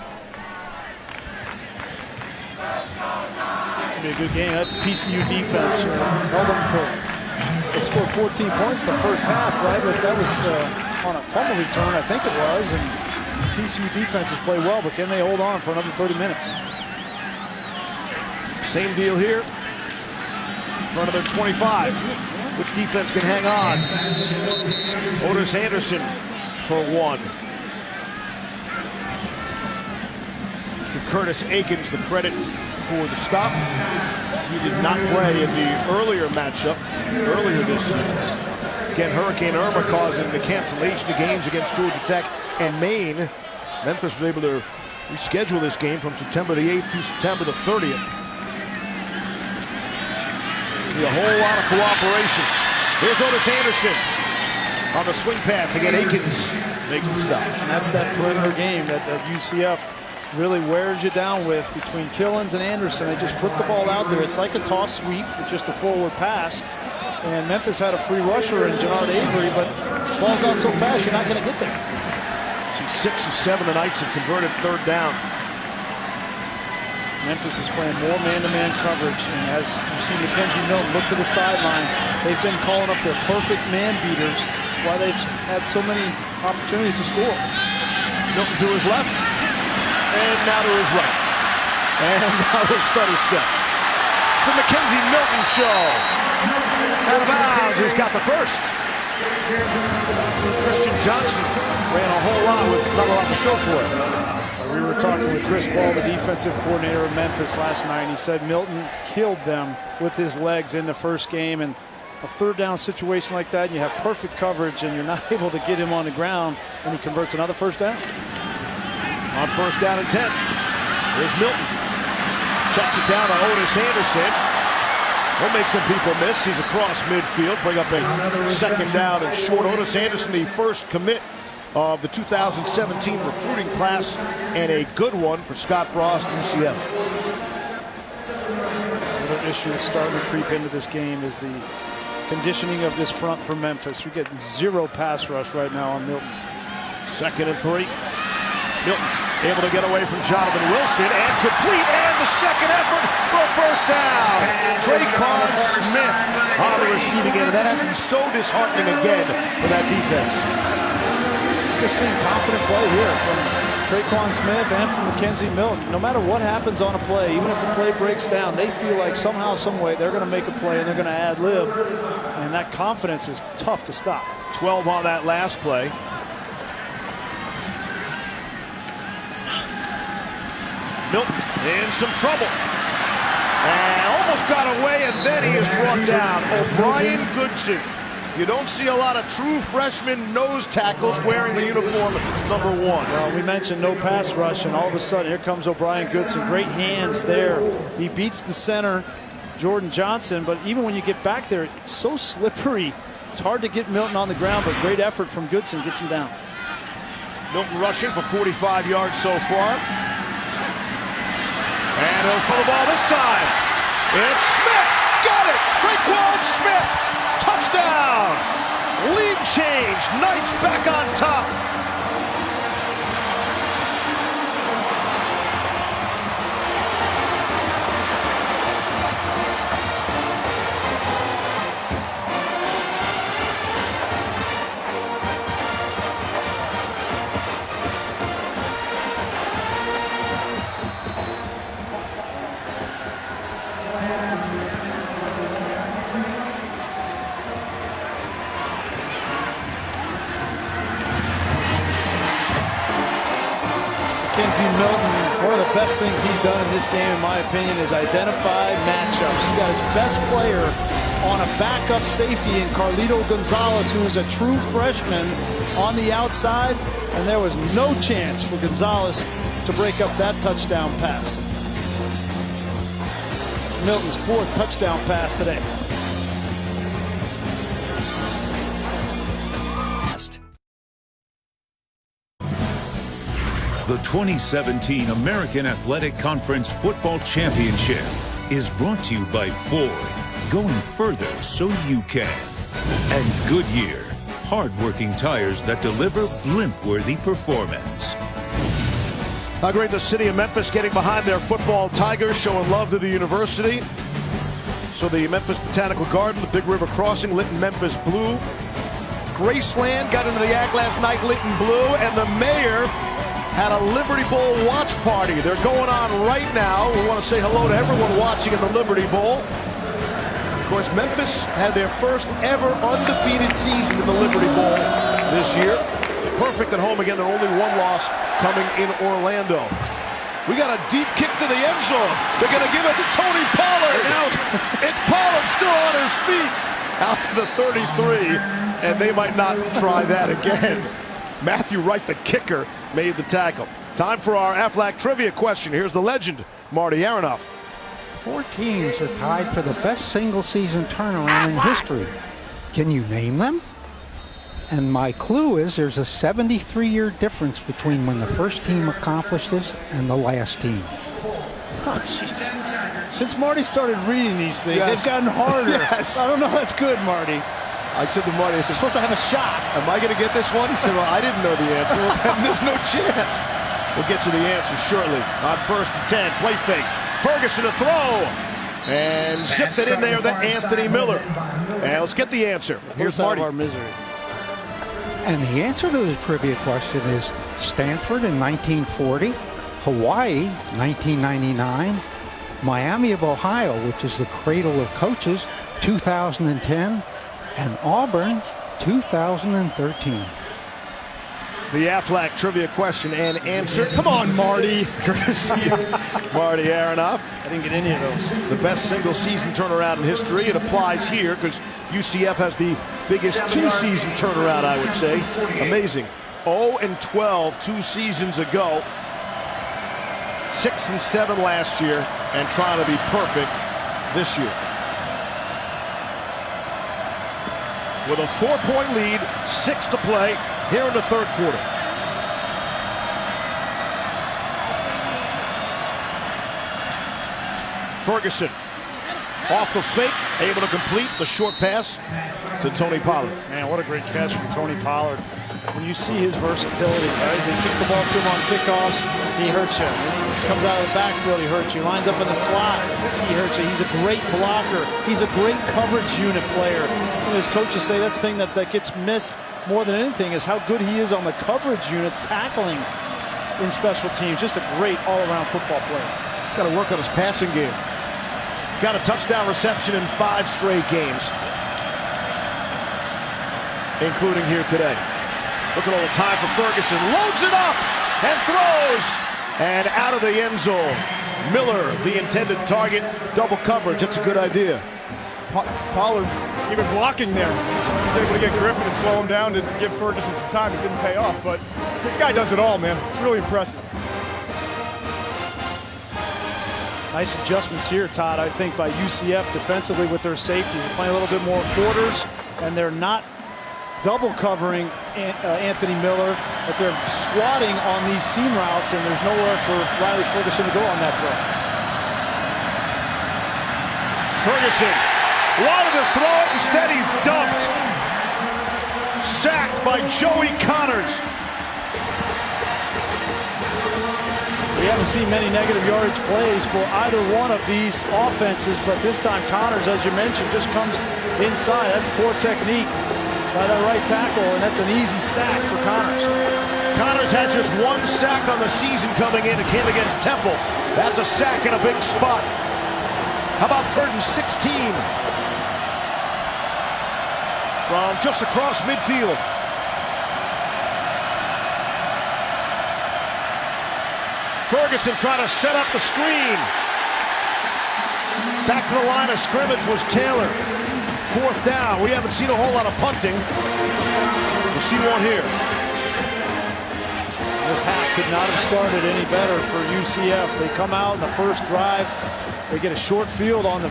[SPEAKER 3] It'll be a good game. That TCU defense held them for. They scored 14 points the first half, right? But that was on a fumble return, I think it was. And TCU defenses play well, but can they hold on for another 30 minutes?
[SPEAKER 2] Same deal here. In front of their 25. Which defense can hang on? Otis Anderson for 1. To Curtis Akins the credit for the stop. He did not play in the earlier matchup earlier this season. Again, Hurricane Irma causing the cancellation of games against Georgia Tech and Maine. Memphis was able to reschedule this game from September the 8th to September the 30th. A whole lot of cooperation. Here's Otis Anderson on the swing pass. Again, Akins makes the stop.
[SPEAKER 3] And that's that perimeter game that UCF really wears you down with between Killens and Anderson. They just flip the ball out there. It's like a toss sweep with just a forward pass. And Memphis had a free rusher in Jannard Avery, but ball's out so fast you're not going to get there.
[SPEAKER 2] See, 6 of 7 the Knights have converted third down.
[SPEAKER 3] Memphis is playing more man-to-man coverage, and as you see Mackenzie Milton look to the sideline, they've been calling up their perfect man beaters while they've had so many opportunities to score.
[SPEAKER 2] Milton to his left, and now to his right. And now he'll stutter step. It's the Mackenzie Milton show. Out of bounds, he's got the first. Christian Johnson ran a whole lot with not a lot to show for it.
[SPEAKER 3] We were talking with Chris Ball, the defensive coordinator of Memphis last night. He said Milton killed them with his legs in the first game, and a third down situation like that, you have perfect coverage and you're not able to get him on the ground, and he converts another first down.
[SPEAKER 2] On first down and 10, here's Milton. Checks it down to Otis Anderson. He'll make some people miss. He's across midfield, bring up a second down and short. Otis Anderson, the first commit of the 2017 recruiting class, and a good one for Scott Frost, UCF.
[SPEAKER 3] Another issue that's starting to creep into this game is the conditioning of this front for Memphis. You're getting zero pass rush right now on Milton.
[SPEAKER 2] 2nd and 3. Milton able to get away from Jonathan Wilson and complete, and the second effort for a first down. Traquan Smith on the receiving end. That has been so disheartening again for that defense.
[SPEAKER 3] You're seeing confident play here from Traquan Smith and from Mackenzie Milton. No matter what happens on a play, even if the play breaks down, they feel like somehow, some way, they're going to make a play and they're going to ad-lib. And that confidence is tough to stop.
[SPEAKER 2] 12 on that last play. Milton in some trouble. And almost got away, and then he is brought down. O'Brien Goodson. You don't see a lot of true freshman nose tackles wearing the uniform number 1.
[SPEAKER 3] Well, we mentioned no pass rush, and all of a sudden, here comes O'Brien Goodson. Great hands there. He beats the center, Jordan Johnson, but even when you get back there, it's so slippery. It's hard to get Milton on the ground, but great effort from Goodson gets him down.
[SPEAKER 2] Milton rushing for 45 yards so far. And he'll throw the ball this time. It's Smith. Got it. Traquan Smith. Touchdown! Lead change. Knights back on top.
[SPEAKER 3] Mackenzie Milton, one of the best things he's done in this game, in my opinion, is identify matchups. He got his best player on a backup safety in Carlito Gonzalez, who is a true freshman on the outside, and there was no chance for Gonzalez to break up that touchdown pass. It's Milton's 4th touchdown pass today.
[SPEAKER 1] The 2017 American Athletic Conference Football Championship is brought to you by Ford, going further so you can. And Goodyear, hard-working tires that deliver blimp-worthy performance.
[SPEAKER 2] How great the city of Memphis getting behind their football Tigers, showing love to the university. So the Memphis Botanical Garden, the Big River Crossing, lit in Memphis blue. Graceland got into the act last night, lit in blue, and the mayor had a Liberty Bowl watch party. They're going on right now. We want to say hello to everyone watching in the Liberty Bowl. Of course, Memphis had their first ever undefeated season in the Liberty Bowl this year. Perfect at home again. Their only one loss coming in Orlando. We got a deep kick to the end zone. They're going to give it to Tony Pollard. It's Pollard still on his feet. Out to the 33, and they might not try that again. Matthew Wright, the kicker, made the tackle. Time for our Aflac trivia question. Here's the legend, Marty Aronoff.
[SPEAKER 13] 4 teams are tied for the best single-season turnaround in history. Can you name them? And my clue is there's a 73-year difference between when the first team accomplished this and the last team.
[SPEAKER 3] Oh, since Marty started reading these things, they've gotten harder.
[SPEAKER 2] Yes.
[SPEAKER 3] I don't know. That's good, Marty.
[SPEAKER 2] I said to Marty, I said,
[SPEAKER 3] you're supposed to have a shot.
[SPEAKER 2] Am I going to get this one? He said, well, I didn't know the answer. Well, then there's no chance. We'll get you the answer shortly. On 1st and 10, play fake. Ferguson to throw. And zipped it in there to Anthony Miller. And let's get the answer. Here's Marty.
[SPEAKER 3] Our misery.
[SPEAKER 13] And the answer to the trivia question is Stanford in 1940, Hawaii 1999, Miami of Ohio, which is the cradle of coaches, 2010, and Auburn 2013.
[SPEAKER 2] The Aflac trivia question and answer.
[SPEAKER 4] Come on, Marty.
[SPEAKER 2] Marty Aronoff.
[SPEAKER 3] I didn't get any of those.
[SPEAKER 2] The best single-season turnaround in history. It applies here because UCF has the biggest two-season turnaround, I would say. Amazing. 0-12 2 seasons ago. 6-7 last year, and trying to be perfect this year. With a 4-point lead, 6 to play here in the third quarter. Ferguson off the fake, able to complete the short pass to Tony Pollard.
[SPEAKER 3] Man, what a great catch from Tony Pollard. When you see his versatility, right? They kick the ball to him on kickoffs, he hurts you. When he comes out of the backfield, he hurts you. Lines up in the slot, he hurts you. He's a great blocker. He's a great coverage unit player. Some of his coaches say that's the thing that gets missed more than anything is how good he is on the coverage units, tackling in special teams. Just a great all-around football player.
[SPEAKER 2] He's got to work on his passing game. He's got a touchdown reception in 5 straight games, including here today. Look at all the time for Ferguson. Loads it up and throws. And out of the end zone. Miller, the intended target. Double coverage. That's a good idea.
[SPEAKER 4] Pollard even blocking there. He's able to get Griffin and slow him down to give Ferguson some time. It didn't pay off, but this guy does it all, man. It's really impressive.
[SPEAKER 3] Nice adjustments here, Todd, I think, by UCF defensively with their safeties. They're playing a little bit more quarters, and they're not double covering Anthony Miller, but they're squatting on these seam routes, and there's nowhere for Riley Ferguson to go on that throw.
[SPEAKER 2] Ferguson wanted to throw it, instead he's dumped. Sacked by Joey Connors.
[SPEAKER 3] We haven't seen many negative yardage plays for either one of these offenses, but this time Connors, as you mentioned, just comes inside. That's poor technique by the right tackle, and that's an easy sack for Connors.
[SPEAKER 2] Connors had just 1 sack on the season coming in. It came against Temple. That's a sack in a big spot. How about 3rd and 16? From just across midfield. Ferguson trying to set up the screen. Back to the line of scrimmage was Taylor. 4th down. We haven't seen a whole lot of punting. We'll see one here.
[SPEAKER 3] This half could not have started any better for UCF. They come out in the first drive. They get a short field on the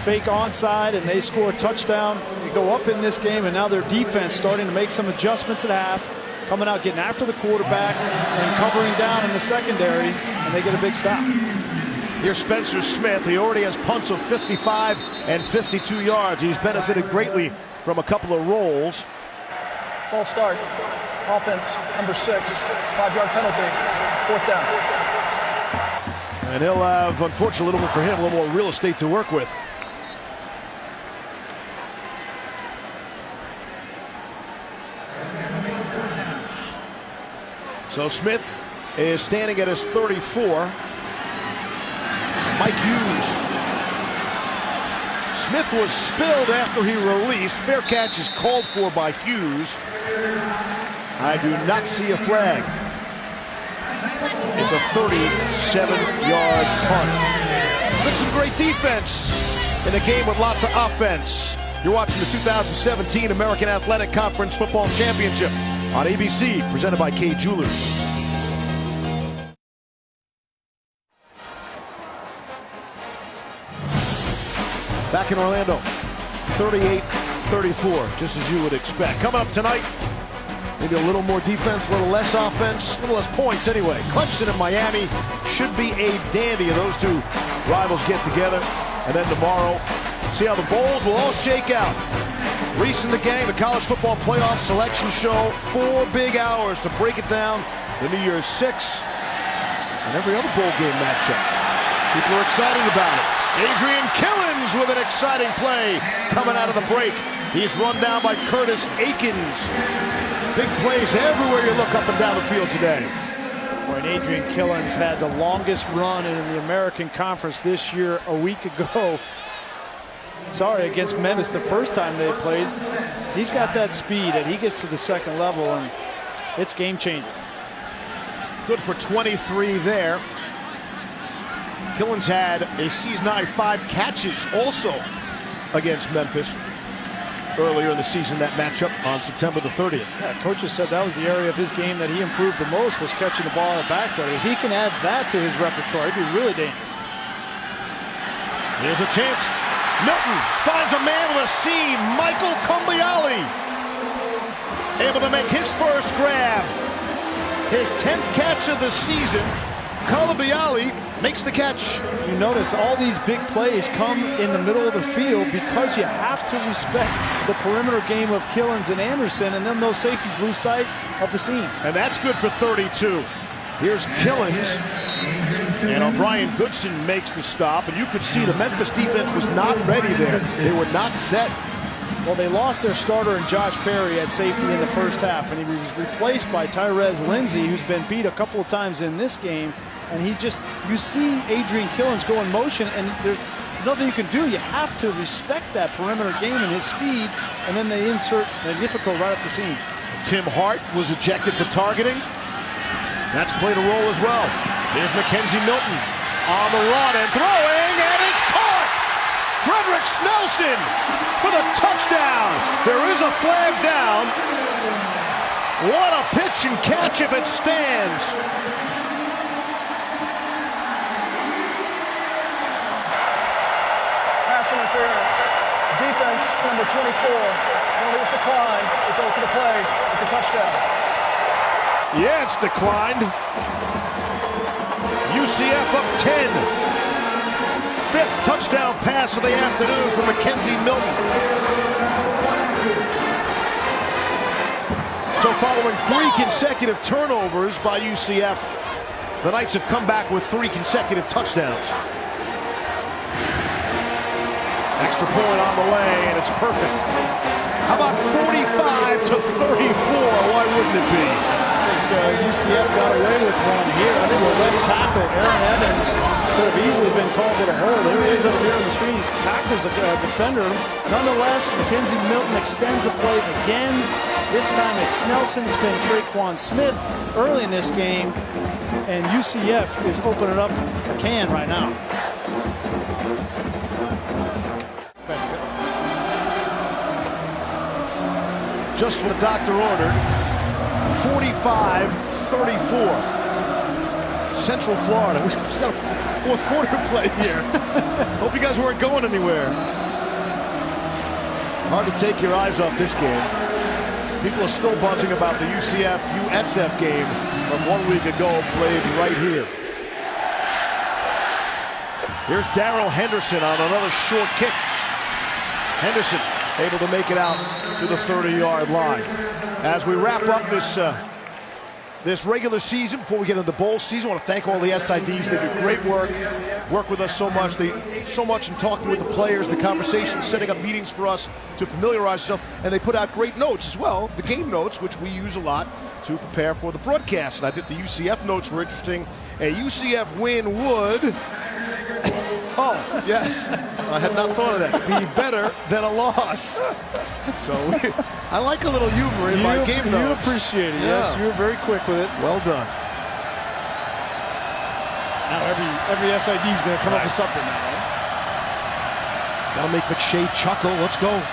[SPEAKER 3] fake onside, and they score a touchdown. They go up in this game, and now their defense starting to make some adjustments at half. Coming out, getting after the quarterback, and covering down in the secondary, and they get a big stop.
[SPEAKER 2] Here's Spencer Smith. He already has punts of 55 and 52 yards. He's benefited greatly from a couple of rolls.
[SPEAKER 6] Ball start. Offense, number 6. 5-yard penalty. 4th down.
[SPEAKER 2] And he'll have, unfortunately, a little bit for him, a little more real estate to work with. So Smith is standing at his 34. Mike Hughes. Smith was spilled after he released. Fair catch is called for by Hughes. I do not see a flag. It's a 37-yard punt. Been some great defense in a game with lots of offense. You're watching the 2017 American Athletic Conference Football Championship on ABC, presented by K Jewelers. Back in Orlando, 38-34. 34, just as you would expect. Coming up tonight, maybe a little more defense, a little less offense, a little less points anyway. Clemson and Miami should be a dandy of those two rivals get together. And then tomorrow, see how the bowls will all shake out. Reese and the gang, the college football playoff selection show. 4 big hours to break it down. The New Year's 6 and every other bowl game matchup. People are excited about it. Adrian Killens with an exciting play coming out of the break. He's run down by Curtis Akins. Big plays everywhere you look up and down the field today.
[SPEAKER 3] And Adrian Killens had the longest run in the American Conference this year a week ago. Sorry, against Memphis the first time they played. He's got that speed and he gets to the second level and it's game changing.
[SPEAKER 2] Good for 23 there. Killens had a season-high 5 catches also against Memphis earlier in the season, that matchup on September the 30th.
[SPEAKER 3] Yeah, coaches said that was the area of his game that he improved the most, was catching the ball in the backfield. If he can add that to his repertoire, he'd be really dangerous.
[SPEAKER 2] Here's a chance. Milton finds a man with a seam. Michael Kumbiali able to make his first grab. His 10th catch of the season. Kumbiali makes the catch.
[SPEAKER 3] You notice all these big plays come in the middle of the field because you have to respect the perimeter game of Killens and Anderson, and then those safeties lose sight of the seam.
[SPEAKER 2] And that's good for 32. Here's Killens, and O'Brien Goodson makes the stop, and you could see the Memphis defense was not ready there. They were not set.
[SPEAKER 3] Well, they lost their starter in Josh Perry at safety in the first half, and he was replaced by Tyrez Lindsey, who's been beat a couple of times in this game. And you see Adrian Killens go in motion, and there's nothing you can do. You have to respect that perimeter game and his speed, and then they insert Magnifico right up the seam.
[SPEAKER 2] Tim Hart was ejected for targeting. That's played a role as well. There's Mackenzie Milton on the run and throwing, and it's caught! Frederick Snelson for the touchdown. There is a flag down. What a pitch and catch if it stands.
[SPEAKER 6] Interference. Defense number 24. Penalty is declined. Result of the play. It's a touchdown.
[SPEAKER 2] Yeah, it's declined. UCF up 10. 5th touchdown pass of the afternoon for Mackenzie Milton. So following 3 consecutive turnovers by UCF, the Knights have come back with 3 consecutive touchdowns. Extra point on the way, and it's perfect. How about 45 to 34? Why wouldn't it be?
[SPEAKER 3] UCF got away with one here. I think the left tackle, Aaron Evans, could have easily been called with a hold. There he is up here on the screen. Tackles a defender. Nonetheless, Mackenzie Milton extends the play again. This time it's Snelson. It's been Traquan Smith early in this game, and UCF is opening up a can right now.
[SPEAKER 2] Just what the doctor ordered. 45-34. Central Florida. We've got a 4th quarter play here. Hope you guys weren't going anywhere. Hard to take your eyes off this game. People are still buzzing about the UCF-USF game from 1 week ago, played right here. Here's Darrell Henderson on another short kick. Henderson able to make it out to the 30-yard line. As we wrap up this regular season, before we get into the bowl season, I want to thank all the SIDs. They do great work with us so much. So much in talking with the players, the conversations, setting up meetings for us to familiarize ourselves, and they put out great notes as well, the game notes, which we use a lot to prepare for the broadcast. And I think the UCF notes were interesting. A UCF win would... Oh, yes. I had not thought of that. Be better than a loss. So I like a little humor in my game notes.
[SPEAKER 3] You appreciate it. Yeah. Yes, you were very quick with it.
[SPEAKER 2] Well done.
[SPEAKER 3] Now every SID is going to come up with something now, right?
[SPEAKER 2] That'll make McShay chuckle. Let's go.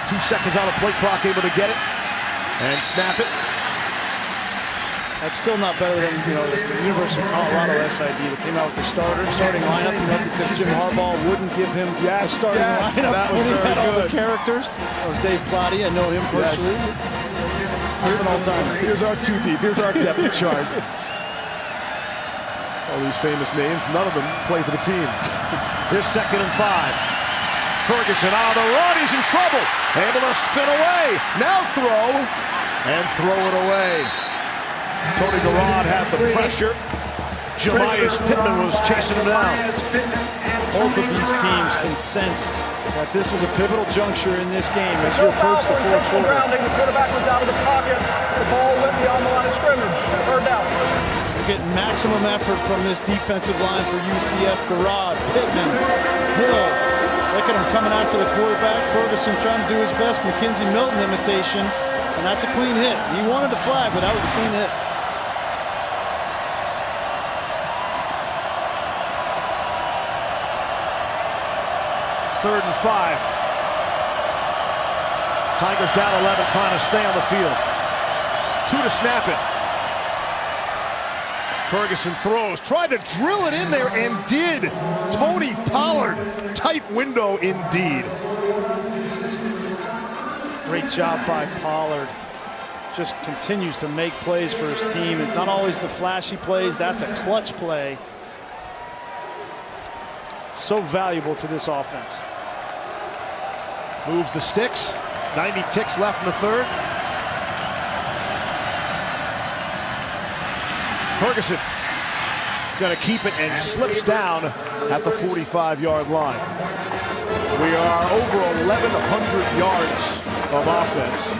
[SPEAKER 2] 2 seconds on the play clock, able to get it and snap it.
[SPEAKER 3] That's still not better than, you know, the University of Colorado SID that came out with the starting lineup. You know, because Jim Harbaugh wouldn't give him a starting lineup when he had all the characters. That was Dave Plotty. I know him personally. That's an all-timer.
[SPEAKER 2] Here's our 2 deep. Here's our depth chart. All these famous names, none of them play for the team. Here's 2nd and 5. Ferguson on the run, he's in trouble. Able to spin away. Now throw, and throw it away. Tony Garrod had the pressure. Jemias Pittman was chasing him down.
[SPEAKER 3] Both of these teams can sense that this is a pivotal juncture in this game as you approach the fourth quarter.
[SPEAKER 6] The quarterback was out of the pocket. The ball went beyond the line of scrimmage. Third down.
[SPEAKER 3] We're getting maximum effort from this defensive line for UCF. Garrod, Pittman, Hill. Look at him coming after the quarterback. Ferguson trying to do his best. McKenzie Milton imitation. And that's a clean hit. He wanted the flag, but that was a clean hit.
[SPEAKER 2] Third and 5. Tigers down 11, trying to stay on the field. 2 to snap it. Ferguson throws, tried to drill it in there and did. Tony Pollard, tight window indeed.
[SPEAKER 3] Great job by Pollard. Just continues to make plays for his team. It's not always the flashy plays. That's a clutch play. So valuable to this offense.
[SPEAKER 2] Moves the sticks. 90 ticks left in the third. Ferguson going to keep it and slips down at the 45-yard line. We are over 1,100 yards of offense.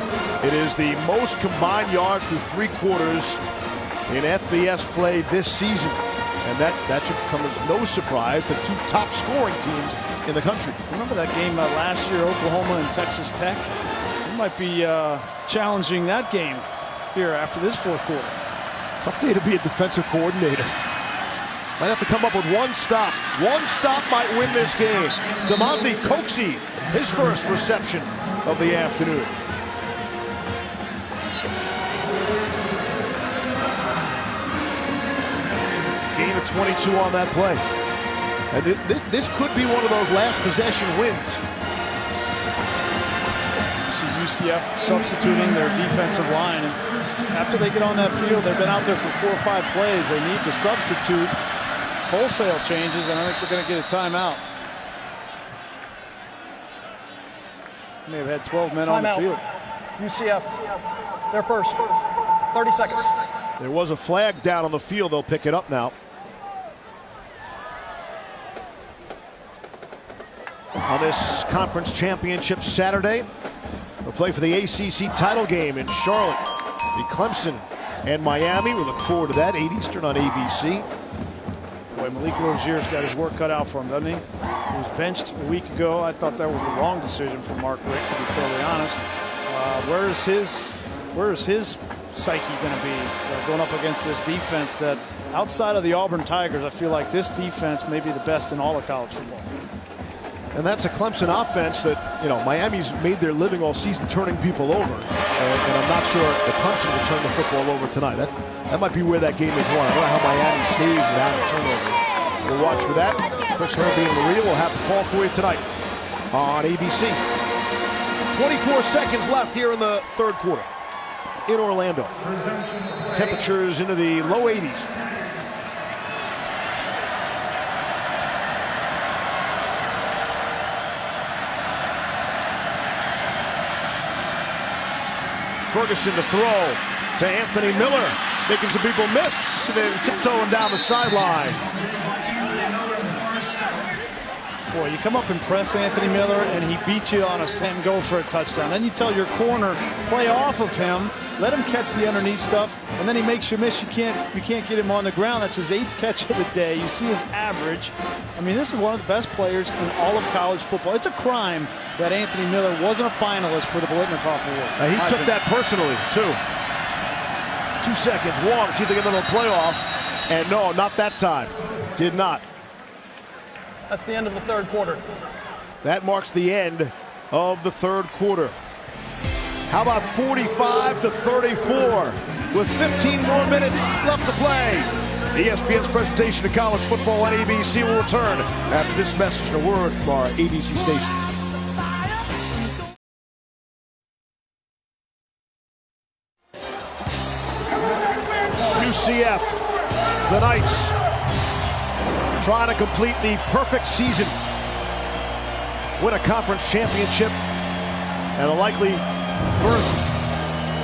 [SPEAKER 2] It is the most combined yards through 3 quarters in FBS play this season. And that should come as no surprise. The 2 top scoring teams in the country.
[SPEAKER 3] Remember that game last year, Oklahoma and Texas Tech? We might be challenging that game here after this fourth quarter.
[SPEAKER 2] Tough day to be a defensive coordinator. Might have to come up with 1 stop. 1 stop might win this game. DeMonte Coxie, his first reception of the afternoon. Gain of 22 on that play. And this could be one of those last possession wins.
[SPEAKER 3] See UCF substituting their defensive line. And after they get on that field, they've been out there for 4 or 5 plays. They need to substitute wholesale changes, and I think they're going to get a timeout. May have had 12 men on the field.
[SPEAKER 6] UCF, their first. 30 seconds.
[SPEAKER 2] There was a flag down on the field. They'll pick it up now. On this conference championship Saturday, we'll play for the ACC title game in Charlotte. The Clemson and Miami. We look forward to that. 8 Eastern on ABC.
[SPEAKER 3] Boy, Malik Rozier's got his work cut out for him, doesn't he? He was benched a week ago. I thought that was the wrong decision for Mark Richt, to be totally honest. Where is his psyche going to be going up against this defense that, outside of the Auburn Tigers, I feel like this defense may be the best in all of college football.
[SPEAKER 2] And that's a Clemson offense that, you know, Miami's made their living all season turning people over. And I'm not sure that Clemson will turn the football over tonight. That might be where that game is won. I don't know how Miami stays without a turnover. We'll watch for that. Chris Herbie and Maria will have the call for you tonight on ABC. 24 seconds left here in the third quarter in Orlando. Temperatures into the low 80s. Ferguson to throw to Anthony Miller, making some people miss, and then tiptoeing down the sideline.
[SPEAKER 3] Boy, you come up and press Anthony Miller, and he beats you on a slant and go for a touchdown. Then you tell your corner, play off of him, let him catch the underneath stuff, and then he makes you miss. You can't get him on the ground. That's his 8th catch of the day. You see his average. I mean, this is one of the best players in all of college football. It's a crime that Anthony Miller wasn't a finalist for the Biletnikoff Award.
[SPEAKER 2] He took that personally, too. 2 seconds. 1, see if they get another playoff. And no, not that time. Did not.
[SPEAKER 6] That's the end of the third quarter.
[SPEAKER 2] That marks the end of the third quarter. How about 45-34? with 15 more minutes left to play. ESPN's presentation of college football on ABC will return after this message and a word from our ABC stations. UCF, the Knights, trying to complete the perfect season, win a conference championship, and a likely berth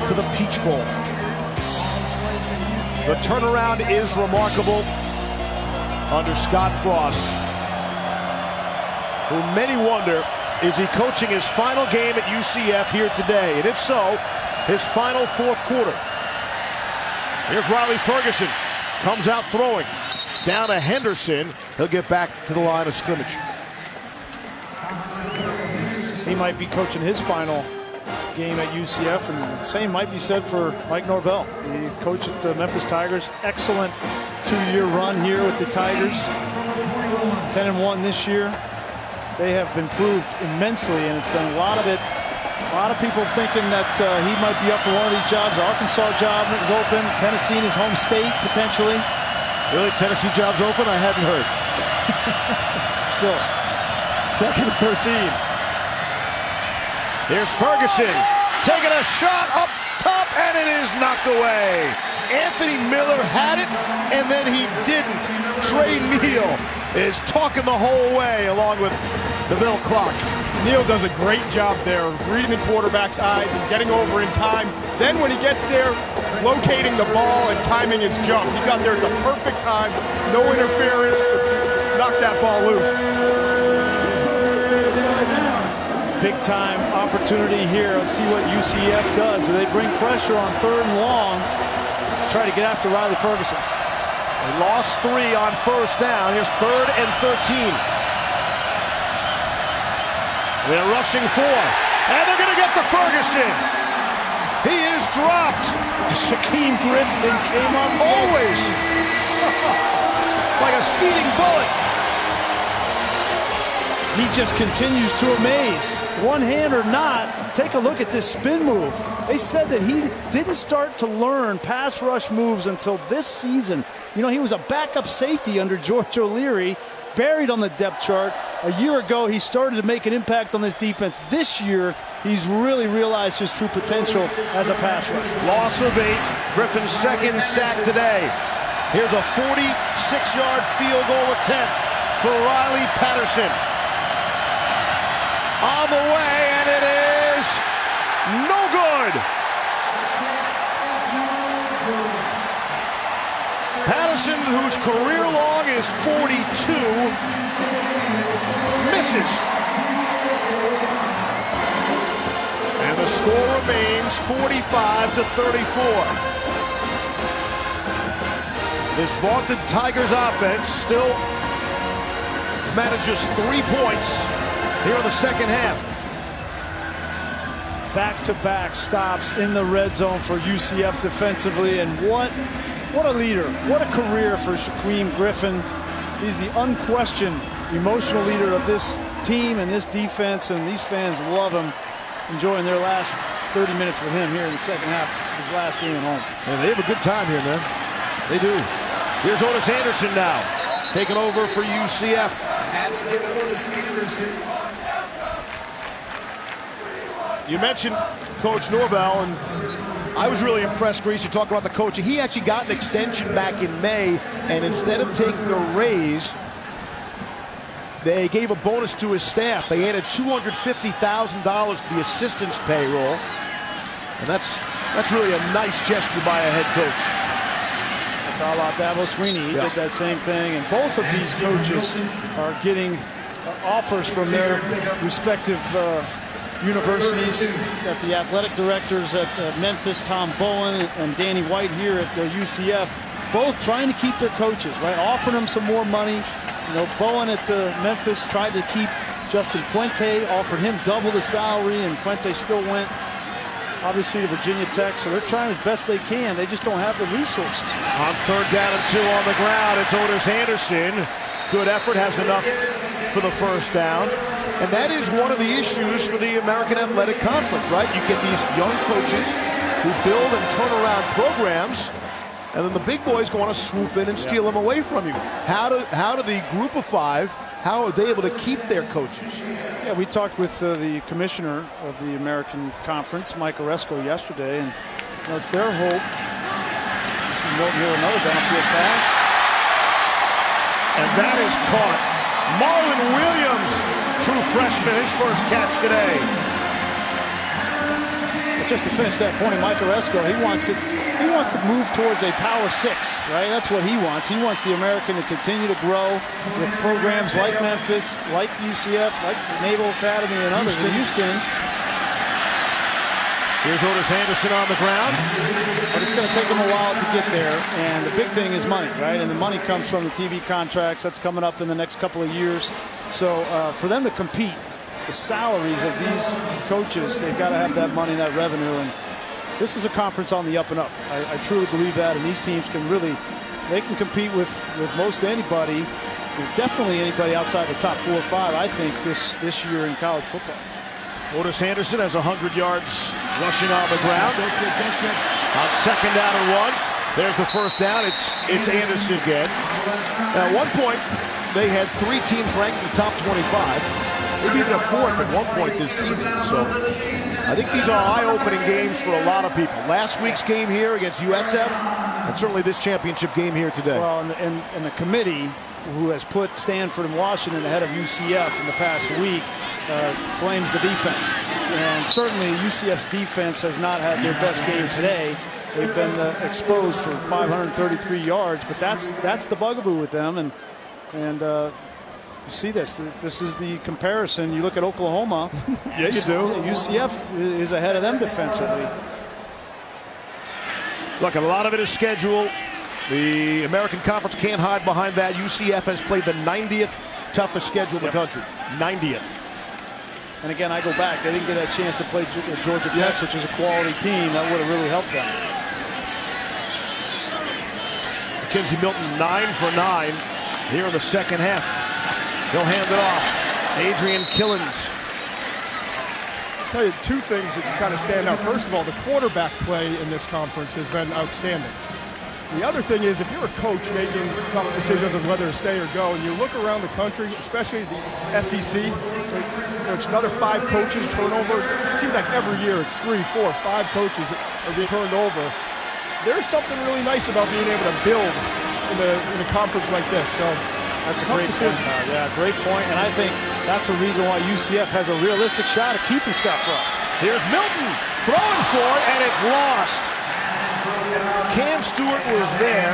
[SPEAKER 2] to the Peach Bowl. The turnaround is remarkable under Scott Frost, who many wonder, is he coaching his final game at UCF here today? And if so, his final fourth quarter. Here's Riley Ferguson, comes out throwing, down to Henderson. He'll get back to the line of scrimmage.
[SPEAKER 3] He might be coaching his final game at UCF, and the same might be said for Mike Norvell. He coached at the Memphis Tigers. Excellent two-year run here with the Tigers. 10-1 this year. They have improved immensely, and it's been a lot of people thinking that he might be up for one of these jobs. The Arkansas job is open. Tennessee in his home state, potentially.
[SPEAKER 2] Really? Tennessee job's open? I hadn't heard.
[SPEAKER 3] Still.
[SPEAKER 2] Second and 13. Here's Ferguson taking a shot up top, and it is knocked away. Anthony Miller had it, and then he didn't. Trey Neal is talking the whole way along with the Bill Clock.
[SPEAKER 4] Neal does a great job there of reading the quarterback's eyes and getting over in time. Then when he gets there, locating the ball and timing his jump. He got there at the perfect time, no interference, knocked that ball loose.
[SPEAKER 3] Big time opportunity here. Let's see what UCF does. Do they bring pressure on 3rd and long? Try to get after Riley Ferguson.
[SPEAKER 2] They lost 3 on 1st down. Here's 3rd and 13. They're rushing 4. And they're going to get to Ferguson. He is dropped.
[SPEAKER 3] Shaquem Griffin came up
[SPEAKER 2] always like a speeding bullet.
[SPEAKER 3] He just continues to amaze. One hand or not, take a look at this spin move. They said that he didn't start to learn pass rush moves until this season. You know, he was a backup safety under George O'Leary, buried on the depth chart. A year ago, he started to make an impact on this defense. This year, he's really realized his true potential as a pass rusher.
[SPEAKER 2] Loss of 8, Griffin's second sack today. Here's a 46-yard field goal attempt for Riley Patterson. On the way, and it is no good. Patterson, whose career long is 42, misses. And the score remains 45-34. This vaunted Tigers offense still manages 3 points here in the second half.
[SPEAKER 3] Back-to-back stops in the red zone for UCF defensively, and what a leader, what a career for Shaquem Griffin. He's the unquestioned emotional leader of this team and this defense, and these fans love him, enjoying their last 30 minutes with him here in the second half of his last game at home.
[SPEAKER 2] And they have a good time here, man. They do. Here's Otis Anderson now, taking over for UCF. You mentioned Coach Norvell, and I was really impressed, Grease. You talk about the coach. He actually got an extension back in May, and instead of taking a raise, they gave a bonus to his staff. They added $250,000 to the assistant's payroll, and that's really a nice gesture by a head coach.
[SPEAKER 3] That's a la Dabo Sweeney. He did that same thing, and both of these coaches are getting offers from their respective universities. Got the athletic directors at Memphis, Tom Bowen, and Danny White here at UCF, both trying to keep their coaches, right? Offering them some more money. You know, Bowen at Memphis tried to keep Justin Fuente, offered him double the salary, and Fuente still went, obviously, to Virginia Tech. So they're trying as best they can. They just don't have the resources.
[SPEAKER 2] On 3rd down and 2 on the ground, it's Otis Anderson. Good effort, has enough for the first down. And that is one of the issues for the American Athletic Conference, right? You get these young coaches who build and turn around programs, and then the big boys go on to swoop in and steal them away from you. How do the group of five, how are they able to keep their coaches?
[SPEAKER 3] Yeah, we talked with the commissioner of the American Conference, Mike Oresco, yesterday, and it's their hope. Milton here, another downfield pass.
[SPEAKER 2] And that is caught. Marlon Williams, true freshman, his first catch today.
[SPEAKER 3] But just to finish that point, Mike Oresco, he wants to move towards a Power 6, right? That's what he wants. He wants the American to continue to grow with programs like Memphis, like UCF, like Naval Academy, and others in Houston.
[SPEAKER 2] Here's Otis Anderson on the ground.
[SPEAKER 3] But it's going to take them a while to get there, and the big thing is money, right? And the money comes from the TV contracts. That's coming up in the next couple of years. So for them to compete, the salaries of these coaches, they've got to have that money, that revenue. And this is a conference on the up and up. I truly believe that, and these teams can really, they can compete with most anybody, definitely anybody outside the top 4 or 5, I think, this year in college football.
[SPEAKER 2] Otis Anderson has 100 yards rushing on the ground. On second down and 1. There's the first down. It's Anderson again. Now, at one point, they had 3 teams ranked in the top 25. Maybe even a 4th at one point this season. So I think these are eye-opening games for a lot of people. Last week's game here against USF, and certainly this championship game here today.
[SPEAKER 3] Well, and the committee, who has put Stanford and Washington ahead of UCF in the past week, blames the defense. And certainly UCF's defense has not had their best game today. They've been exposed for 533 yards, but that's the bugaboo with them. And you see this. This is the comparison. You look at Oklahoma.
[SPEAKER 2] Yeah, you do.
[SPEAKER 3] UCF is ahead of them defensively.
[SPEAKER 2] Look, a lot of it is schedule. The American Conference can't hide behind that. UCF has played the 90th toughest schedule in the country. 90th.
[SPEAKER 3] And again, I go back. They didn't get a chance to play Georgia Tech, which is a quality team. That would have really helped them.
[SPEAKER 2] Mackenzie Milton 9 for 9 here in the second half. He'll hand it off. Adrian Killens.
[SPEAKER 4] I'll tell you 2 things that kind of stand out. First of all, the quarterback play in this conference has been outstanding. The other thing is, if you're a coach making tough decisions on whether to stay or go, and you look around the country, especially the SEC, it's another 5 coaches turnover. It seems like every year it's 3, 4, 5 coaches are being turned over. There's something really nice about being able to build in a conference like this. So
[SPEAKER 3] that's a great point, Todd. Yeah, great point. And I think that's the reason why UCF has a realistic shot at keeping Scott Frost.
[SPEAKER 2] Here's Milton throwing for it, and it's lost. Cam Stewart was there.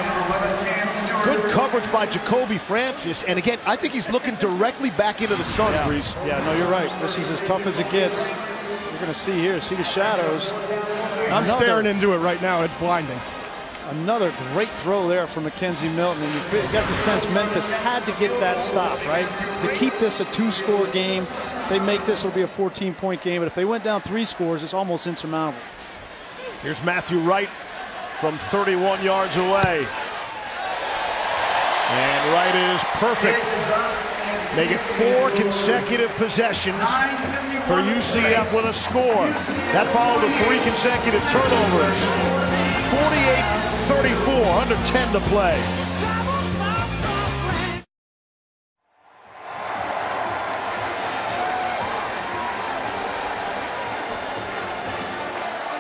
[SPEAKER 2] Good coverage by Jacoby Francis. And again, I think he's looking directly back into the sun, Brees.
[SPEAKER 3] Yeah, no, you're right. This is as tough as it gets. You're going to see here, see the shadows.
[SPEAKER 4] I'm staring into it right now. It's blinding.
[SPEAKER 3] Another great throw there from Mackenzie Milton. And you got the sense Memphis had to get that stop, right? To keep this a 2-score game. If they make this, it'll be a 14-point game. But if they went down 3 scores, it's almost insurmountable.
[SPEAKER 2] Here's Matthew Wright from 31 yards away. And Wright is perfect. They get 4 consecutive possessions for UCF with a score. That followed with 3 consecutive turnovers. 48-34, under 10 to play.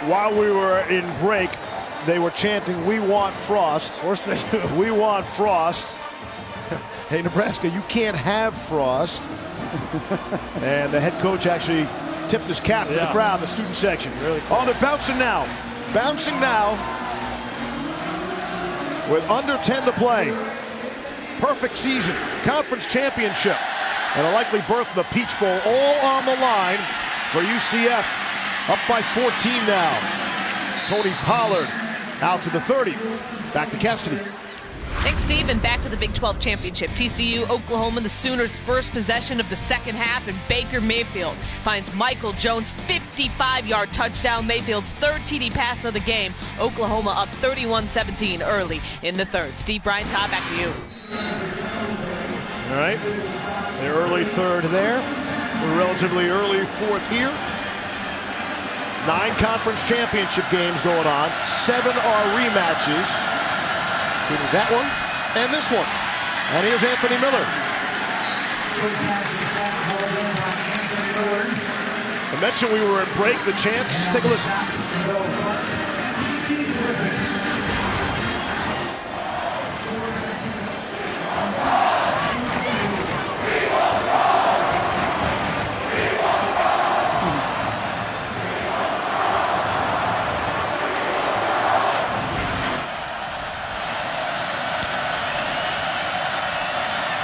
[SPEAKER 2] While we were in break, they were chanting, "We want Frost." Of
[SPEAKER 3] course they do.
[SPEAKER 2] We want Frost. Hey, Nebraska, you can't have Frost. And the head coach actually tipped his cap to the crowd, the student section.
[SPEAKER 3] Really cool.
[SPEAKER 2] Oh, they're bouncing now. Bouncing now with under 10 to play. Perfect season, conference championship, and a likely berth in the Peach Bowl, all on the line for UCF. Up by 14 now. Tony Pollard out to the 30. Back to Cassidy.
[SPEAKER 10] Thanks, Steve, and back to the Big 12 Championship. TCU, Oklahoma, the Sooners' first possession of the second half, and Baker Mayfield finds Michael Jones' 55-yard touchdown, Mayfield's 3rd TD pass of the game. Oklahoma up 31-17 early in the 3rd. Steve, Brian, Todd, back to you.
[SPEAKER 2] All right, the early 3rd there. The relatively early 4th here. 9 conference championship games going on. 7 are rematches. Including that one and this one. And here's Anthony Miller. I mentioned we were at break. The chance. Take a listen.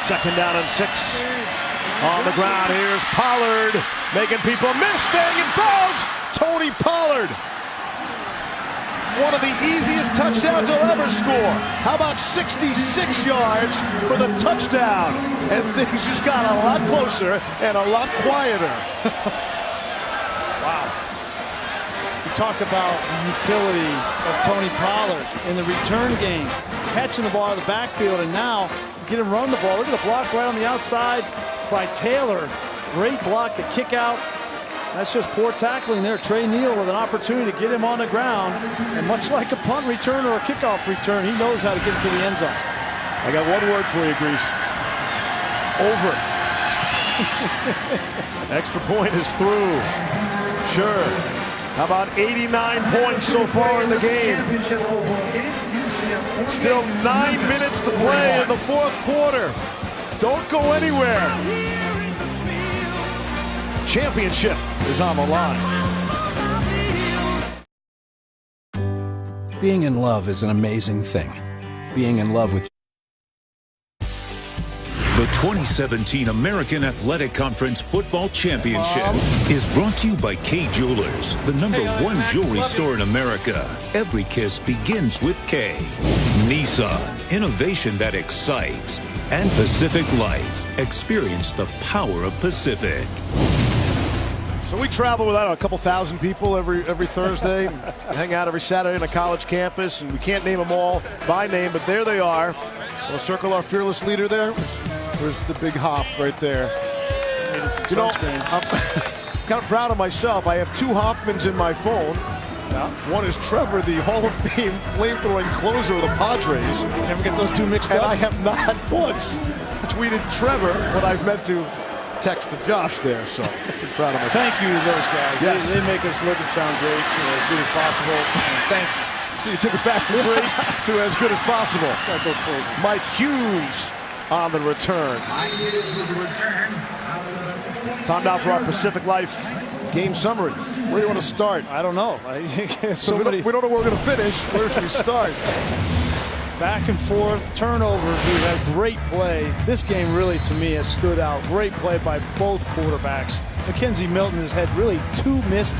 [SPEAKER 2] Second down and 6 on the ground. Here's Pollard making people miss. Staying in bounds. Tony Pollard. One of the easiest touchdowns he'll ever score. How about 66 yards for the touchdown? And things just got a lot closer and a lot quieter.
[SPEAKER 3] Wow. You talk about the utility of Tony Pollard in the return game. Catching the ball out of the backfield, and now get him run the ball. Look at the block right on the outside by Taylor. Great block to kick out. That's just poor tackling there. Trey Neal with an opportunity to get him on the ground. And much like a punt return or a kickoff return, he knows how to get into the end zone.
[SPEAKER 2] I got one word for you, Grease. Over. Extra point is through. Sure. How about 89 points so far in the game? Still 9 minutes to play in the 4th quarter. Don't go anywhere. Championship is on the line.
[SPEAKER 14] Being in love is an amazing thing. Being in love with
[SPEAKER 1] the 2017 American Athletic Conference Football Championship is brought to you by K Jewelers, the #1 jewelry store in America. Every kiss begins with K. Nissan, innovation that excites. And Pacific Life, experience the power of Pacific.
[SPEAKER 2] So we travel with, I don't know, a couple thousand people every Thursday, hang out every Saturday on a college campus, and we can't name them all by name, but there they are. We'll circle our fearless leader there. There's the big Hoff right there. You know, I'm kind of proud of myself. I have 2 Hoffmans in my phone.
[SPEAKER 3] Yeah.
[SPEAKER 2] One is Trevor, the Hall of Fame flamethrowing closer of the Padres.
[SPEAKER 3] You never get those two mixed up?
[SPEAKER 2] And I have not once tweeted Trevor what I've meant to text to Josh there, so I'm proud of myself.
[SPEAKER 3] Thank you to those guys.
[SPEAKER 2] Yes.
[SPEAKER 3] They make us look and sound great, as good as possible. And thank you.
[SPEAKER 2] So you took it back from great to as good as possible. Mike Hughes on the return. Time now for our Pacific Life game summary. Where do you want to start?
[SPEAKER 3] I don't know.
[SPEAKER 2] So we don't know where we're going to finish. Where should we start?
[SPEAKER 3] Back and forth, turnovers. We've had great play. This game really, to me, has stood out. Great play by both quarterbacks. Mackenzie Milton has had really 2 missed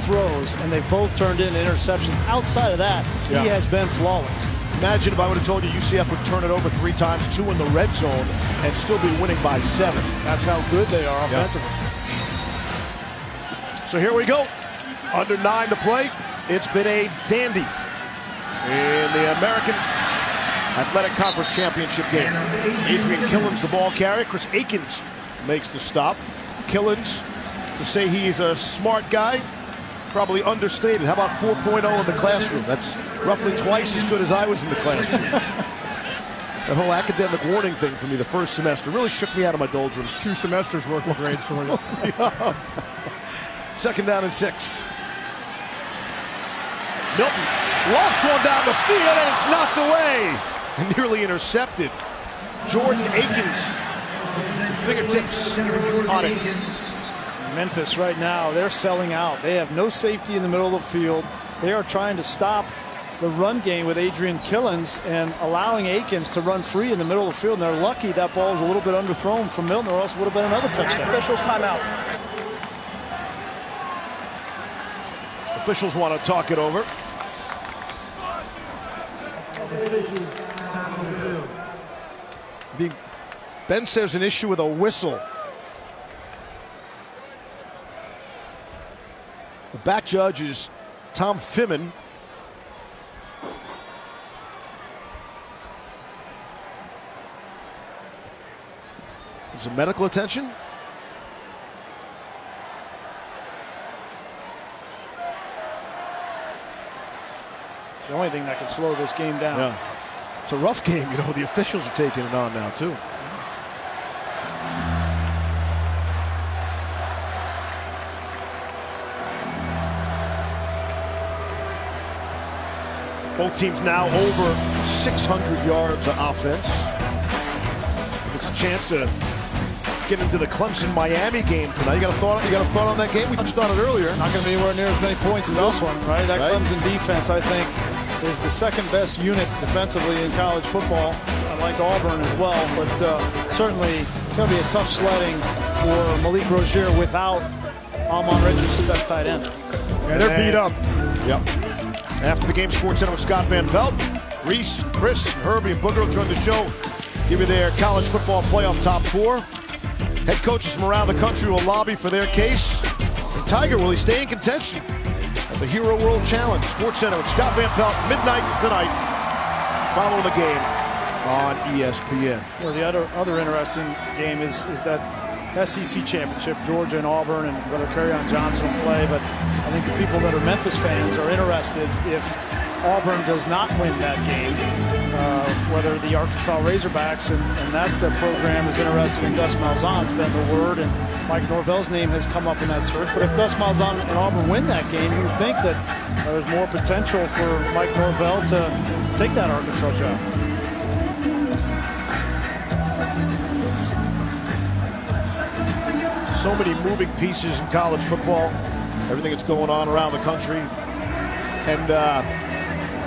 [SPEAKER 3] throws, and they both turned into interceptions. Outside of that, he has been flawless.
[SPEAKER 2] Imagine if I would have told you UCF would turn it over 3 times, 2 in the red zone, and still be winning by 7.
[SPEAKER 3] That's how good they are offensively.
[SPEAKER 2] So here we go. Under 9 to play. It's been a dandy in the American Athletic Conference Championship game. Adrian Killens, the ball carrier. Chris Akins makes the stop. Killens, to say he's a smart guy, probably understated. How about 4.0 in the classroom? That's roughly twice as good as I was in the classroom. That whole academic warning thing for me the first semester really shook me out of my doldrums.
[SPEAKER 4] 2 semesters worth of grades for you.
[SPEAKER 2] Second down and 6. Milton lofts one down the field, and it's knocked away and nearly intercepted. Jordan Akins, fingertips on it.
[SPEAKER 3] Memphis right now, they're selling out. They have no safety in the middle of the field. They are trying to stop the run game with Adrian Killens and allowing Akins to run free in the middle of the field. And they're lucky that ball was a little bit underthrown from Milton, or else it would have been another touchdown.
[SPEAKER 6] Officials timeout.
[SPEAKER 2] Officials want to talk it over. Ben says there's an issue with a whistle. The back judge is Tom Fimmon. Is it medical attention?
[SPEAKER 3] the only thing that can slow this game down.
[SPEAKER 2] Yeah. It's a rough game, you know. The officials are taking it on now, too. Both teams now over 600 yards of offense. It's a chance to get into the Clemson-Miami game tonight. You got a thought on that game? We touched on it earlier.
[SPEAKER 3] Not going to be anywhere near as many points as this one, right? That Clemson defense, I think, is the second best unit defensively in college football. I like Auburn as well, but certainly it's going to be a tough sledding for Malik Rozier without Almon Richards, the best tight end.
[SPEAKER 2] Yeah, they're beat up. Yep. After the game, Sports Center with Scott Van Pelt, Reese, Chris, Herbie, and Booger will join the show. Give you their college football playoff top 4. Head coaches from around the country will lobby for their case. And Tiger, will he stay in contention at the Hero World Challenge? Sports Center with Scott Van Pelt, midnight tonight, following the game on ESPN.
[SPEAKER 3] Well, the other interesting game is that SEC championship, Georgia and Auburn, and whether Kerryon Johnson will play. But I think the people that are Memphis fans are interested if Auburn does not win that game, whether the Arkansas Razorbacks and that program is interested in Gus Malzahn. It's been the word, and Mike Norvell's name has come up in that search. But if Gus Malzahn and Auburn win that game, you would think that there's more potential for Mike Norvell to take that Arkansas job.
[SPEAKER 2] So many moving pieces in college football, everything that's going on around the country. And,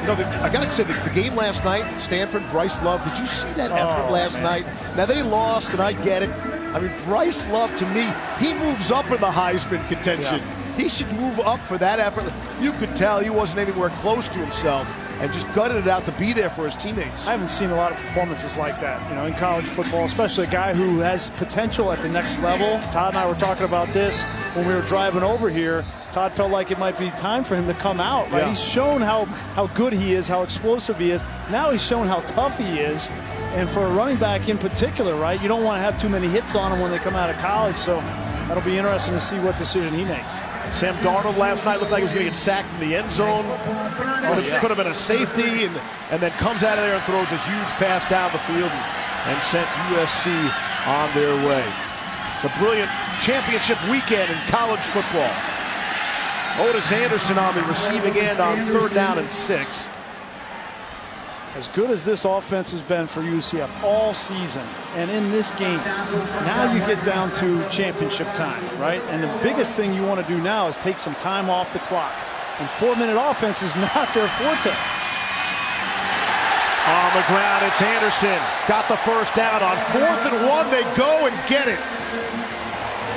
[SPEAKER 2] you know, I got to say, the game last night, Stanford, Bryce Love, did you see that effort last night? Now, they lost, and I get it. I mean, Bryce Love, to me, he moves up in the Heisman contention. Yeah. He should move up for that effort. You could tell he wasn't anywhere close to himself and just gutted it out to be there for his teammates.
[SPEAKER 3] I haven't seen a lot of performances like that, you know, in college football, especially a guy who has potential at the next level. Todd and I were talking about this when we were driving over here. Todd felt like it might be time for him to come out. Right? Yeah. He's shown how good he is, how explosive he is. Now he's shown how tough he is. And for a running back in particular, right, you don't want to have too many hits on him when they come out of college. So that'll be interesting to see what decision he makes.
[SPEAKER 2] Sam Darnold last night looked like he was going to get sacked in the end zone. Could have been a safety, and then comes out of there and throws a huge pass down the field and sent USC on their way. It's a brilliant championship weekend in college football. Otis Anderson on the receiving end on 3rd down and 6.
[SPEAKER 3] As good as this offense has been for UCF all season, and in this game, now you get down to championship time, right? And the biggest thing you want to do now is take some time off the clock. And 4-minute offense is not their forte.
[SPEAKER 2] On the ground, it's Anderson. Got the first down. On 4th and 1, they go and get it.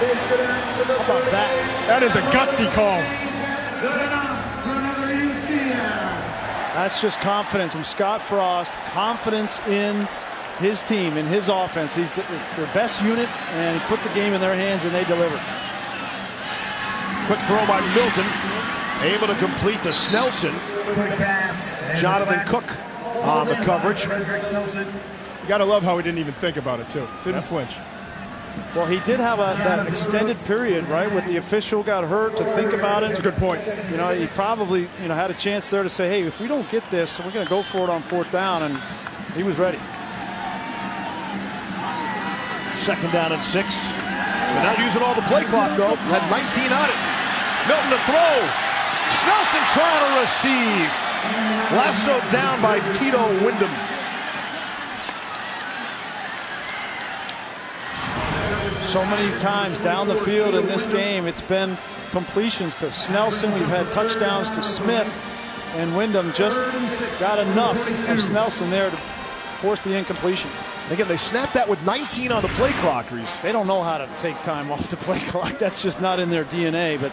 [SPEAKER 3] How about that?
[SPEAKER 4] That is a gutsy call.
[SPEAKER 3] That's just confidence from Scott Frost, confidence in his team, in his offense. It's their best unit, and he put the game in their hands, and they delivered.
[SPEAKER 2] Quick throw by Milton, able to complete to Snelson. Jonathan Cook on the coverage.
[SPEAKER 4] You got to love how he didn't even think about it, too. Didn't flinch.
[SPEAKER 3] Well, he did have that extended period, right, with the official got hurt to think about it.
[SPEAKER 4] That's a good point.
[SPEAKER 3] You know, he probably, you know, had a chance there to say, hey, if we don't get this, we're going to go for it on 4th down, and he was ready.
[SPEAKER 2] 2nd down and 6. They're not using all the play clock, though. Had 19 on it. Milton to throw. Snelson trying to receive. Lassoed down by Tito Wyndham.
[SPEAKER 3] So many times down the field in this game, it's been completions to Snelson. We've had touchdowns to Smith, and Wyndham just got enough of Snelson there to force the incompletion.
[SPEAKER 2] Again, they snapped that with 19 on the play clock, Reese.
[SPEAKER 3] They don't know how to take time off the play clock. That's just not in their DNA. But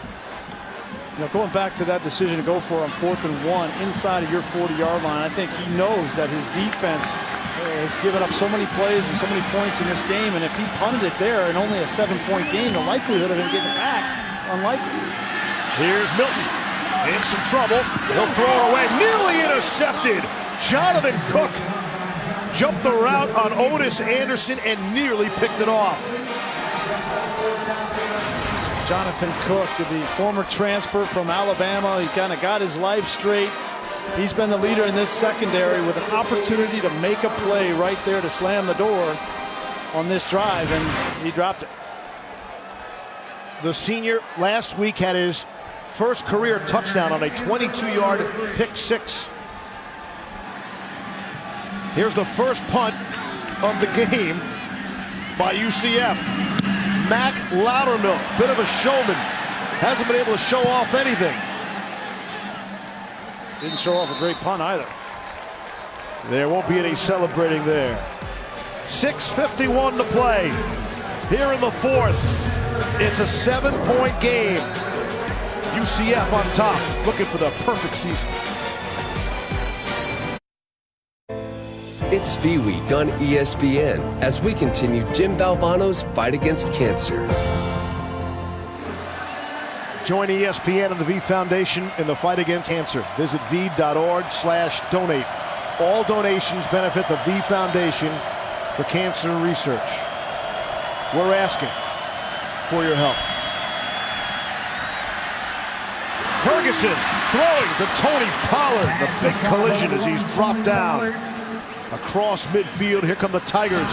[SPEAKER 3] you know, going back to that decision to go for it on 4th and 1 inside of your 40-yard line, I think he knows that his defense has given up so many plays and so many points in this game, and if he punted it there in only a 7-point game, the likelihood of him getting it back, unlikely.
[SPEAKER 2] Here's Milton in some trouble. He'll throw it away. Nearly intercepted. Jonathan Cook jumped the route on Otis Anderson and nearly picked it off.
[SPEAKER 3] Jonathan Cook, the former transfer from Alabama, he kind of got his life straight, He's been the leader in this secondary with an opportunity to make a play right there to slam the door on this drive, and he dropped it.
[SPEAKER 2] The senior last week had his first career touchdown on a 22-yard pick six. Here's the first punt of the game by UCF. Mac Loudermilk, bit of a showman, hasn't been able to show off anything.
[SPEAKER 3] Didn't show off a great punt either.
[SPEAKER 2] There won't be any celebrating there. 6:51 to play here in the fourth. It's a 7-point game. UCF on top, looking for the perfect season.
[SPEAKER 12] It's V Week on ESPN as we continue Jim Valvano's fight against cancer.
[SPEAKER 2] Join ESPN and the V Foundation in the fight against cancer. Visit v.org/donate. All donations benefit the V Foundation for cancer research. We're asking for your help. Ferguson throwing to Tony Pollard. The big collision as he's dropped down. Across midfield, here come the Tigers.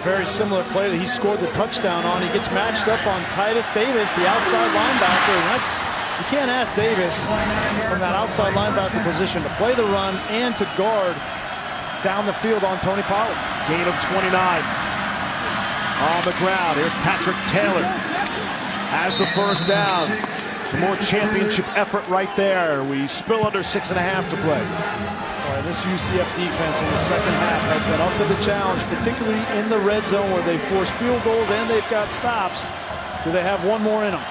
[SPEAKER 3] Very similar play that he scored the touchdown on. He gets matched up on Titus Davis, the outside linebacker. And you can't ask Davis from that outside linebacker position to play the run and to guard down the field on Tony Pollard.
[SPEAKER 2] Gain of 29. On the ground, here's Patrick Taylor. Has the first down. Some more championship effort right there. We spill under 6.5 to play.
[SPEAKER 3] This UCF defense in the second half has been up to the challenge, particularly in the red zone where they force field goals and they've got stops. Do they have one more in them?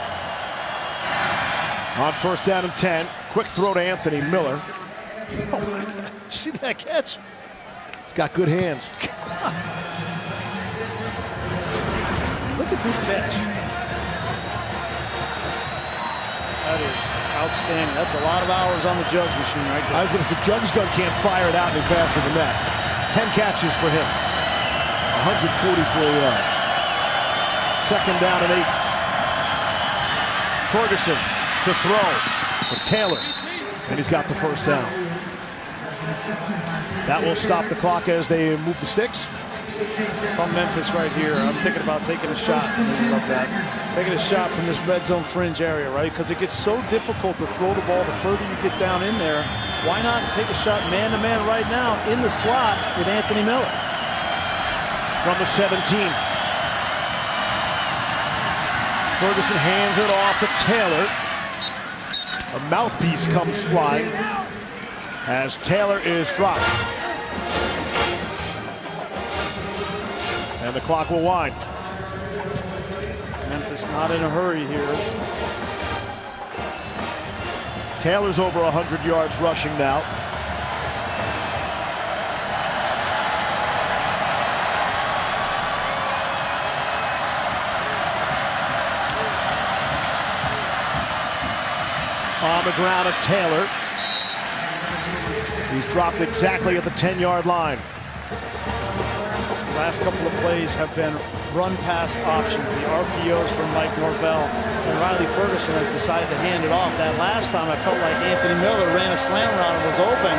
[SPEAKER 2] On first down and 10, quick throw to Anthony Miller.
[SPEAKER 3] Oh my God. See that catch?
[SPEAKER 2] He's got good hands.
[SPEAKER 3] Look at this catch. That is outstanding. That's a lot of hours on the Jugs machine right there.
[SPEAKER 2] I was going to say, Jugs gun can't fire it out any faster than that. 10 catches for him. 144 yards. Second down and 8. Ferguson to throw for Taylor. And he's got the first down. That will stop the clock as they move the sticks.
[SPEAKER 3] From Memphis right here, I'm thinking about taking a shot. I love that. Taking a shot from this red zone fringe area, right? Because it gets so difficult to throw the ball the further you get down in there. Why not take a shot man-to-man right now in the slot with Anthony Miller?
[SPEAKER 2] From the 17. Ferguson hands it off to Taylor. A mouthpiece comes flying as Taylor is dropped. And the clock will wind.
[SPEAKER 3] Memphis not in a hurry here.
[SPEAKER 2] Taylor's over 100 yards rushing now. On the ground at Taylor. He's dropped exactly at the 10-yard line.
[SPEAKER 3] Last couple of plays have been run-pass options, the RPOs from Mike Norvell, and Riley Ferguson has decided to hand it off. That last time I felt like Anthony Miller ran a slant route and was open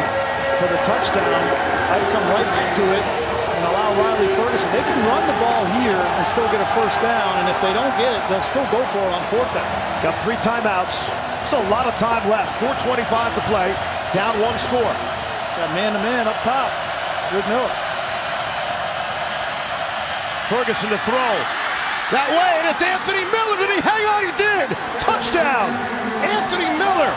[SPEAKER 3] for the touchdown. I'd come right back to it and allow Riley Ferguson. They can run the ball here and still get a first down, and if they don't get it, they'll still go for it on fourth down.
[SPEAKER 2] Got 3 timeouts. Still a lot of time left. 4:25 to play. Down 1 score.
[SPEAKER 3] Got man-to-man up top with Miller.
[SPEAKER 2] Ferguson to throw. That way, and it's Anthony Miller. Did he hang on? He did. Touchdown. Anthony Miller.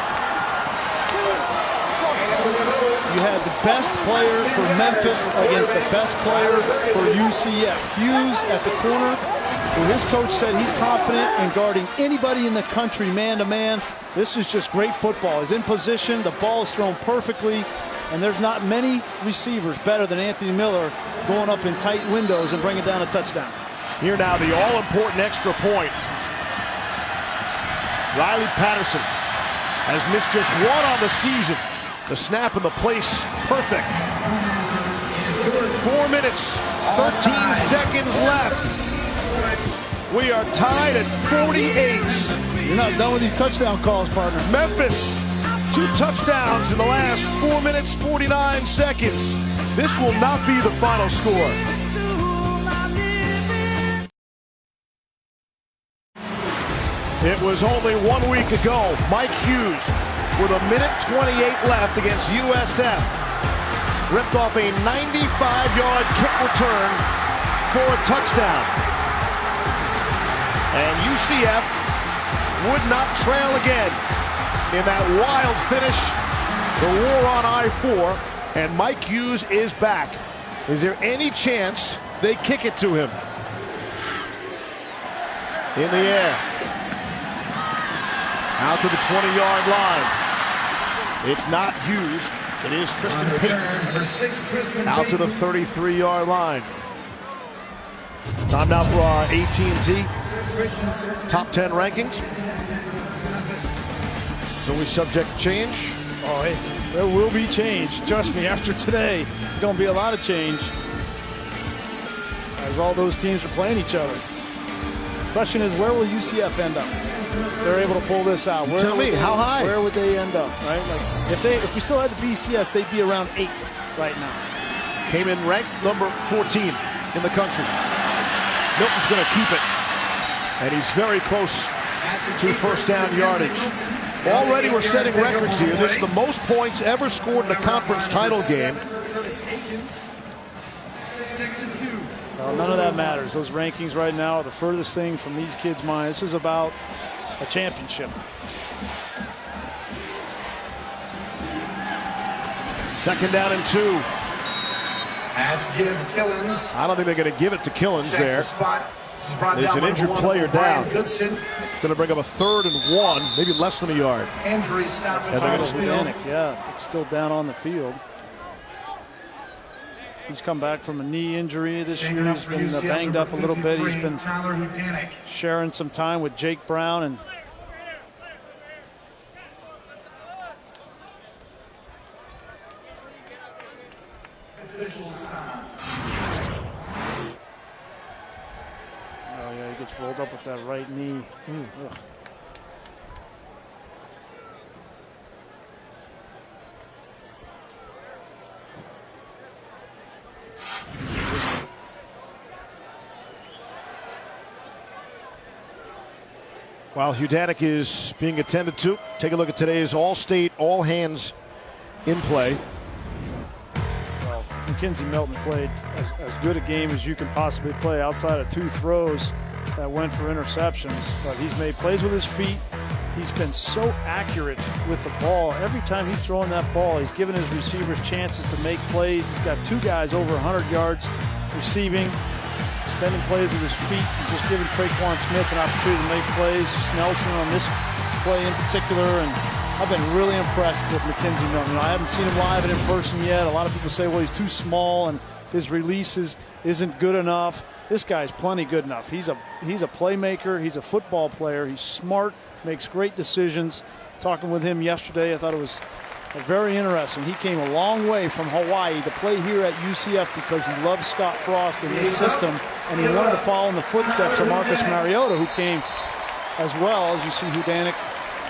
[SPEAKER 3] You had the best player for Memphis against the best player for UCF. Hughes at the corner, who his coach said he's confident in guarding anybody in the country man-to-man. This is just great football. He's in position. The ball is thrown perfectly. And there's not many receivers better than Anthony Miller going up in tight windows and bringing down a touchdown.
[SPEAKER 2] Here now, the all-important extra point. Riley Patterson has missed just 1 on the season. The snap and the place, perfect. 4 minutes, 13 seconds left. We are tied at 48.
[SPEAKER 3] You're not done with these touchdown calls, partner.
[SPEAKER 2] Memphis 2 touchdowns in the last 4 minutes, 49 seconds. This will not be the final score. It was only 1 week ago. Mike Hughes, with 1:28 left against USF, ripped off a 95-yard kick return for a touchdown. And UCF would not trail again in that wild finish. The war on I-4, and Mike Hughes is back. Is there any chance they kick it to him? In the air. Out to the 20-yard line. It's not Hughes. It is Tristan Payton. Out to the 33-yard line. Time now for our AT&T top 10 rankings. It's always subject to change.
[SPEAKER 3] Oh, hey, there will be change. Trust me, after today, there's going to be a lot of change as all those teams are playing each other. Question is, where will UCF end up? If they're able to pull this out,
[SPEAKER 2] tell me, how high?
[SPEAKER 3] Where would they end up? Right? Like if we still had the BCS, they'd be around 8 right now.
[SPEAKER 2] Came in ranked number 14 in the country. Milton's going to keep it, and he's very close to first down yardage. Already we're setting records here. This is the most points ever scored in a conference title game.
[SPEAKER 3] Well, none of that matters. Those rankings right now are the furthest thing from these kids' minds. This is about a championship.
[SPEAKER 2] Second down and 2.
[SPEAKER 9] That's give Killins.
[SPEAKER 2] I don't think they're going to give it to Killins there. There's an injured player down. It's going to bring up a 3rd and 1, maybe less than a yard.
[SPEAKER 9] Injury stops.
[SPEAKER 3] Yeah, it's still down on the field. He's come back from a knee injury this year. He's been banged up a little bit. He's been sharing some time with Jake Brown. And oh yeah, he gets rolled up with that right knee. Ugh.
[SPEAKER 2] While Hudanik is being attended to, take a look at today's all-state, all-hands in play.
[SPEAKER 3] Well, Mackenzie Milton played as good a game as you can possibly play outside of 2 throws that went for interceptions. But he's made plays with his feet. He's been so accurate with the ball. Every time he's throwing that ball, he's giving his receivers chances to make plays. He's got 2 guys over 100 yards receiving. Extending plays with his feet, and just giving Traquan Smith an opportunity to make plays. Snelson on this play in particular, and I've been really impressed with Mackenzie Milton. I haven't seen him live and in person yet. A lot of people say, well, he's too small and his releases isn't good enough. This guy's plenty good enough. He's a playmaker. He's a football player. He's smart, makes great decisions. Talking with him yesterday, I thought it was very interesting. He came a long way from Hawaii to play here at UCF because he loves Scott Frost and his system, and he wanted to follow in the footsteps of Marcus Mariota, who came as well. As you see Hudanik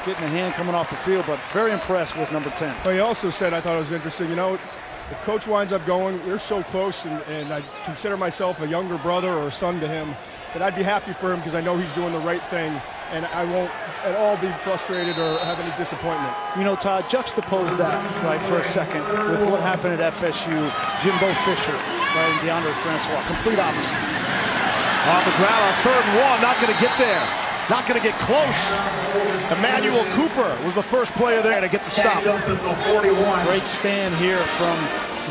[SPEAKER 3] getting a hand coming off the field, but very impressed with number 10.
[SPEAKER 4] Well, he also said, I thought it was interesting, you know, if Coach winds up going, they're so close, and I consider myself a younger brother or a son to him, that I'd be happy for him because I know he's doing the right thing, and I won't at all be frustrated or have any disappointment.
[SPEAKER 3] You know, Todd, juxtapose that right for a second with what happened at FSU, Jimbo Fisher, right, and DeAndre Francois, complete opposite.
[SPEAKER 2] On the ground on 3rd and 1, not going to get there. Not going to get close. Emmanuel Cooper was the first player there to get the stop.
[SPEAKER 3] Great stand here from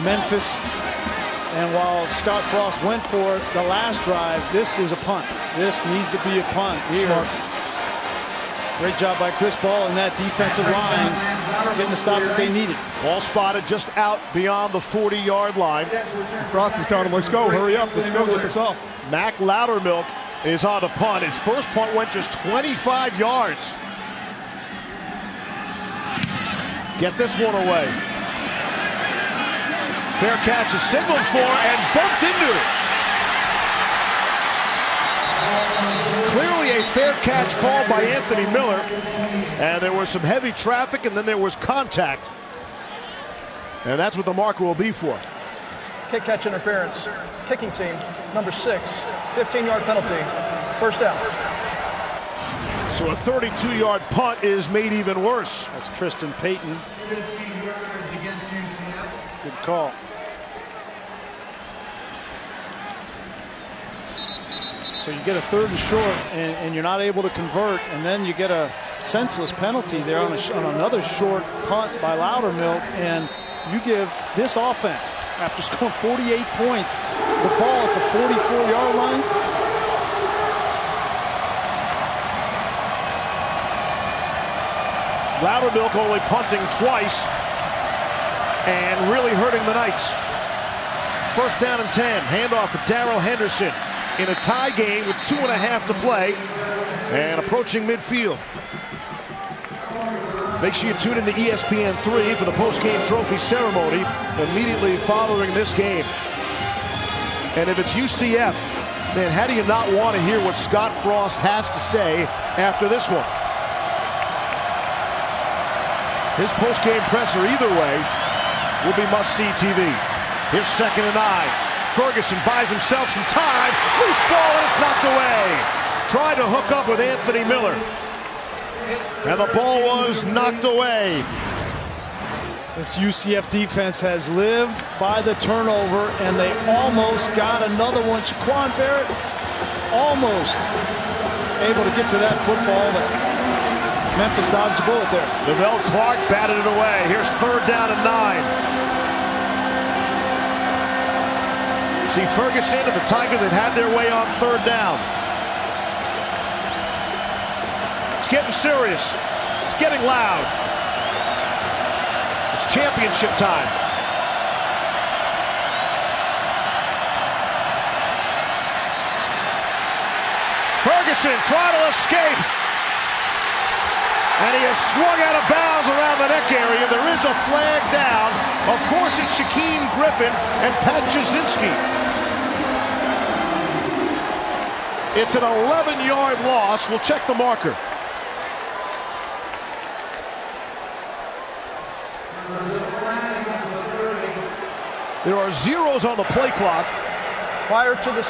[SPEAKER 3] Memphis. And while Scott Frost went for it the last drive, this is a punt. This needs to be a punt here. Great job by Chris Ball and that defensive line getting the stop that they needed.
[SPEAKER 2] Ball spotted just out beyond the 40-yard line.
[SPEAKER 4] Frost is telling him, let's go, hurry up, let's go, get this off.
[SPEAKER 2] Mac Loudermilk is on the punt. His first punt went just 25 yards. Get this one away. Fair catch is signaled for and bumped into. Clearly a a fair catch called by Anthony Miller. And there was some heavy traffic, and then there was contact. And that's what the marker will be for.
[SPEAKER 6] Kick catch interference. Kicking team, number 6, 15-yard penalty. First down.
[SPEAKER 2] So a 32-yard punt is made even worse.
[SPEAKER 3] That's Tristan Payton. It's a good call. So you get a 3rd and short, and you're not able to convert, and then you get a senseless penalty there on another short punt by Loudermilk, and you give this offense, after scoring 48 points, the ball at the 44-yard line.
[SPEAKER 2] Loudermilk only punting twice and really hurting the Knights. First down and 10. Handoff for Darrell Henderson in a tie game with 2.5 to play and approaching midfield. Make sure you tune into ESPN3 for the post-game trophy ceremony immediately following this game. And if it's UCF, man, how do you not want to hear what Scott Frost has to say after this one? His post-game presser, either way, will be must-see TV. Here's 2nd and 9. Ferguson buys himself some time. Loose ball, and it's knocked away. Tried to hook up with Anthony Miller. And the ball was knocked away.
[SPEAKER 3] This UCF defense has lived by the turnover, and they almost got another one. Shaquan Barrett almost able to get to that football, but Memphis dodged a bullet there.
[SPEAKER 2] Lavelle Clark batted it away. Here's 3rd down and 9. See Ferguson and the Tigers that had their way on 3rd down. It's getting serious. It's getting loud. It's championship time. Ferguson trying to escape. And he has swung out of bounds around the neck area. There is a flag down. Of course, it's Shaquem Griffin and Pat Jasinski. It's an 11-yard loss. We'll check the marker. There are zeros on the play clock.
[SPEAKER 6] Prior to the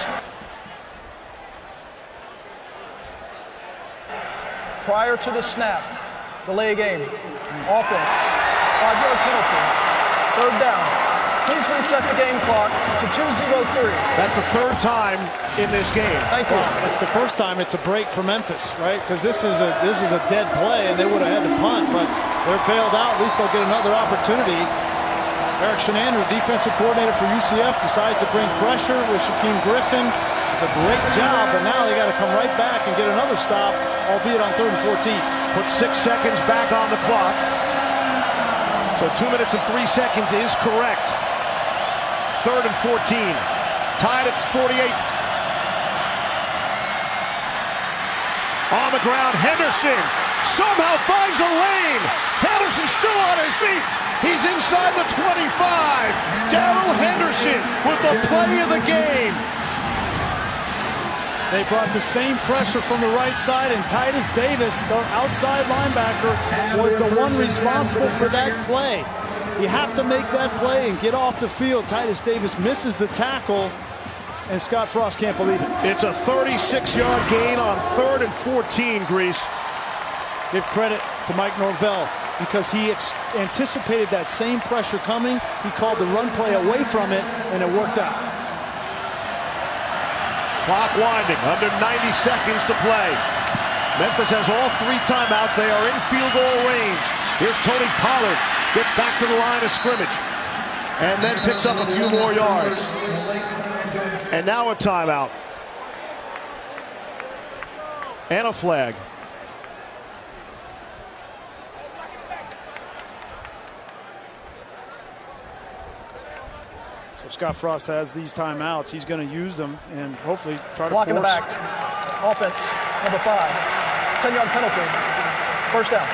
[SPEAKER 6] snap, delay game, offense, 5-yard penalty, 3rd down. Please reset the game clock to 2:03.
[SPEAKER 2] That's the 3rd time in this game.
[SPEAKER 6] Thank you.
[SPEAKER 3] Well, it's the first time it's a break for Memphis, right? Because this is a dead play, and they would have had to punt, but they're bailed out. At least they'll get another opportunity. Eric Shenander, defensive coordinator for UCF, decides to bring pressure with Shaquem Griffin. It's a great job, but now they got to come right back and get another stop, albeit on 3rd and 14.
[SPEAKER 2] Put 6 seconds back on the clock. So 2 minutes and 3 seconds is correct. 3rd and 14. Tied at 48. On the ground, Henderson somehow finds a lane. Henderson still on his feet. He's inside the 25. Darrell Henderson with the play of the game.
[SPEAKER 3] They brought the same pressure from the right side, and Titus Davis, the outside linebacker, was the one responsible for that play. You have to make that play and get off the field. Titus Davis misses the tackle, and Scott Frost can't believe it.
[SPEAKER 2] It's a 36-yard gain on 3rd and 14, Grease.
[SPEAKER 3] Give credit to Mike Norvell because he anticipated that same pressure coming. He called the run play away from it, and it worked out.
[SPEAKER 2] Clock winding, under 90 seconds to play. Memphis has all 3 timeouts. They are in field goal range. Here's Tony Pollard, gets back to the line of scrimmage, and then picks up a few more yards. And now a timeout. And a flag.
[SPEAKER 3] So Scott Frost has these timeouts. He's going to use them and hopefully try to
[SPEAKER 6] Block
[SPEAKER 3] force.
[SPEAKER 6] in the back. Offense, number 5. 10-yard penalty. First down.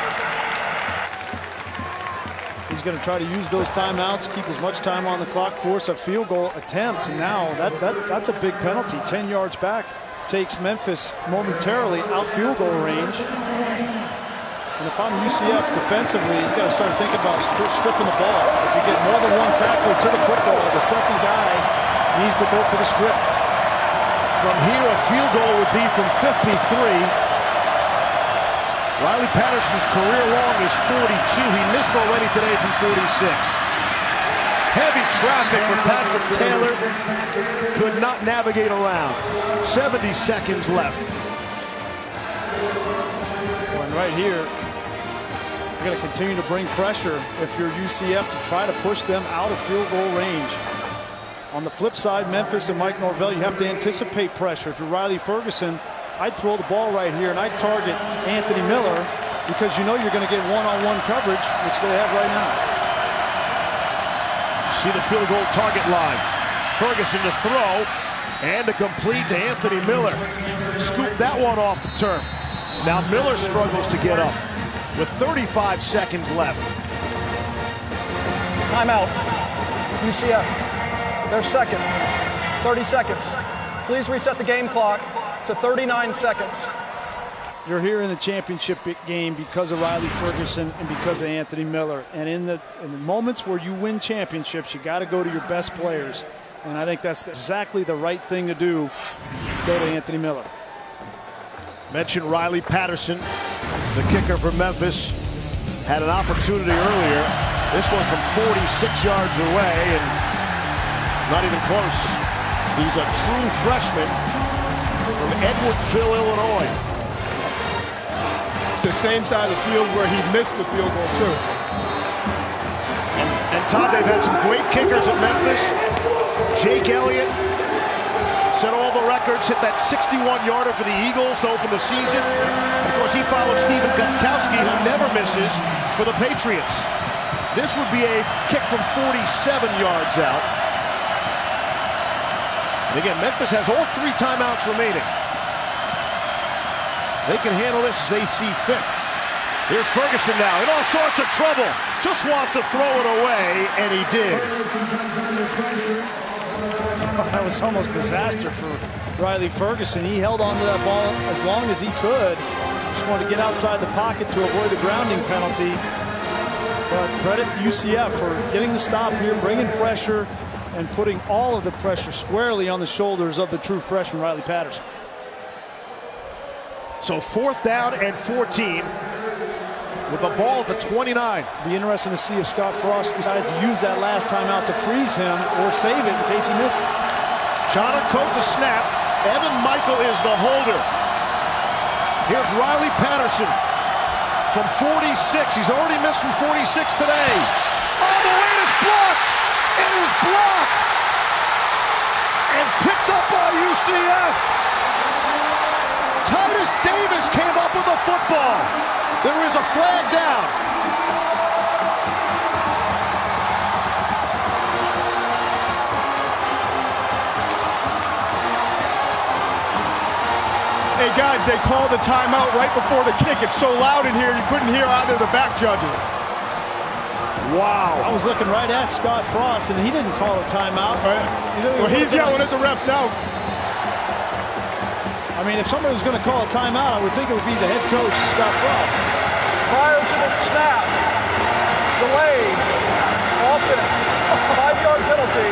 [SPEAKER 3] He's going to try to use those timeouts, keep as much time on the clock, force a field goal attempt. And now that's a big penalty, 10 yards back. takes Memphis momentarily out field goal range. And if I'm UCF defensively, you got to start thinking about stripping the ball. If you get more than one tackler to the football, the second guy needs to go for the strip.
[SPEAKER 2] From here, a field goal would be from 53. Riley Patterson's career long is 42. He missed already today from 46. Heavy traffic for Patrick Taylor. Could not navigate around. 70 seconds left.
[SPEAKER 3] And right here, you're going to continue to bring pressure if you're UCF to try to push them out of field goal range. On the flip side, Memphis and Mike Norvell, you have to anticipate pressure. If you're Riley Ferguson, I'd throw the ball right here and I'd target Anthony Miller because you know you're going to get one-on-one coverage, which they have right now.
[SPEAKER 2] See the field goal target line. Ferguson to throw and to complete to Anthony Miller. Scoop that one off the turf. Now Miller struggles to get up with 35 seconds left.
[SPEAKER 6] Timeout. UCF. They're second. 30 seconds. Please reset the game clock to 39 seconds.
[SPEAKER 3] You're here in the championship game because of Riley Ferguson and because of Anthony Miller. And in the moments where you win championships, you got to go to your best players. And I think that's exactly the right thing to do. Go to Anthony Miller.
[SPEAKER 2] Mentioned Riley Patterson, the kicker from Memphis, had an opportunity earlier. This one from 46 yards away and not even close. He's a true freshman from Edwardsville, Illinois.
[SPEAKER 4] It's the same side of the field where he missed the field goal too.
[SPEAKER 2] And Todd, they've had some great kickers at Memphis. Jake Elliott set all the records, hit that 61-yarder for the Eagles to open the season. Of course, he followed Steven Gostkowski, who never misses, for the Patriots. This would be a kick from 47 yards out. And again, Memphis has all 3 timeouts remaining. They can handle this as they see fit. Here's Ferguson now in all sorts of trouble. Just wants to throw it away, and he did.
[SPEAKER 3] That was almost disaster for Riley Ferguson. He held on to that ball as long as he could. Just wanted to get outside the pocket to avoid a grounding penalty. But credit to UCF for getting the stop here, bringing pressure, and putting all of the pressure squarely on the shoulders of the true freshman, Riley Patterson.
[SPEAKER 2] So 4th down and 14 with the ball at the 29.
[SPEAKER 3] Be interesting to see if Scott Frost decides to use that last timeout to freeze him or save it in case he misses.
[SPEAKER 2] John Coat the snap. Evan Michael is the holder. Here's Riley Patterson from 46. He's already missed from 46 today. Oh, the way it's blocked. It is blocked and picked up by UCF. Titus Davis came up with a football. There is a flag down.
[SPEAKER 4] Hey guys, they called the timeout right before the kick. It's so loud in here you couldn't hear either of the back judges.
[SPEAKER 2] Wow.
[SPEAKER 3] I was looking right at Scott Frost, and he didn't call a timeout.
[SPEAKER 4] Well, he's yelling at the refs now.
[SPEAKER 3] I mean, if somebody was going to call a timeout, I would think it would be the head coach, Scott Frost.
[SPEAKER 6] Prior to the snap, delayed, offense, a 5-yard penalty,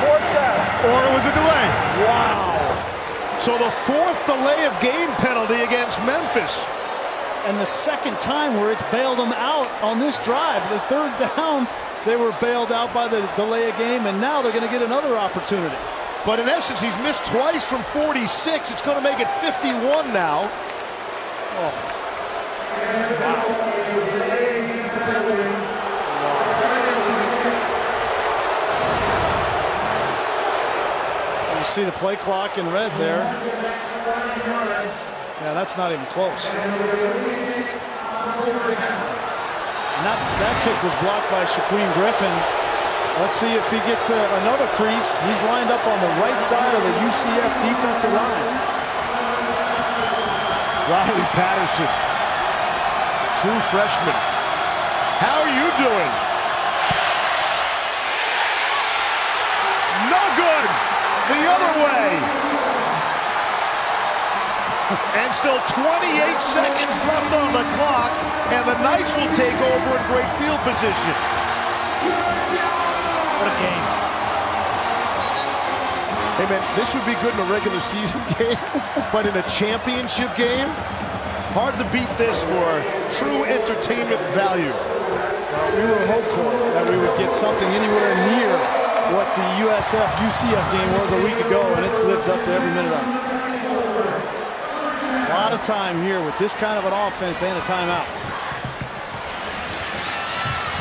[SPEAKER 6] 4th down.
[SPEAKER 4] Or it was a delay.
[SPEAKER 2] Wow. So the 4th delay of game penalty against Memphis.
[SPEAKER 3] And the 2nd time where it's bailed them out on this drive. The 3rd down, they were bailed out by the delay of game, and now they're going to get another opportunity.
[SPEAKER 2] But in essence, he's missed twice from 46. It's going to make it 51 now.
[SPEAKER 3] Oh. Wow. You see the play clock in red there. Yeah, that's not even close. That kick was blocked by Shaquem Griffin. Let's see if he gets another crease. He's lined up on the right side of the UCF defensive line.
[SPEAKER 2] Riley Patterson, true freshman. How are you doing? No good. The other way. And still 28 seconds left on the clock, and the Knights will take over in great field position.
[SPEAKER 3] What a game.
[SPEAKER 2] Hey, man, this would be good in a regular season game, but in a championship game, hard to beat this for true entertainment value.
[SPEAKER 3] We were hopeful that we would get something anywhere near what the UCF game was a week ago, and it's lived up to every minute of it. A lot of time here with this kind of an offense and a timeout.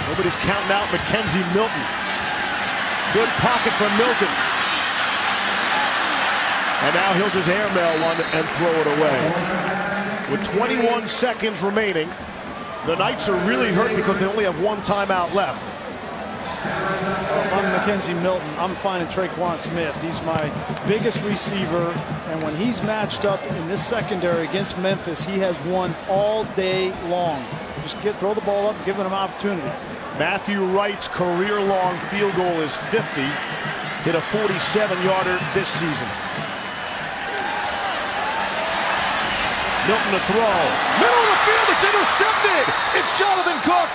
[SPEAKER 2] Nobody's counting out Mackenzie Milton. Good pocket from Milton. And now he'll just airmail one and throw it away. With 21 seconds remaining, the Knights are really hurt because they only have one timeout left.
[SPEAKER 3] If I'm Mackenzie Milton, I'm finding Traquan Smith. He's my biggest receiver, and when he's matched up in this secondary against Memphis, he has won all day long. Just throw the ball up, give him an opportunity.
[SPEAKER 2] Matthew Wright's career-long field goal is 50. Hit a 47-yarder this season. Milton to throw. Middle of the field, it's intercepted. It's Jonathan Cook.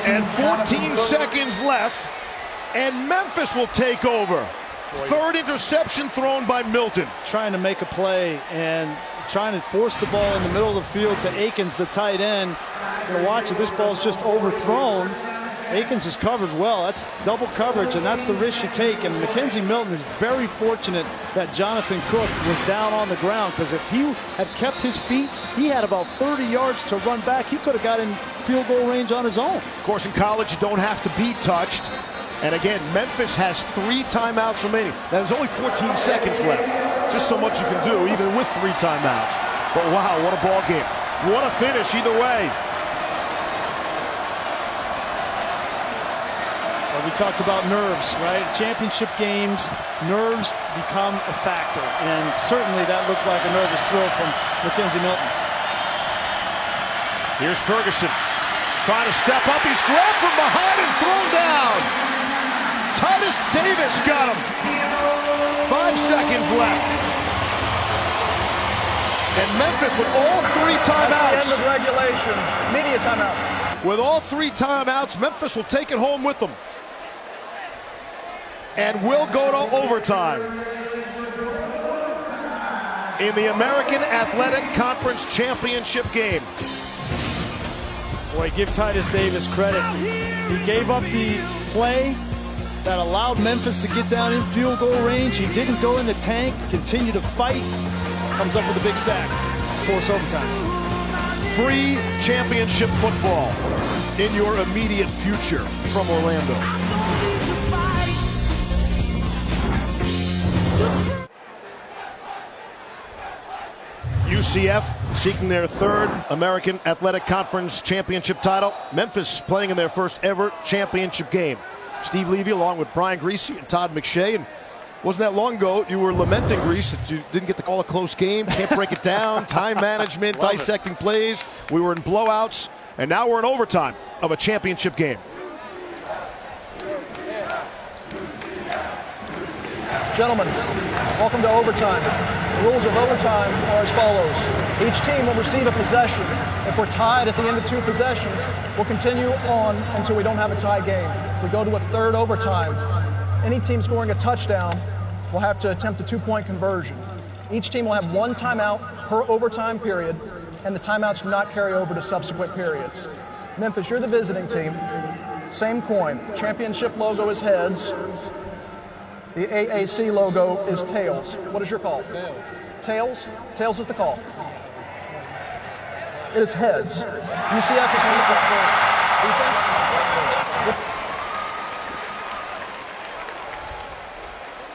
[SPEAKER 2] And 14 seconds left, and Memphis will take over. Third interception thrown by Milton.
[SPEAKER 3] Trying to make a play and trying to force the ball in the middle of the field to Akins, the tight end. You're gonna watch it, this ball's just overthrown. Akins is covered well. That's double coverage, and that's the risk you take. And Mackenzie Milton is very fortunate that Jonathan Cook was down on the ground, because if he had kept his feet, he had about 30 yards to run back. He could have got in field goal range on his own.
[SPEAKER 2] Of course, in college, you don't have to be touched. And again, Memphis has 3 timeouts remaining. Now, there's only 14 seconds left. Just so much you can do, even with 3 timeouts. But wow, what a ball game. What a finish either way.
[SPEAKER 3] We talked about nerves, right? Championship games, nerves become a factor, and certainly that looked like a nervous throw from Mackenzie Milton.
[SPEAKER 2] Here's Ferguson trying to step up. He's grabbed from behind and thrown down. Titus Davis got him. 5 seconds left. And Memphis with all 3 timeouts.
[SPEAKER 6] That's the end of regulation. Media timeout.
[SPEAKER 2] With all 3 timeouts, Memphis will take it home with them. And will go to overtime in the American Athletic Conference Championship game.
[SPEAKER 3] Boy, give Titus Davis credit. He gave up the play that allowed Memphis to get down in field goal range. He didn't go in the tank, continued to fight, comes up with a big sack, force overtime.
[SPEAKER 2] Free championship football in your immediate future from Orlando. UCF seeking their 3rd American Athletic Conference championship title. Memphis playing in their first ever championship game. Steve Levy along with Brian Griese and Todd McShay. And wasn't that long ago you were lamenting, Griese, that you didn't get to call a close game, can't break it down, time management, dissecting plays. We were in blowouts, and now we're in overtime of a championship game.
[SPEAKER 6] Gentlemen, welcome to overtime. The rules of overtime are as follows. Each team will receive a possession. If we're tied at the end of 2 possessions, we'll continue on until we don't have a tie game. If we go to a 3rd overtime, any team scoring a touchdown will have to attempt a 2-point conversion. Each team will have 1 timeout per overtime period, and the timeouts do not carry over to subsequent periods. Memphis, you're the visiting team. Same coin. Championship logo is heads. The AAC logo is tails. What is your call? Tails. Tails? Tails is the call. It is heads. UCF is winning first. Defense?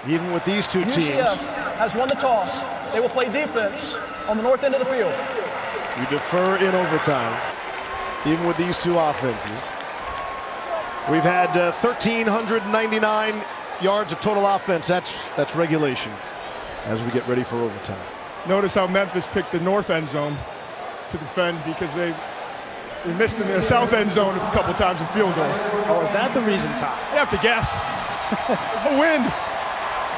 [SPEAKER 2] Even with these 2 teams.
[SPEAKER 6] UCF has won the toss. They will play defense on the north end of the field.
[SPEAKER 2] We defer in overtime, even with these 2 offenses. We've had 1,399 yards of total offense. That's regulation as we get ready for overtime.
[SPEAKER 4] Notice how Memphis picked the north end zone to defend, because they missed in the south end zone a couple times in field goals.
[SPEAKER 3] Oh, is that the reason, Tom?
[SPEAKER 4] You have to guess. It's the wind.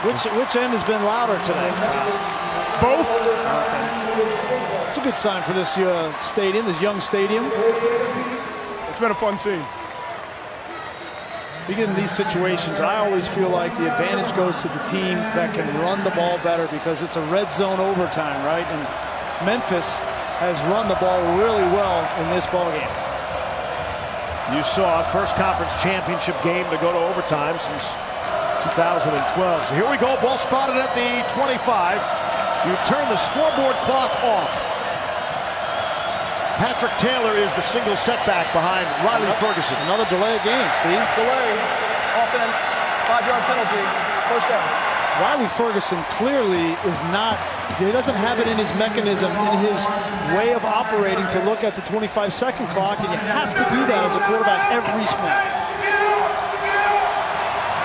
[SPEAKER 3] Which end has been louder today?
[SPEAKER 4] Both.
[SPEAKER 3] Okay. It's a good sign for this stadium, this young stadium.
[SPEAKER 4] It's been a fun scene.
[SPEAKER 3] You get in these situations, I always feel like the advantage goes to the team that can run the ball better because it's a red zone overtime, right? And Memphis has run the ball really well in this ball game.
[SPEAKER 2] You saw first conference championship game to go to overtime since 2012. So here we go, ball spotted at the 25. You turn the scoreboard clock off. Patrick Taylor is the single setback behind Riley Ferguson.
[SPEAKER 3] Another delay of game, Steve.
[SPEAKER 6] Delay, offense, 5-yard penalty, first down.
[SPEAKER 3] Riley Ferguson clearly is not, he doesn't have it in his mechanism, in his way of operating to look at the 25-second clock, and you have to do that as a quarterback every snap.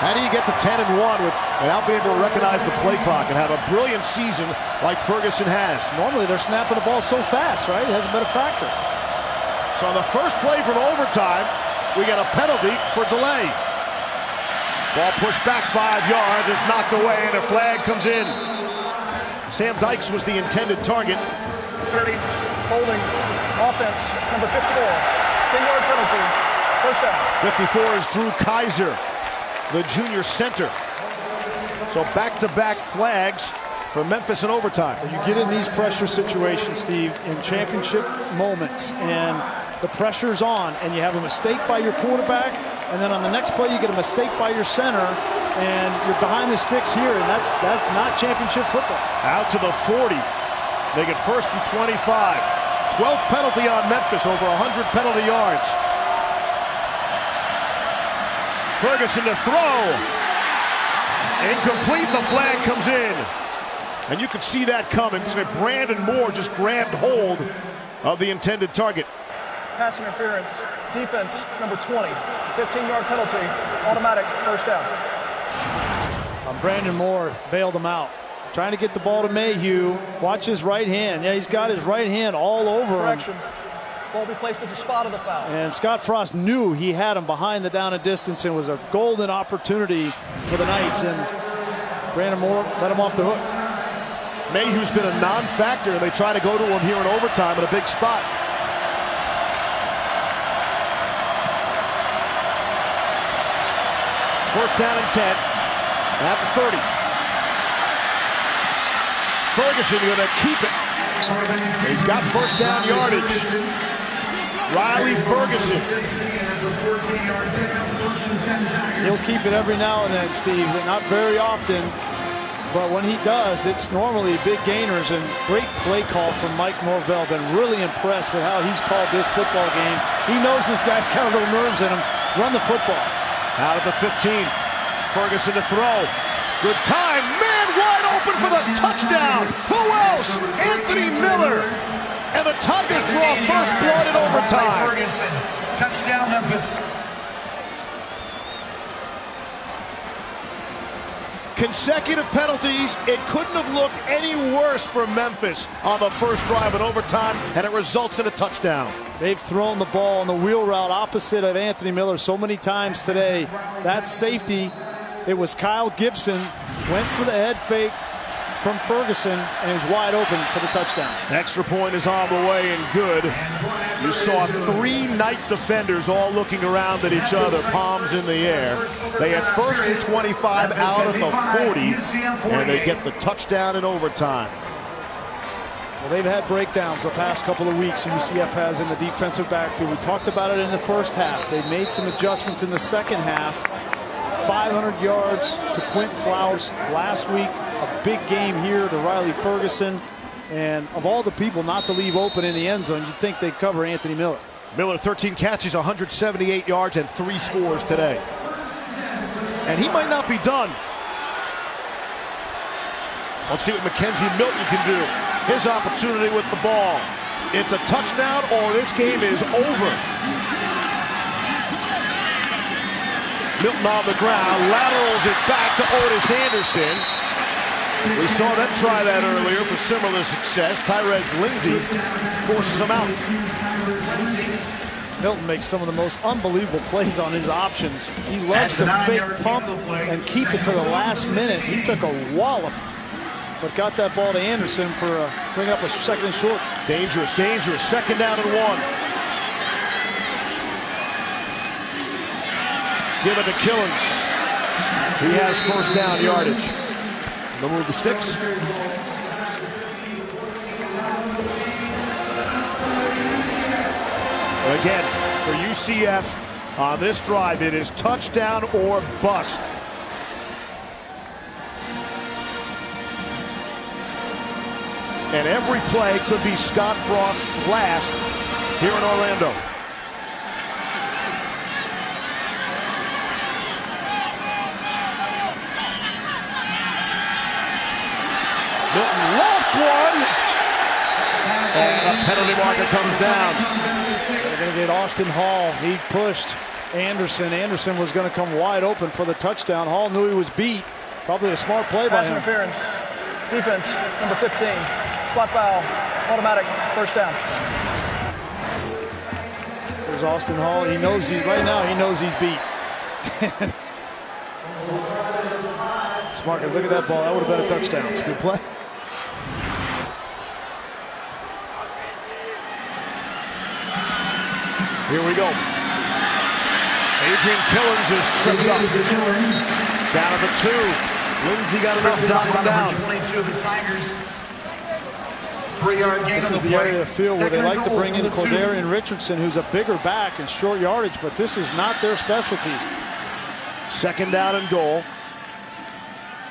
[SPEAKER 2] How do you get to 10-1 without being able to recognize the play clock and have a brilliant season like Ferguson has?
[SPEAKER 3] Normally they're snapping the ball so fast, right? It hasn't been a factor.
[SPEAKER 2] So on the first play from overtime, we get a penalty for delay. Ball pushed back 5 yards. It's knocked away, and a flag comes in. Sam Dykes was the intended target.
[SPEAKER 6] 30, holding, offense, number 54. 10-yard penalty, first down.
[SPEAKER 2] 54 is Drew Kaiser, the junior center. So back-to-back flags for Memphis in overtime.
[SPEAKER 3] You get in these pressure situations, Steve, in championship moments, and the pressure's on, and you have a mistake by your quarterback, and then on the next play you get a mistake by your center, and you're behind the sticks here, and that's not championship football.
[SPEAKER 2] Out to the 40. They get first and 25. 12th penalty on Memphis, over 100 penalty yards. Ferguson to throw. Incomplete, the flag comes in. And you could see that coming. Brandon Moore just grabbed hold of the intended target.
[SPEAKER 6] Pass interference, defense, number 20. 15-yard penalty, automatic first down.
[SPEAKER 3] Brandon Moore bailed him out. Trying to get the ball to Mayhew. Watch his right hand. Yeah, he's got his right hand all over him.
[SPEAKER 6] Ball be placed at the spot of the foul.
[SPEAKER 3] And Scott Frost knew he had him behind the down and distance, and it was a golden opportunity for the Knights, and Brandon Moore let him off the hook.
[SPEAKER 2] Mayhew's been a non-factor, and they try to go to him here in overtime in a big spot. First down and 10 at the 30. Ferguson going to keep it. He's got first down yardage. Riley Ferguson.
[SPEAKER 3] He'll keep it every now and then, Steve. Not very often, but when he does, it's normally big gainers, and great play call from Mike Norvell. Been really impressed with how he's called this football game. He knows this guy's got a little nerves in him. Run the football.
[SPEAKER 2] Out of the 15. Ferguson to throw. Good time. Man wide open for the touchdown. Who else? Anthony Miller. And the Tigers draw first blood in overtime.
[SPEAKER 9] Ferguson. Touchdown, Memphis.
[SPEAKER 2] Consecutive penalties. It couldn't have looked any worse for Memphis on the first drive in overtime, and it results in a touchdown.
[SPEAKER 3] They've thrown the ball on the wheel route opposite of Anthony Miller so many times today. That safety, it was Kyle Gibson, went for the head fake from Ferguson, and he was wide open for the touchdown.
[SPEAKER 2] Extra point is on the way, and good. You saw 3 Knight defenders all looking around at each other, palms in the air. They had first and 25 out of the 40, and they get the touchdown in overtime.
[SPEAKER 3] Well, they've had breakdowns the past couple of weeks, UCF has, in the defensive backfield. We talked about it in the first half. They made some adjustments in the second half. 500 yards to Quentin Flowers last week. A big game here to Riley Ferguson. And of all the people not to leave open in the end zone, you'd think they'd cover Anthony Miller.
[SPEAKER 2] Miller, 13 catches, 178 yards, and 3 scores today. And he might not be done. Let's see what Mackenzie Milton can do. His opportunity with the ball. It's a touchdown, or this game is over. Milton on the ground, laterals it back to Otis Anderson. We saw them try that earlier for similar success. Tyrese Lindsey forces him out.
[SPEAKER 3] Milton makes some of the most unbelievable plays on his options. He loves to fake pump and keep it to the last minute. He took a wallop, but got that ball to Anderson for bringing up a second and short.
[SPEAKER 2] Dangerous, dangerous. Second down and 1. Give it to Killens. He has first down yardage. They'll move the sticks. Again, for UCF on this drive, it is touchdown or bust. And every play could be Scott Frost's last here in Orlando. Milton lofts one. And a penalty marker comes down.
[SPEAKER 3] They're going to get Austin Hall. He pushed Anderson. Anderson was going to come wide open for the touchdown. Hall knew he was beat. Probably a smart play by him.
[SPEAKER 6] Pass interference. Defense, number 15. Spot foul. Automatic first down.
[SPEAKER 3] There's Austin Hall. He knows right now he knows he's beat. Smart, because look at that ball. That would have been a touchdown. It's a good play.
[SPEAKER 2] Here we go. Adrian Killens is tripped up. Down at the 2. Lindsey got enough to knock him down.
[SPEAKER 9] 22 of the Tigers. 3-yard gain.
[SPEAKER 3] This is the area of the field where they like to bring in Cordarian Richardson, who's a bigger back and short yardage, but this is not their specialty.
[SPEAKER 2] Second down and goal.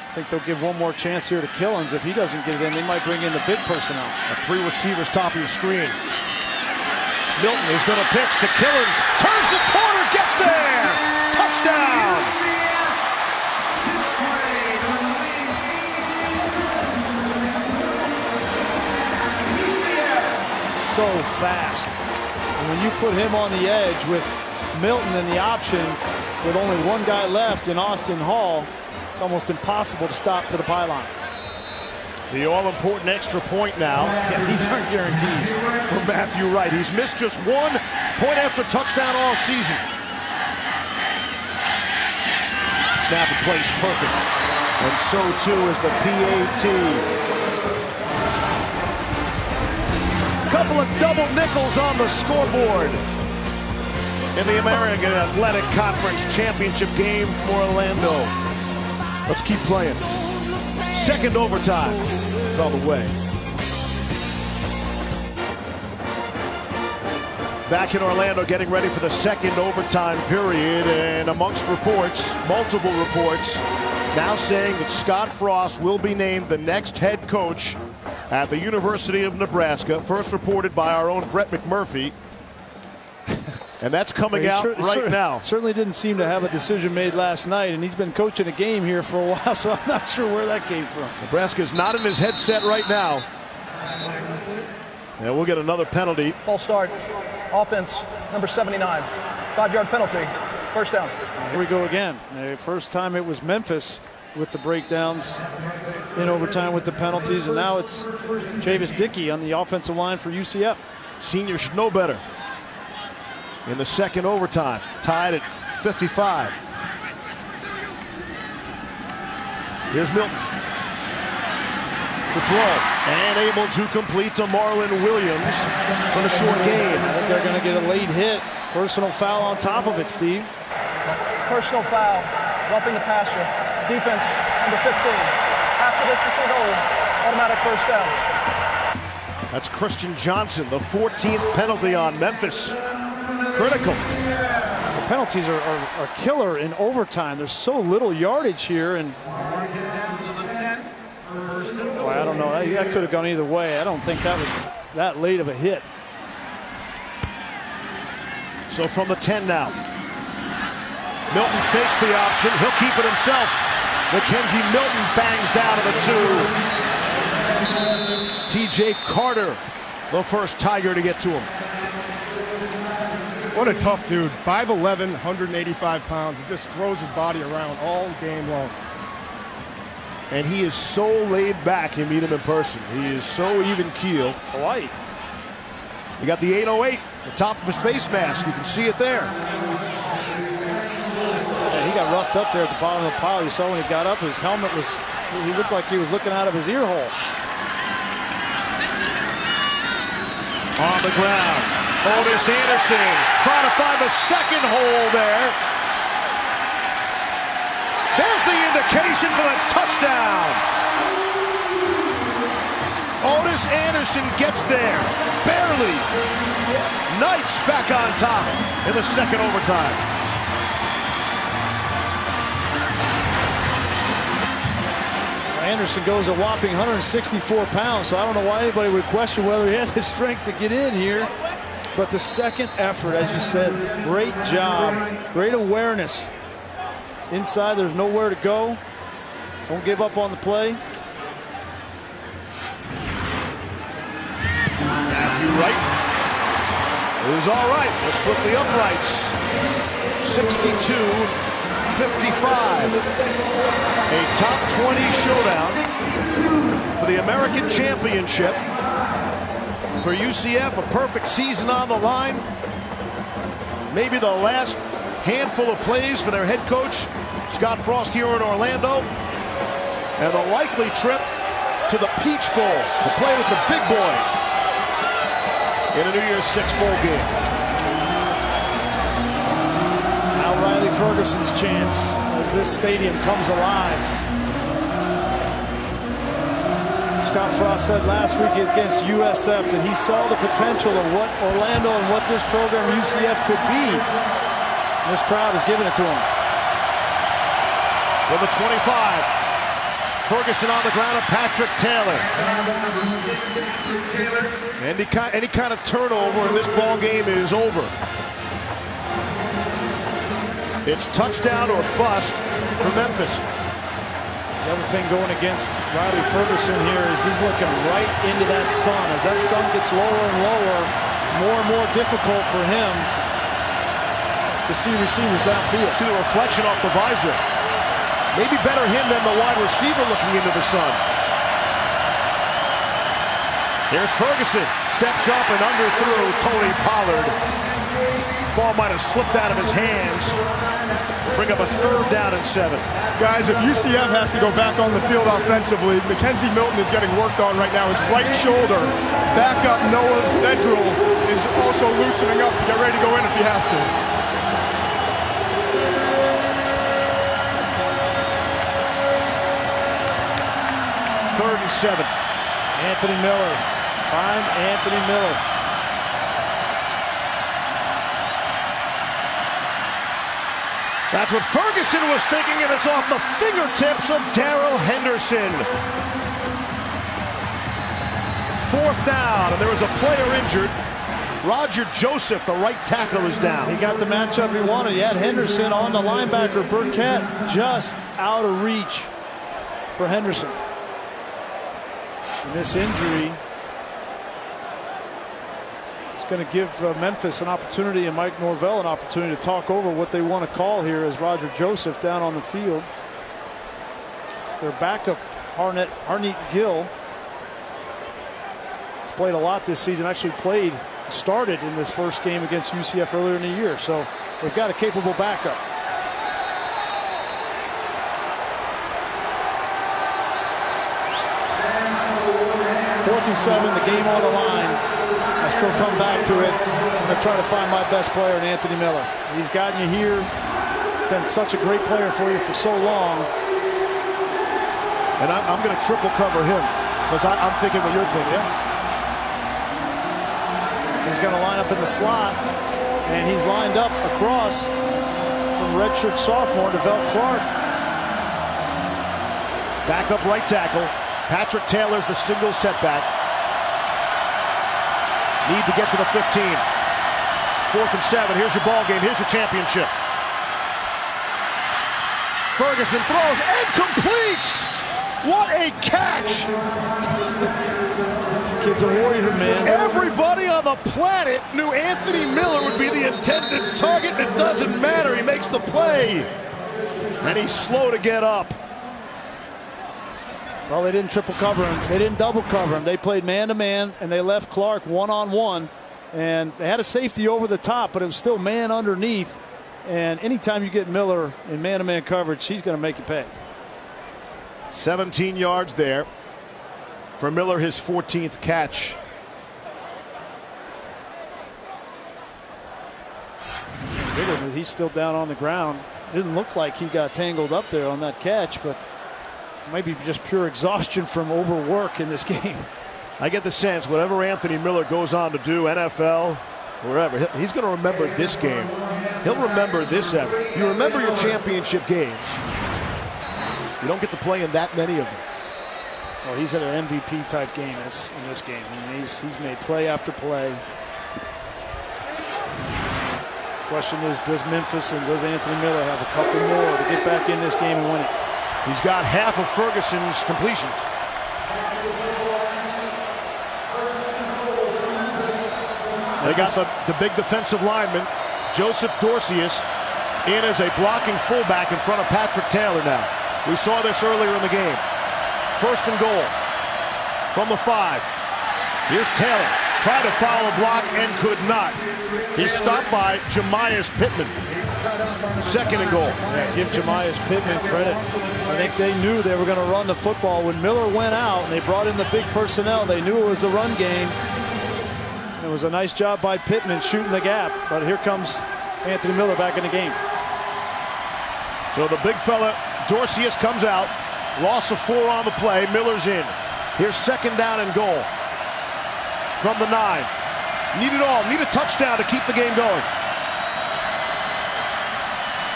[SPEAKER 3] I think they'll give one more chance here to Killens. If he doesn't get it in, they might bring in the big personnel.
[SPEAKER 2] 3 receivers top of your screen. Milton is going to pitch to Killens. Turns the corner, gets there. Touchdown.
[SPEAKER 3] So fast. And when you put him on the edge with Milton in the option, with only one guy left in Austin Hall, it's almost impossible to stop to the pylon.
[SPEAKER 2] The all-important extra point now.
[SPEAKER 3] Yeah, these aren't guarantees.
[SPEAKER 2] For Matthew Wright. He's missed just 1 point after touchdown all season. Snap and place perfect. And so too is the PAT. Couple of double nickels on the scoreboard in the American Athletic Conference Championship game for Orlando. Let's keep playing. Second overtime is on the way. Back in Orlando, getting ready for the second overtime period, and amongst reports, multiple reports, now saying that Scott Frost will be named the next head coach at the University of Nebraska. First reported by our own Brett McMurphy. And that's coming out right now.
[SPEAKER 3] Certainly didn't seem to have a decision made last night, and he's been coaching a game here for a while, so I'm not sure where that came from.
[SPEAKER 2] Nebraska's not in his headset right now. And we'll get another penalty.
[SPEAKER 6] False start. Offense, number 79. 5-yard penalty. First down.
[SPEAKER 3] Here we go again. The first time it was Memphis with the breakdowns in overtime with the penalties, and now it's Javis Dickey on the offensive line for UCF.
[SPEAKER 2] Senior should know better. In the second overtime, tied at 55. Here's Milton. The throw, and able to complete to Marlon Williams for the short gain.
[SPEAKER 3] I think they're going to get a late hit. Personal foul on top of it, Steve.
[SPEAKER 6] Personal foul, roughing the passer. Defense, number 15. After this is the goal. Automatic first down.
[SPEAKER 2] That's Christian Johnson, the 14th penalty on Memphis. Critical.
[SPEAKER 3] The penalties are killer in overtime. There's so little yardage here, and boy, I don't know. That could have gone either way. I don't think that was that late of a hit.
[SPEAKER 2] So from the 10 now. Milton fakes the option. He'll keep it himself. Mackenzie Milton bangs down to the 2. TJ Carter, the first Tiger to get to him.
[SPEAKER 4] What a tough dude. 5'11", 185 pounds. He just throws his body around all game long.
[SPEAKER 2] And he is so laid back. You meet him in person. He is so even keel.
[SPEAKER 3] It's Hawaii.
[SPEAKER 2] You got the 808 The top of his face mask, you can see it there.
[SPEAKER 3] He got roughed up there at the bottom of the pile. You saw when he got up, his helmet was, he looked like he was looking out of his ear hole.
[SPEAKER 2] On the ground, Otis Anderson trying to find the second hole there. There's the indication for the touchdown. Otis Anderson gets there, barely. Knights back on top in the second overtime.
[SPEAKER 3] Anderson goes a whopping 164 pounds, so I don't know why anybody would question whether he had the strength to get in here. But the second effort, as you said, great job, great awareness. Inside, there's nowhere to go. Don't give up on the play.
[SPEAKER 2] Matthew Wright is all right. We'll split the uprights. 62-55. A top 20 showdown for the American Championship. For UCF, a perfect season on the line. Maybe the last handful of plays for their head coach, Scott Frost, here in Orlando. And the likely trip to the Peach Bowl to play with the big boys in a New Year's Six bowl game.
[SPEAKER 3] Now Riley Ferguson's chance as this stadium comes alive. Scott Frost said last week against USF that he saw the potential of what Orlando and what this program UCF could be. And this crowd is giving it to him.
[SPEAKER 2] From the 25, Ferguson on the ground of Patrick Taylor. Any kind of turnover in this ball game is over. It's touchdown or bust for Memphis.
[SPEAKER 3] The other thing going against Riley Ferguson here is he's looking right into that sun. As that sun gets lower and lower, it's more and more difficult for him to see receivers downfield.
[SPEAKER 2] See the reflection off the visor. Maybe better him than the wide receiver looking into the sun. Here's Ferguson. Steps up and underthrew Tony Pollard. Ball might have slipped out of his hands. Bring up a 3rd down and 7.
[SPEAKER 4] Guys, if UCF has to go back on the field offensively, Mackenzie Milton is getting worked on right now. His right shoulder. Backup Noah Vedral is also loosening up to get ready to go in if he has to.
[SPEAKER 2] Third and 7.
[SPEAKER 3] Anthony Miller. Find Anthony Miller.
[SPEAKER 2] That's what Ferguson was thinking, and it's off the fingertips of Darrell Henderson. 4th down, and there was a player injured. Roger Joseph, the right tackle, is down.
[SPEAKER 3] He got the matchup he wanted. He had Henderson on the linebacker. Burkett just out of reach for Henderson. And this injury is going to give Memphis an opportunity and Mike Norvell an opportunity to talk over what they want to call here as Roger Joseph down on the field. Their backup, Harneet Gill, has played a lot this season. Actually started in this first game against UCF earlier in the year. So they've got a capable backup. Fourth and 7, the game on the line. I still come back to it. I'm going to try to find my best player in Anthony Miller. He's gotten you here, been such a great player for you for so long.
[SPEAKER 2] And I'm going to triple cover him because I'm thinking what you're thinking.
[SPEAKER 3] Yeah. He's going to line up in the slot, and he's lined up across from redshirt sophomore Devell Clark.
[SPEAKER 2] Backup right tackle. Patrick Taylor's the single setback. Need to get to the 15. 4th and 7. Here's your ball game. Here's your championship. Ferguson throws and completes. What a catch.
[SPEAKER 3] Kid's a warrior, man.
[SPEAKER 2] Everybody on the planet knew Anthony Miller would be the intended target. It doesn't matter. He makes the play. And he's slow to get up.
[SPEAKER 3] Well, they didn't triple cover him. They didn't double cover him. They played man-to-man, and they left Clark one-on-one. And they had a safety over the top, but it was still man underneath. And anytime you get Miller in man-to-man coverage, he's going to make you pay.
[SPEAKER 2] 17 yards there for Miller, his 14th catch.
[SPEAKER 3] He's still down on the ground. Didn't look like he got tangled up there on that catch, but maybe just pure exhaustion from overwork in this game.
[SPEAKER 2] I get the sense whatever Anthony Miller goes on to do, NFL, wherever, he's going to remember this game. He'll remember this effort. You remember your championship games. You don't get to play in that many of them.
[SPEAKER 3] Well, he's had an MVP type game in this game. I mean, he's made play after play. Question is, does Memphis and does Anthony Miller have a couple more to get back in this game and win it?
[SPEAKER 2] He's got half of Ferguson's completions. They got the big defensive lineman, Joseph Dorcius, in as a blocking fullback in front of Patrick Taylor now. We saw this earlier in the game. 1st and goal from the 5. Here's Taylor. Tried to foul a block and could not. He's stopped by Jemias Pittman. 2nd and goal.
[SPEAKER 3] Yeah, give Jemias Pittman credit. I think they knew they were going to run the football. When Miller went out and they brought in the big personnel, they knew it was the run game. It was a nice job by Pittman shooting the gap. But here comes Anthony Miller back in the game.
[SPEAKER 2] So the big fella, Dorcius, comes out. Loss of 4 on the play. Miller's in. Here's 2nd down and goal. From the 9. Need it all. Need a touchdown to keep the game going.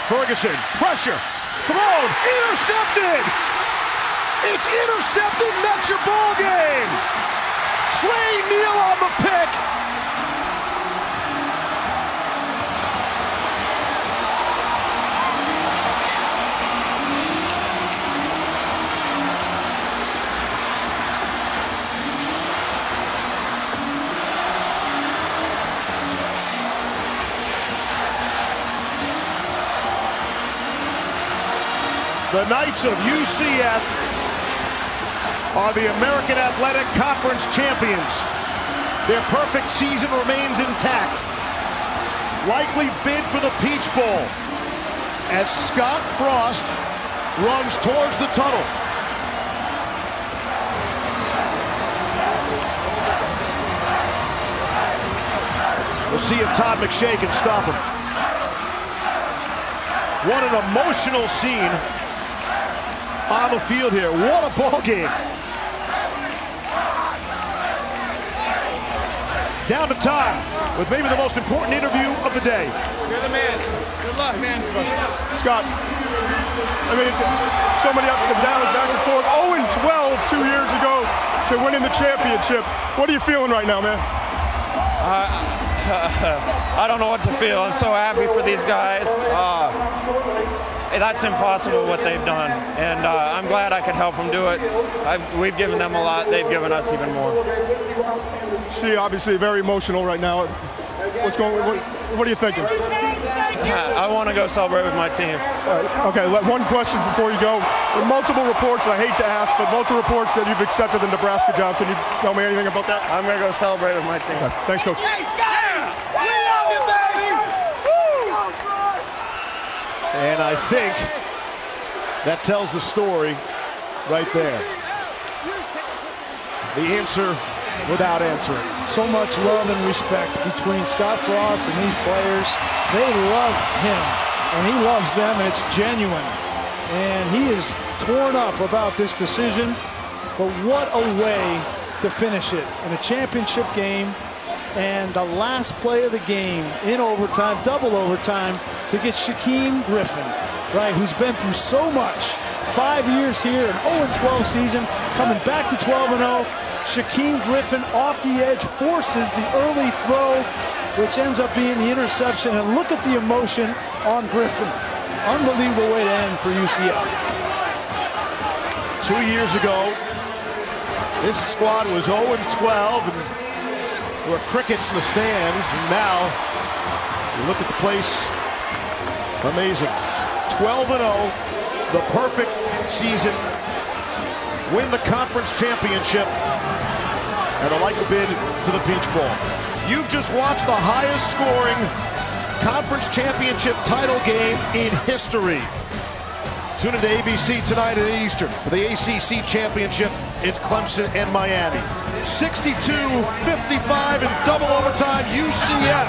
[SPEAKER 2] Ferguson. Pressure. Thrown. Intercepted. It's intercepted. And that's your ball game. Trey Neal on the pick. The Knights of UCF are the American Athletic Conference champions. Their perfect season remains intact. Likely bid for the Peach Bowl as Scott Frost runs towards the tunnel. We'll see if Todd McShay can stop him. What an emotional scene on the field here. What a ball game. Down to time with maybe the most important interview of the day.
[SPEAKER 4] You're the man. Good luck, man. Scott, I mean, so many ups and downs, back and forth. 0-12 2 years ago to winning the championship. What are you feeling right now, man?
[SPEAKER 15] I don't know what to feel. I'm so happy for these guys. That's impossible what they've done, and I'm glad I could help them do it. We've given them a lot. They've given us even more.
[SPEAKER 4] See, obviously very emotional right now. What are you thinking?
[SPEAKER 15] I want to go celebrate with my team.
[SPEAKER 4] Okay, one question before you go. There are multiple reports, I hate to ask, but multiple reports that you've accepted the Nebraska job. Can you tell me anything about that?
[SPEAKER 15] I'm going to go celebrate with my team.
[SPEAKER 4] Okay, thanks, Coach.
[SPEAKER 2] And I think that tells the story right there. The answer without answering.
[SPEAKER 3] So much love and respect between Scott Frost and these players. They love him, and he loves them, and it's genuine. And he is torn up about this decision, but what a way to finish it in a championship game. And the last play of the game in overtime, double overtime, to get Shaquem Griffin, right, who's been through so much. 5 years here, an 0-12 season, coming back to 12-0. Shaquem Griffin off the edge forces the early throw, which ends up being the interception. And look at the emotion on Griffin. Unbelievable way to end for UCF.
[SPEAKER 2] 2 years ago, this squad was 0-12, and there were crickets in the stands, and now you look at the place. Amazing. 12-0, the perfect season. Win the conference championship, and a likely bid to the Peach Bowl. You've just watched the highest scoring conference championship title game in history. Tune into ABC tonight at Eastern for the ACC championship. It's Clemson and Miami. 62-55 in double overtime. UCF